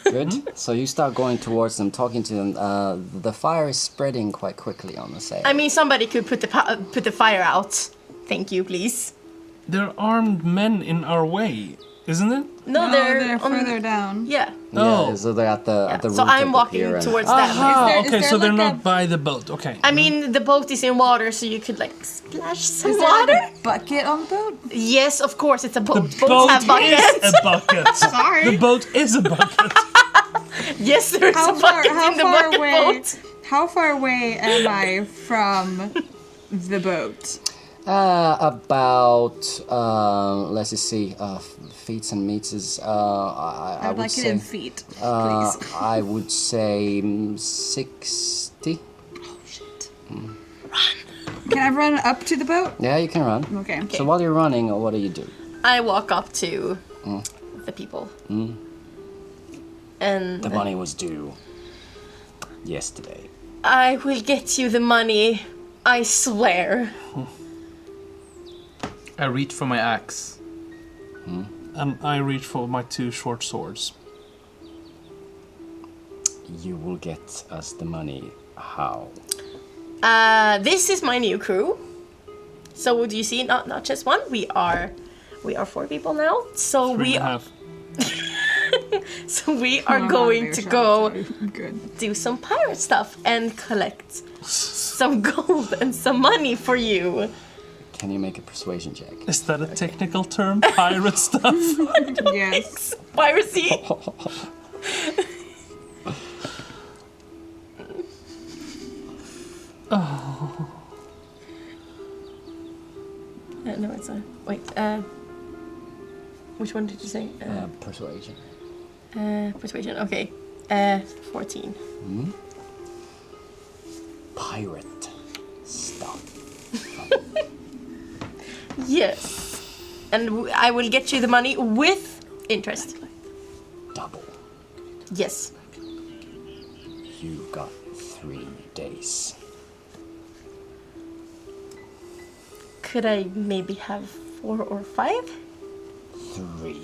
good. So you start going towards them, talking to them. The fire is spreading quite quickly on the sail. I mean, somebody could put the fire out. Thank you, please. There are armed men in our way, isn't it? No, they're on- further down. Yeah. Yeah, so they're at the So root of I'm the walking pier and- towards them. Ah, is okay, there so they're like not by the boat. Okay. I mean, the boat is in water, so you could like splash some Is there water. like a bucket on the boat? Yes, of course, it's a boat. The Boats boat have buckets. is a bucket. Sorry. The boat is a bucket. Yes, there is How a far? bucket How in the far bucket away? boat. How far away am I from the boat? About let's just see, feet and meters. I I'd would like say, it in feet, please. I would say 60. Oh shit! Can I run up to the boat? Yeah, you can run. Okay. So while you're running, what do you do? I walk up to the people. And The money was due yesterday. I will get you the money, I swear. I reach for my axe. And I reach for my 2 short swords. You will get us the money. How? This is my new crew. So do you see? Not just one. We are 4 people now. So 3.5. So we are going to go Good. do some pirate stuff and collect some gold and some money for you. Can you make a persuasion check? Is that a technical term? Pirate stuff? Yes. Piracy. No, it's a wait. Which one did you say? Persuasion. Persuasion. Okay. 14. Pirate stuff. Yes. And I will get you the money with interest. Double. Yes. You got 3 days. Could I maybe have 4 or 5? 3.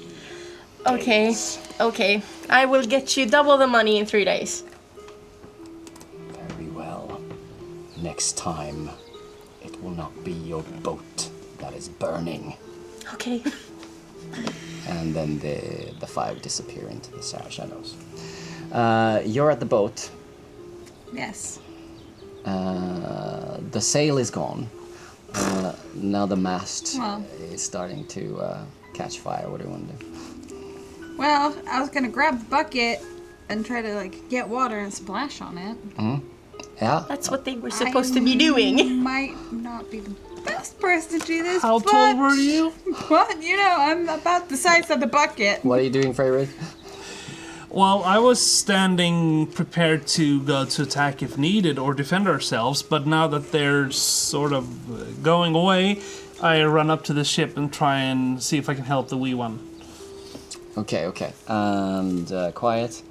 Okay. days. Okay. I will get you double the money in 3 days. Very well. Next time, it will not be your boat that is burning. Okay. And then the 5 disappear into the shadows. You're at the boat. Yes. The sail is gone. Now the mast Well. is starting to catch fire. What do you want to do? Well, I was gonna grab the bucket and try to like get water and splash on it. Yeah. That's what they were supposed to be doing. Might not be the best person to do this. How but, tall were you? What? You know, I'm about the size of the bucket. What are you doing, Feyrith? Well, I was standing prepared to go to attack if needed or defend ourselves, but now that they're sort of going away, I run up to the ship and try and see if I can help the wee one. Okay. And quiet.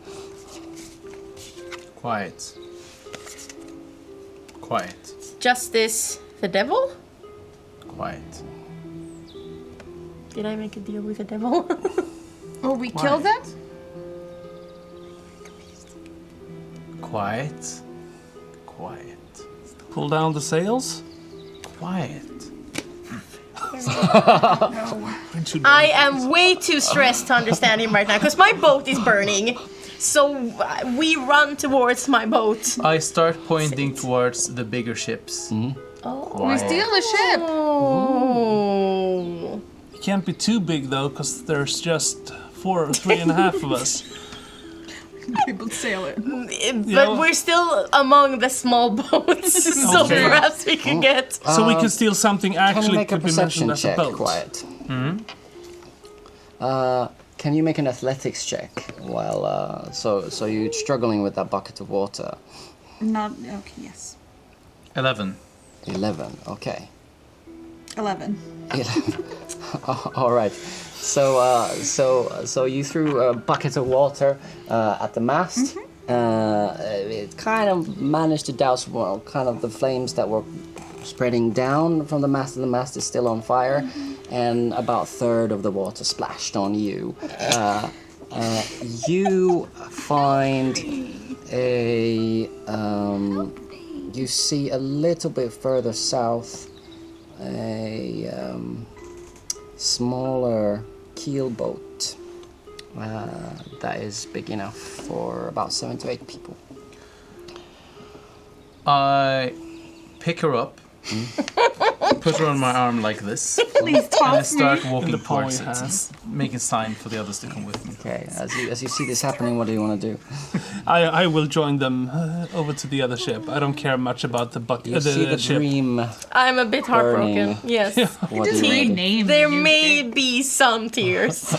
Quiet. Quiet. Justice the devil? Quiet. Did I make a deal with the devil? Oh, we killed it? Quiet. Quiet. Pull down the sails? Quiet. I am way too stressed to understand him right now because my boat is burning. So we run towards my boat. I start pointing towards the bigger ships. We Quiet. steal the ship. Oh. It can't be too big though, because there's just 3.5 of us. People sail it. But we're still among the small boats, so Okay. perhaps we can get. So we can steal something Can you actually make a could be mentioned perception as a check, boat. quiet? Can you make an athletics check while so you're struggling with that bucket of water? Not okay. Yes. 11. 11. Okay. 11. 11. All right. So you threw a bucket of water at the mast. It kind of managed to douse kind of the flames that were spreading down from the mast, and the mast is still on fire. And about a third of the water splashed on you. You find you see a little bit further south a smaller keel boat that is big enough for about 7 to 8 people. I pick her up, put her on my arm like this, Please and I toss start me. walking the palm towards of it, your hand. making sign for the others to come with me. Okay, as you see this happening, what do you want to do? I will join them over to the other ship. I don't care much about the bucket. You see the ship. dream. I'm a bit heartbroken. Burning. Yes. What do you want to do? Rename. There may be some tears.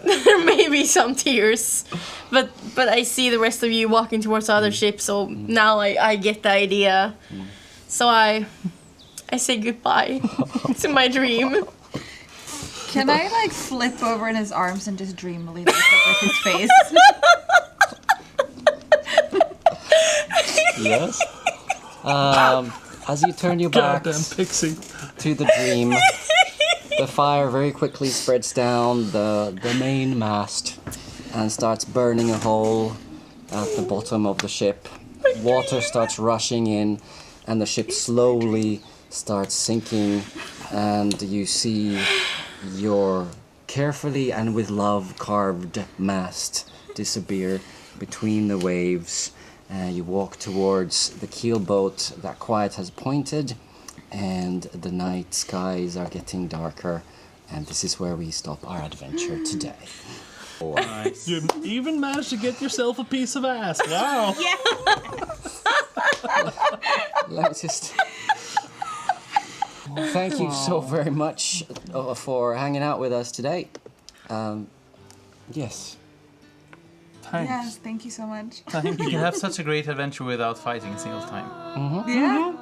There may be some tears. But I see the rest of you walking towards the other ship, so now I get the idea. So I say goodbye to my dream. Can I like flip over in his arms and just dreamily look up at his face? Yes. As you turn your Goddamn backs pixie. to the dream, The fire very quickly spreads down the main mast and starts burning a hole at the bottom of the ship. Water starts rushing in, and the ship slowly starts sinking, and you see your carefully and with love carved mast disappear between the waves. You walk towards the keelboat that Quiet has pointed, and the night skies are getting darker, and this is where we stop our adventure today. Nice. You even managed to get yourself a piece of ass. Wow. Let me just... Thank you so very much for hanging out with us today. Yes. Thanks. Yes, thank you so much. You can have such a great adventure without fighting a single time. Yeah.